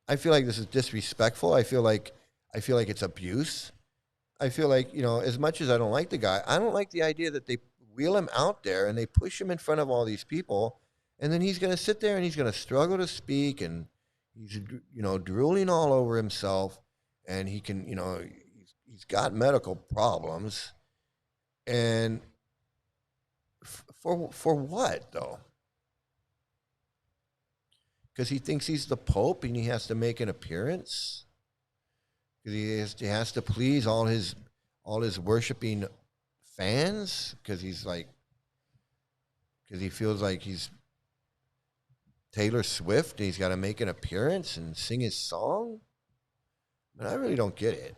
this is disrespectful. I feel like it's abuse. I feel like, as much as I don't like the guy, I don't like the idea that they wheel him out there and they push him in front of all these people, and then he's going to sit there and he's going to struggle to speak, and he's drooling all over himself, and he can, he's got medical problems, and for what though? Because he thinks he's the Pope and he has to make an appearance. Because he has to please all his worshiping fans. Because he feels like he's Taylor Swift and he's got to make an appearance and sing his song. But I really don't get it.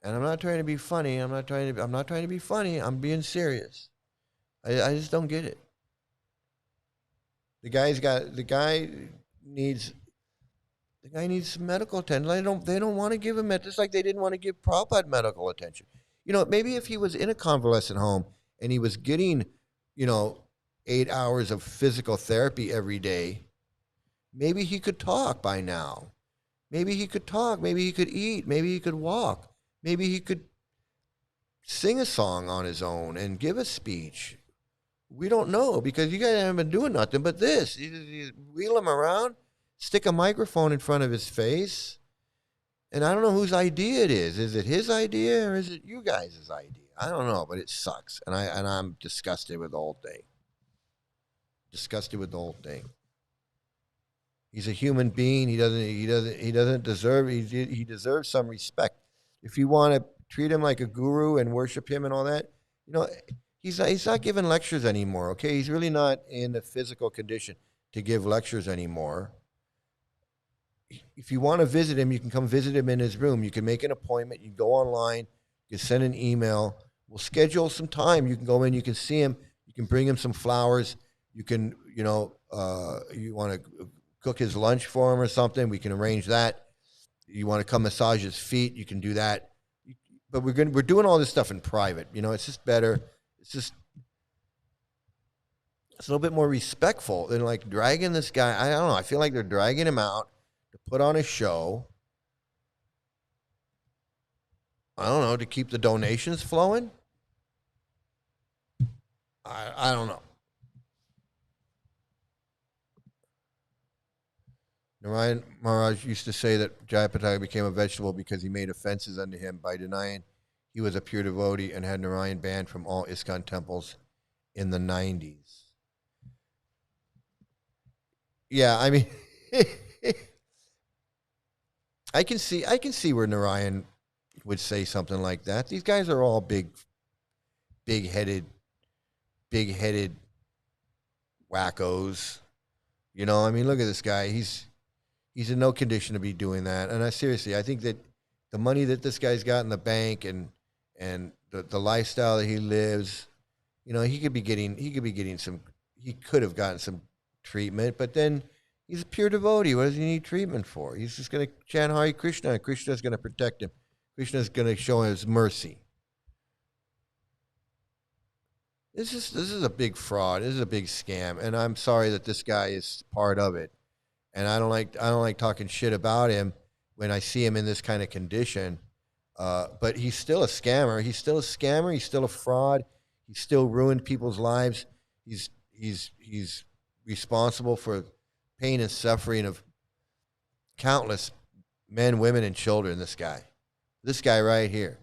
And I'm not trying to be funny. I'm not trying to be funny. I'm being serious. I just don't get it. The guy needs some medical attention. They don't want to give him it, just like they didn't want to give Prabhupada medical attention. Maybe if he was in a convalescent home and he was getting, 8 hours of physical therapy every day, maybe he could talk by now. Maybe he could talk. Maybe he could eat. Maybe he could walk. Maybe he could sing a song on his own and give a speech. We don't know, because you guys haven't been doing nothing but this. You wheel him around, stick a microphone in front of his face, and I don't know whose idea it is. Is it his idea or is it you guys' idea? I don't know, but it sucks, and I'm disgusted with the whole thing. Disgusted with the whole thing. He's a human being. He doesn't deserve. He deserves some respect. If you want to treat him like a guru and worship him and all that, He's not giving lectures anymore, okay? He's really not in the physical condition to give lectures anymore. If you want to visit him, you can come visit him in his room. You can make an appointment. You can go online. You can send an email. We'll schedule some time. You can go in. You can see him. You can bring him some flowers. You can, you want to cook his lunch for him or something. We can arrange that. You want to come massage his feet. You can do that. But we're doing all this stuff in private. It's just better. It's a little bit more respectful than like dragging this guy. I don't know. I feel like they're dragging him out to put on a show. I don't know, to keep the donations flowing. I don't know. Narayan Maharaj used to say that Jayapataka became a vegetable because he made offenses unto him by denying he was a pure devotee and had Narayan banned from all ISKCON temples in the 90s. Yeah, I mean, I can see where Narayan would say something like that. These guys are all big-headed wackos. I mean, look at this guy. He's in no condition to be doing that. And I think that the money that this guy's got in the bank and the lifestyle that he lives, he could have gotten some treatment, but then he's a pure devotee. What does he need treatment for? He's just going to chant Hare Krishna, and Krishna's going to protect him. Krishna's going to show his mercy. This is a big fraud. This is a big scam, and I'm sorry that this guy is part of it. And I don't like talking shit about him when I see him in this kind of condition. But he's still a scammer. He's still a fraud. He still ruined people's lives. He's responsible for pain and suffering of countless men, women, and children. This guy right here.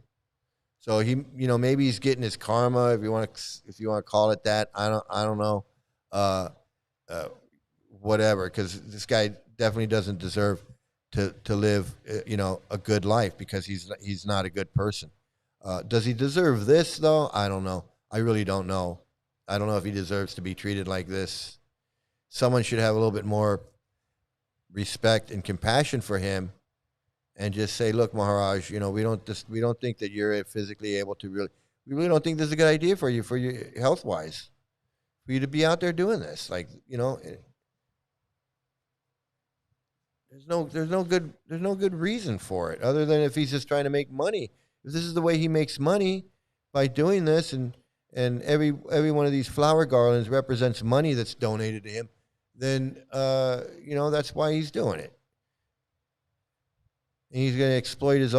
So maybe he's getting his karma, if you want to call it that. I don't know. Whatever, because this guy definitely doesn't deserve to live a good life, because he's not a good person. Does he deserve this though? I don't know. I really don't know. I don't know if he deserves to be treated like this. Someone should have a little bit more respect and compassion for him, and just say, "Look, Maharaj, we don't think that you're physically able to we really don't think this is a good idea for you health wise, for you to be out there doing this. Like, there's no good reason for it, other than if he's just trying to make money. If this is the way he makes money by doing this, and every one of these flower garlands represents money that's donated to him, then that's why he's doing it. And he's going to exploit his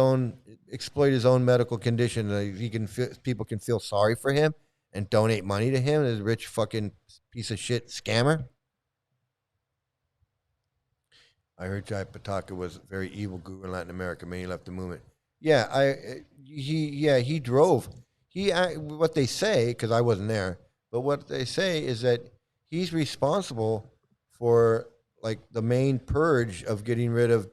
own medical condition. People can feel sorry for him and donate money to him, this rich fucking piece of shit scammer. I heard Jayapataka was a very evil guru in Latin America. Man, he left the movement. Yeah, he drove. What they say, because I wasn't there, but what they say is that he's responsible for like the main purge of getting rid of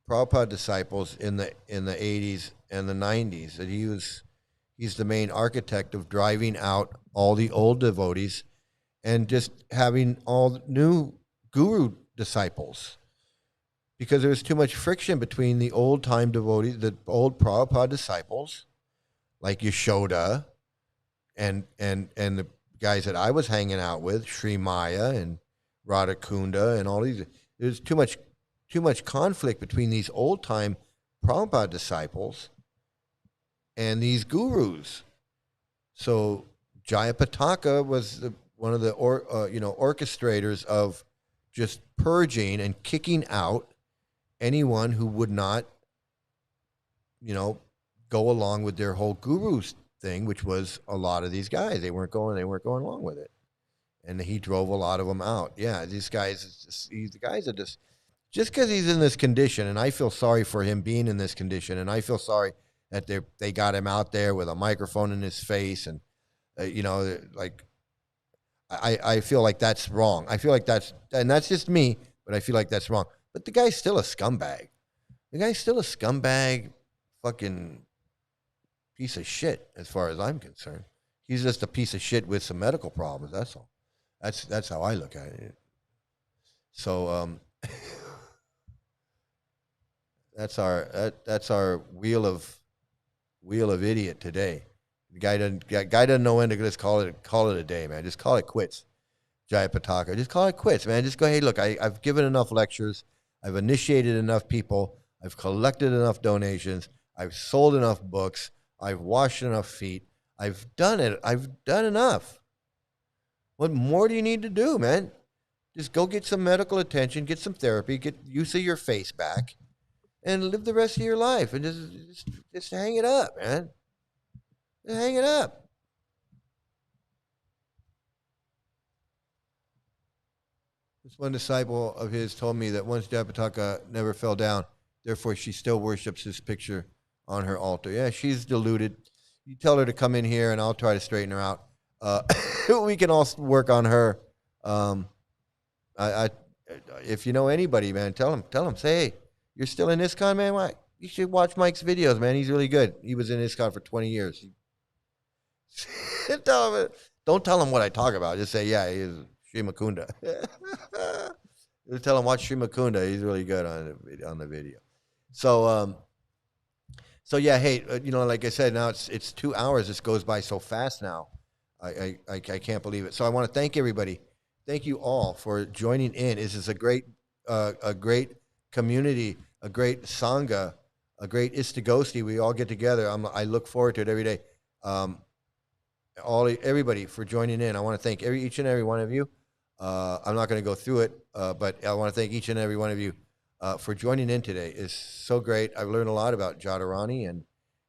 Prabhupada disciples in the 80s and the 90s. That he's the main architect of driving out all the old devotees and just having all new guru disciples, because there was too much friction between the old time devotees, the old Prabhupada disciples, like Yashoda, and the guys that I was hanging out with, Sri Maya and Radhakunda, and all these. There's too much conflict between these old time Prabhupada disciples and these gurus. So Jayapataka was one of the orchestrators of just purging and kicking out anyone who would not, go along with their whole gurus thing, which was a lot of these guys. They weren't going along with it, and he drove a lot of them out. Yeah, these guys, the guys are just because he's in this condition, and I feel sorry for him being in this condition, and I feel sorry that they got him out there with a microphone in his face, and I feel like that's wrong. I feel like that's just me, but I feel like that's wrong. But the guy's still a scumbag. The guy's still a scumbag, fucking piece of shit, as far as I'm concerned. He's just a piece of shit with some medical problems. That's all. That's how I look at it. So that's our wheel of idiot today. The guy doesn't know when to just call it a day, man. Just call it quits. Jayapataka. Just call it quits, man. Just go, hey, look, I've given enough lectures. I've initiated enough people. I've collected enough donations. I've sold enough books. I've washed enough feet. I've done it. I've done enough. What more do you need to do, man? Just go get some medical attention, get some therapy, get use of your face back, and live the rest of your life. And just hang it up, man. Just hang it up. This one disciple of his told me that once Jayapataka never fell down, therefore she still worships his picture on her altar. Yeah, she's deluded. You tell her to come in here and I'll try to straighten her out. We can all work on her. If you know anybody, man, tell him, say, hey, you're still in ISKCON, man? Why? You should watch Mike's videos, man. He's really good. He was in ISKCON for 20 years. Don't tell him what I talk about. Just say, yeah, he is Sri Mukunda. Just tell him, watch Sri Mukunda. He's really good on the video. So yeah, hey, like I said, now it's 2 hours. This goes by so fast now. I can't believe it. So I want to thank everybody. Thank you all for joining in. This is a great community, a great sangha, a great istagosti. We all get together. I look forward to it every day. Everybody for joining in. I want to thank each and every one of you. I'm not going to go through it, but I want to thank each and every one of you for joining in today. It's so great. I've learned a lot about Jadharani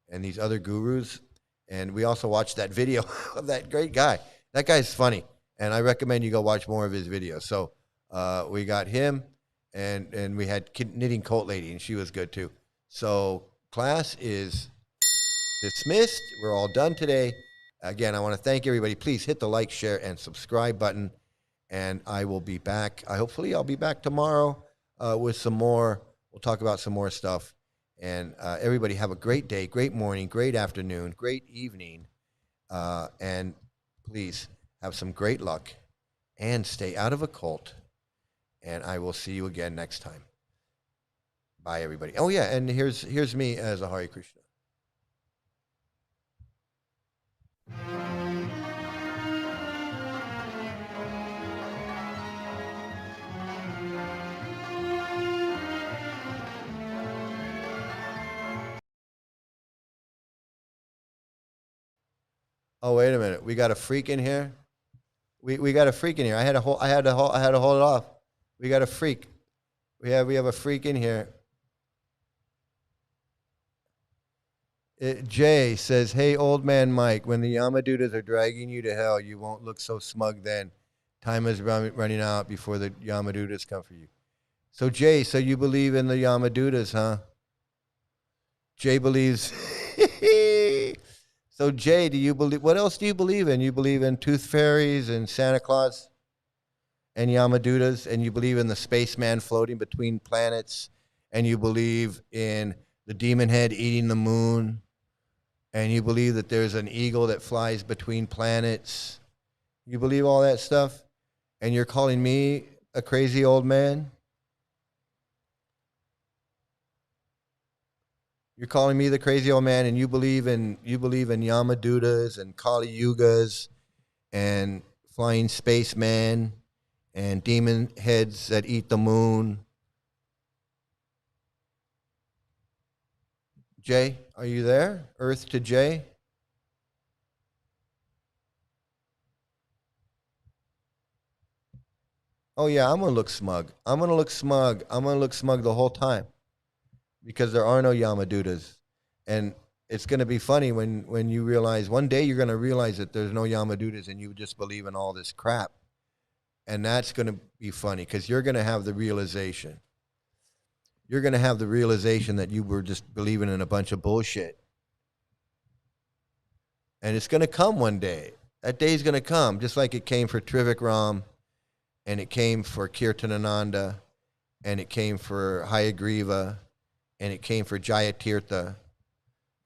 and these other gurus. And we also watched that video of that great guy. That guy's funny, and I recommend you go watch more of his videos. So we got him, and we had Knitting Coat Lady, and she was good too. So class is dismissed. We're all done today. Again, I want to thank everybody. Please hit the like, share, and subscribe button. And I will be back. Hopefully I'll be back tomorrow with some more. We'll talk about some more stuff. And everybody have a great day, great morning, great afternoon, great evening. And please have some great luck and stay out of a cult. And I will see you again next time. Bye, everybody. Oh, yeah, and here's me as a Hare Krishna. Oh, wait a minute. We got a freak in here. We got a freak in here. I had to hold it off. We got a freak. We have a freak in here. Jay says, "Hey, old man Mike, when the Yamadutas are dragging you to hell, you won't look so smug then. Time is running out before the Yamadutas come for you." So Jay, so you believe in the Yamadutas, huh? Jay believes. So Jay, do you believe? What else do you believe in? You believe in tooth fairies and Santa Claus and Yamadutas, and you believe in the spaceman floating between planets, and you believe in the demon head eating the moon, and you believe that there's an eagle that flies between planets. You believe all that stuff, and you're calling me a crazy old man? You're calling me the crazy old man, and you believe in Yamadutas and Kali Yugas and flying spacemen and demon heads that eat the moon. Jay, are you there? Earth to Jay? Oh yeah, I'm gonna look smug. I'm gonna look smug the whole time. Because there are no Yamadutas. And it's going to be funny when you realize, one day you're going to realize that there's no Yamadutas and you just believe in all this crap. And that's going to be funny because you're going to have the realization. You're going to have the realization that you were just believing in a bunch of bullshit. And it's going to come one day. That day's going to come, just like it came for Trivikram, and it came for Kirtanananda, and it came for Hayagriva, and it came for Jayatirtha.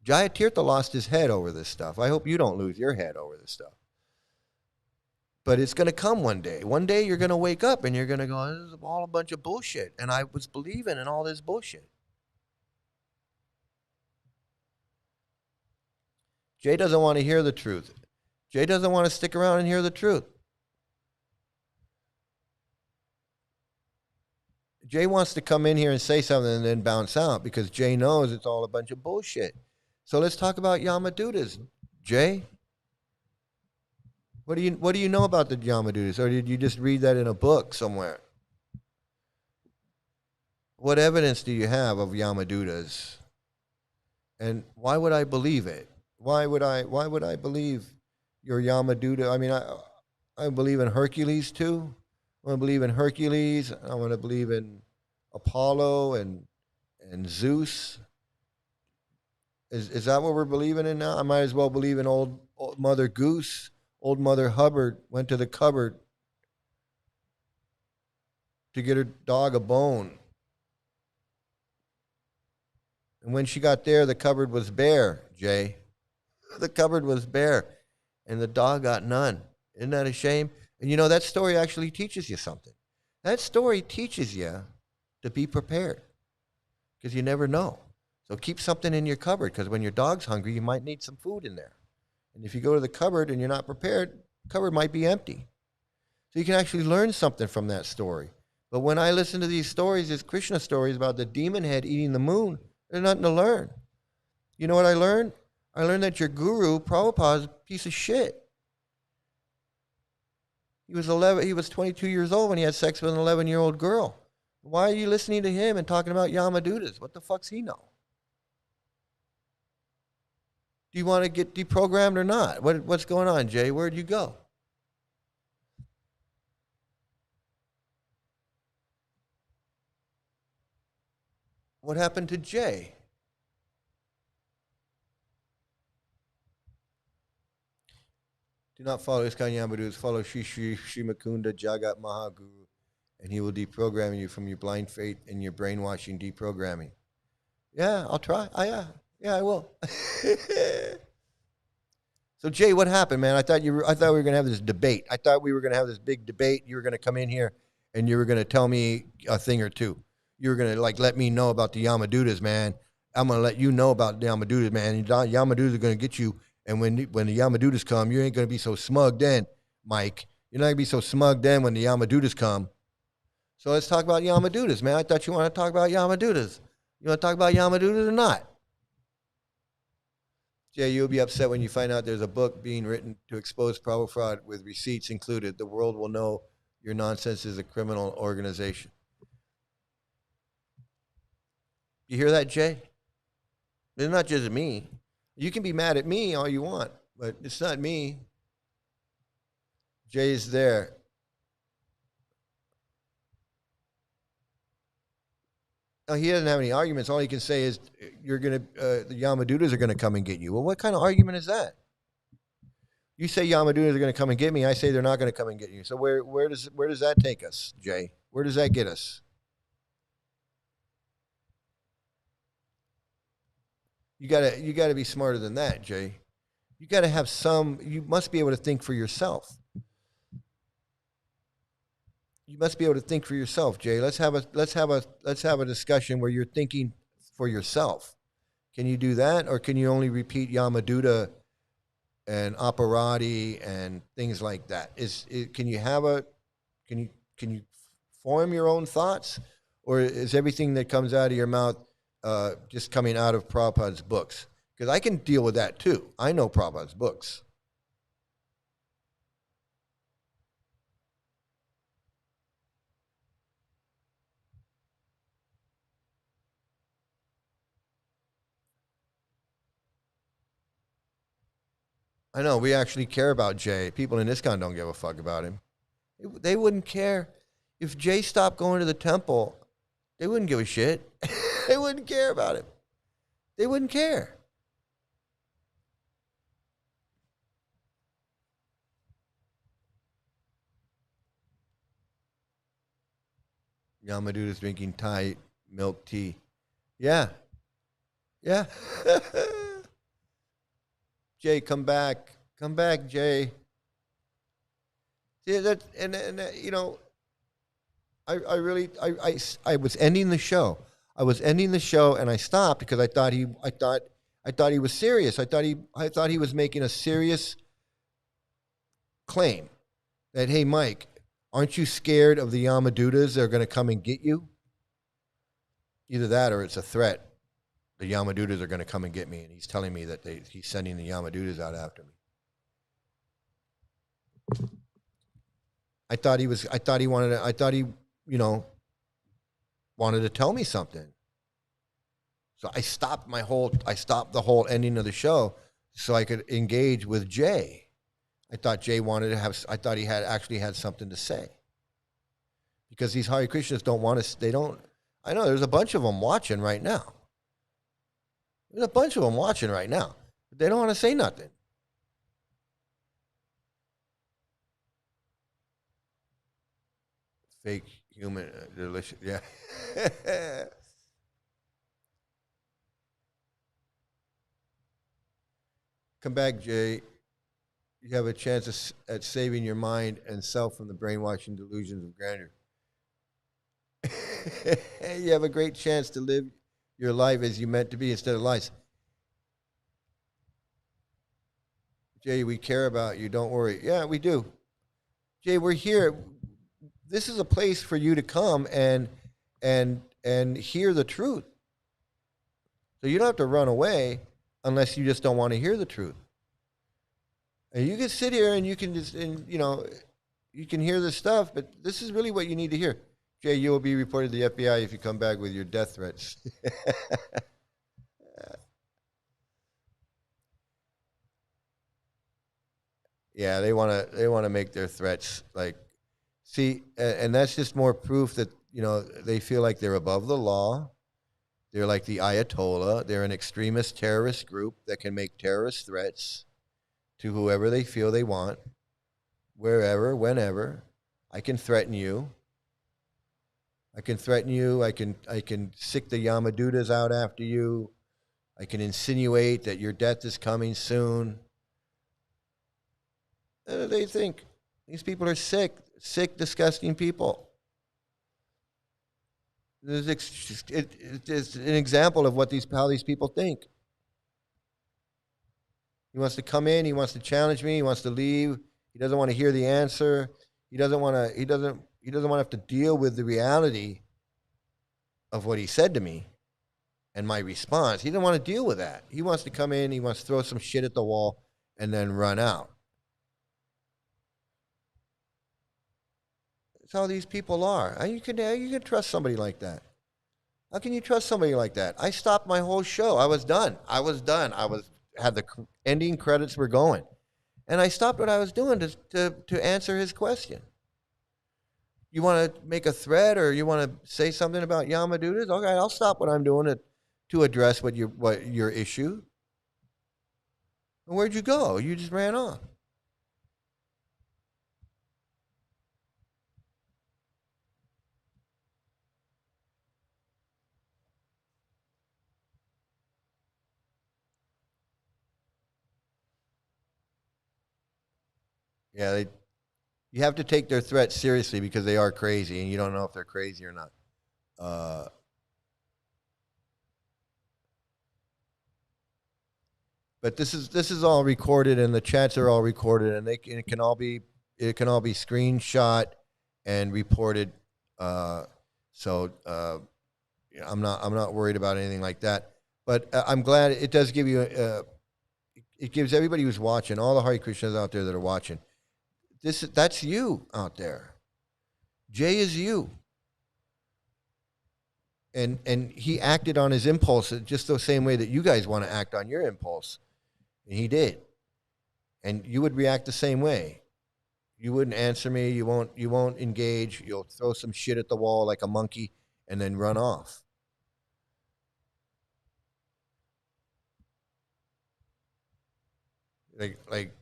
Jayatirtha lost his head over this stuff. I hope you don't lose your head over this stuff. But it's going to come one day. One day you're going to wake up and you're going to go, this is all a bunch of bullshit. And I was believing in all this bullshit. Jay doesn't want to hear the truth. Jay doesn't want to stick around and hear the truth. Jay wants to come in here and say something and then bounce out because Jay knows it's all a bunch of bullshit. So let's talk about Yamadutas. Jay, what do you know about the Yamadutas, or did you just read that in a book somewhere? What evidence do you have of Yamadutas? And why would I believe it? Why would I believe your Yamaduta? I mean, I believe in Hercules too. I want to believe in Hercules. I want to believe in Apollo and Zeus. Is that what we're believing in now? I might as well believe in old Mother Goose. Old Mother Hubbard went to the cupboard to get her dog a bone. And when she got there, the cupboard was bare, Jay. The cupboard was bare, and the dog got none. Isn't that a shame? And you know, that story actually teaches you something. That story teaches you to be prepared, because you never know. So keep something in your cupboard, because when your dog's hungry, you might need some food in there. And if you go to the cupboard and you're not prepared, the cupboard might be empty. So you can actually learn something from that story. But when I listen to these stories, these Krishna stories about the demon head eating the moon, there's nothing to learn. You know what I learned? I learned that your guru, Prabhupada, is a piece of shit. He was 22 years old when he had sex with an 11-year-old girl. Why are you listening to him and talking about Yamadutas? What the fuck's he know? Do you want to get deprogrammed or not? What's going on, Jay? Where'd you go? What happened to Jay? Do not follow Iskon Yamadutas. Follow Shri Makunda Jagat Mahaguru, and he will deprogram you from your blind faith and your brainwashing deprogramming. Yeah, I'll try. Yeah, I will. So Jay, what happened, man? I thought we were going to have this debate. I thought we were going to have this big debate. You were going to come in here and you were going to tell me a thing or two. You were going to let me know about the Yamadutas, man. I'm going to let you know about the Yamadutas, man. Yamadutas are going to get you. And when the Yamadutas come, you ain't going to be so smug then, Mike. You're not going to be so smug then when the Yamadutas come. So let's talk about Yamadutas, man. I thought you wanted to talk about Yamadutas. You want to talk about Yamadutas or not? Jay, you'll be upset when you find out there's a book being written to expose Prabhu fraud with receipts included. The world will know your nonsense is a criminal organization. You hear that, Jay? It's not just me. You can be mad at me all you want, but it's not me. Jay's there. Now, he doesn't have any arguments. All he can say is the Yamadutas are gonna come and get you. Well, what kind of argument is that? You say Yamadutas are gonna come and get me. I say they're not gonna come and get you. So where does that take us, Jay? Where does that get us? You gotta be smarter than that, Jay. You gotta have you must be able to think for yourself. You must be able to think for yourself, Jay. Let's have a discussion where you're thinking for yourself. Can you do that, or can you only repeat Yamaduta and operati and things like that? Can you form your own thoughts, or is everything that comes out of your mouth just coming out of Prabhupada's books? Because I can deal with that too. I know Prabhupada's books. I know, we actually care about Jay. People in ISKCON don't give a fuck about him. They wouldn't care. If Jay stopped going to the temple, they wouldn't give a shit. They wouldn't care about him. They wouldn't care. Yamaduta's drinking Thai milk tea. Yeah. Yeah. Jay, come back. Come back, Jay. See, that, and you know, I was ending the show. I was ending the show, and I stopped because I thought I thought he was serious. I thought he was making a serious claim that, hey, Mike, aren't you scared of the Yamadutas that are going to come and get you? Either that or it's a threat. The Yamadutas are going to come and get me, and he's telling me that he's sending the Yamadutas out after me. I thought he wanted to tell me something. So I stopped the whole ending of the show so I could engage with Jay. I thought Jay he actually had something to say. Because these Hare Krishnas I know there's a bunch of them watching right now. But they don't want to say nothing. Fake human, delicious, yeah. Come back, Jay. You have a chance at saving your mind and self from the brainwashing delusions of grandeur. You have a great chance to live your life as you meant to be instead of lies. Jay, we care about you. Don't worry. Yeah, we do. Jay, we're here. This is a place for you to come and hear the truth. So you don't have to run away unless you just don't want to hear the truth. And you can sit here and you can you can hear this stuff, but this is really what you need to hear. Jay, you will be reported to the FBI if you come back with your death threats. Yeah, they want to make their threats like, see, and that's just more proof that they feel like they're above the law. They're like the Ayatollah. They're an extremist terrorist group that can make terrorist threats to whoever they feel they want, wherever, whenever. I can threaten you. I can sick the Yamadutas out after you. I can insinuate that your death is coming soon. They think these people are sick, disgusting people. It's an example of how these people think. He wants to come in. He wants to challenge me. He wants to leave. He doesn't want to hear the answer. He doesn't want to have to deal with the reality of what he said to me and my response. He doesn't want to deal with that. He wants to come in. He wants to throw some shit at the wall and then run out. That's how these people are. You can trust somebody like that. How can you trust somebody like that? I stopped my whole show. I was done. Had the ending credits were going, and I stopped what I was doing to answer his question. You want to make a threat or you want to say something about Yamadutas? Okay, I'll stop what I'm doing to address what your issue. And where'd you go? You just ran off. Yeah, you have to take their threats seriously because they are crazy, and you don't know if they're crazy or not. But this is all recorded, and the chats are all recorded, and it can all be screenshot and reported. So I'm not worried about anything like that. But I'm glad it does give you. It gives everybody who's watching, all the Hare Krishnas out there that are watching. That's you out there. Jay is you. And he acted on his impulse just the same way that you guys want to act on your impulse. And he did. And you would react the same way. You wouldn't answer me, you won't engage, you'll throw some shit at the wall like a monkey and then run off. Like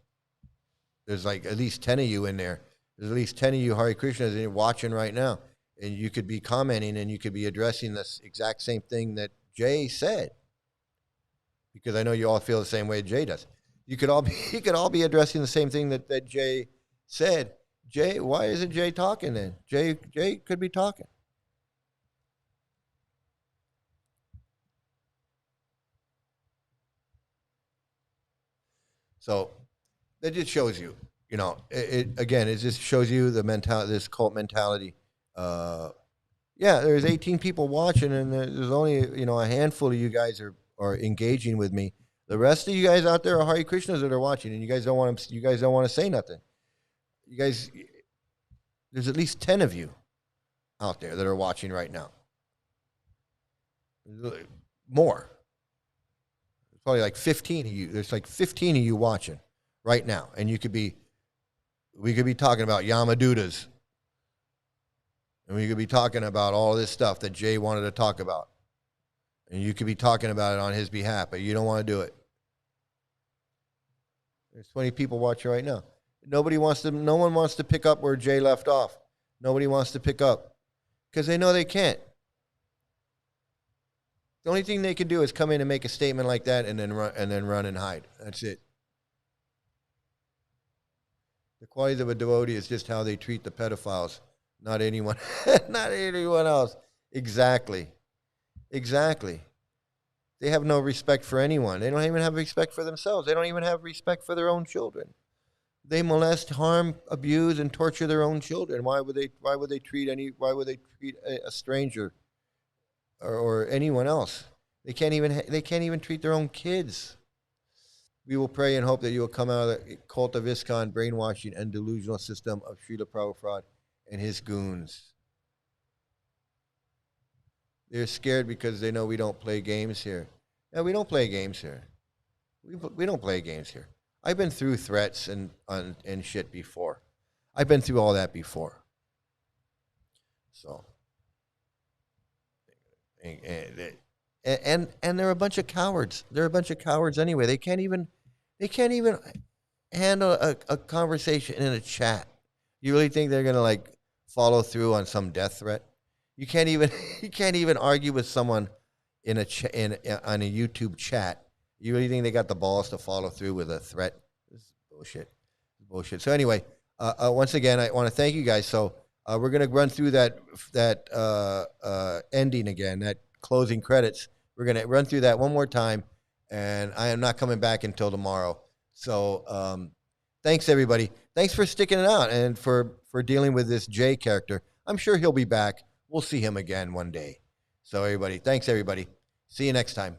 there's like at least 10 of you in there. There's at least 10 of you Hare Krishnas and you're watching right now. And you could be commenting and you could be addressing this exact same thing that Jay said. Because I know you all feel the same way Jay does. You could all be addressing the same thing that Jay said. Jay, why isn't Jay talking then? Jay could be talking. So that just shows you, it just shows you the this cult mentality. Yeah, there's 18 people watching, and there's only a handful of you guys are engaging with me. The rest of you guys out there are Hare Krishnas that are watching, and you guys don't want to say nothing. You guys, there's at least 10 of you out there that are watching right now. More. There's probably like 15 of you. There's like 15 of you watching right now, and we could be talking about Yamadutas. And we could be talking about all this stuff that Jay wanted to talk about. And you could be talking about it on his behalf, but you don't want to do it. There's 20 people watching right now. No one wants to pick up where Jay left off. Nobody wants to pick up because they know they can't. The only thing they can do is come in and make a statement like that and then run and hide. That's it. The qualities of a devotee is just how they treat the pedophiles. Not anyone, not anyone else. Exactly. They have no respect for anyone. They don't even have respect for themselves. They don't even have respect for their own children. They molest, harm, abuse, and torture their own children. Why would they treat a stranger or anyone else? They can't even treat their own kids. We will pray and hope that you will come out of the cult of ISKCON, brainwashing, and delusional system of Srila Prabhupada and his goons. They're scared because they know we don't play games here. Yeah, we don't play games here. We don't play games here. I've been through threats and shit before. I've been through all that before. So, and they're a bunch of cowards. They're a bunch of cowards anyway. They can't even handle a conversation in a chat. You really think they're gonna follow through on some death threat? You can't even argue with someone on a YouTube chat. You really think they got the balls to follow through with a threat? This is bullshit. So anyway, once again, I want to thank you guys. So we're gonna run through that ending again, that closing credits. We're gonna run through that one more time, and I am not coming back until tomorrow. So thanks everybody. Thanks for sticking it out and for dealing with this Jay character. I'm sure he'll be back. We'll see him again one day. So everybody, thanks everybody. See you next time.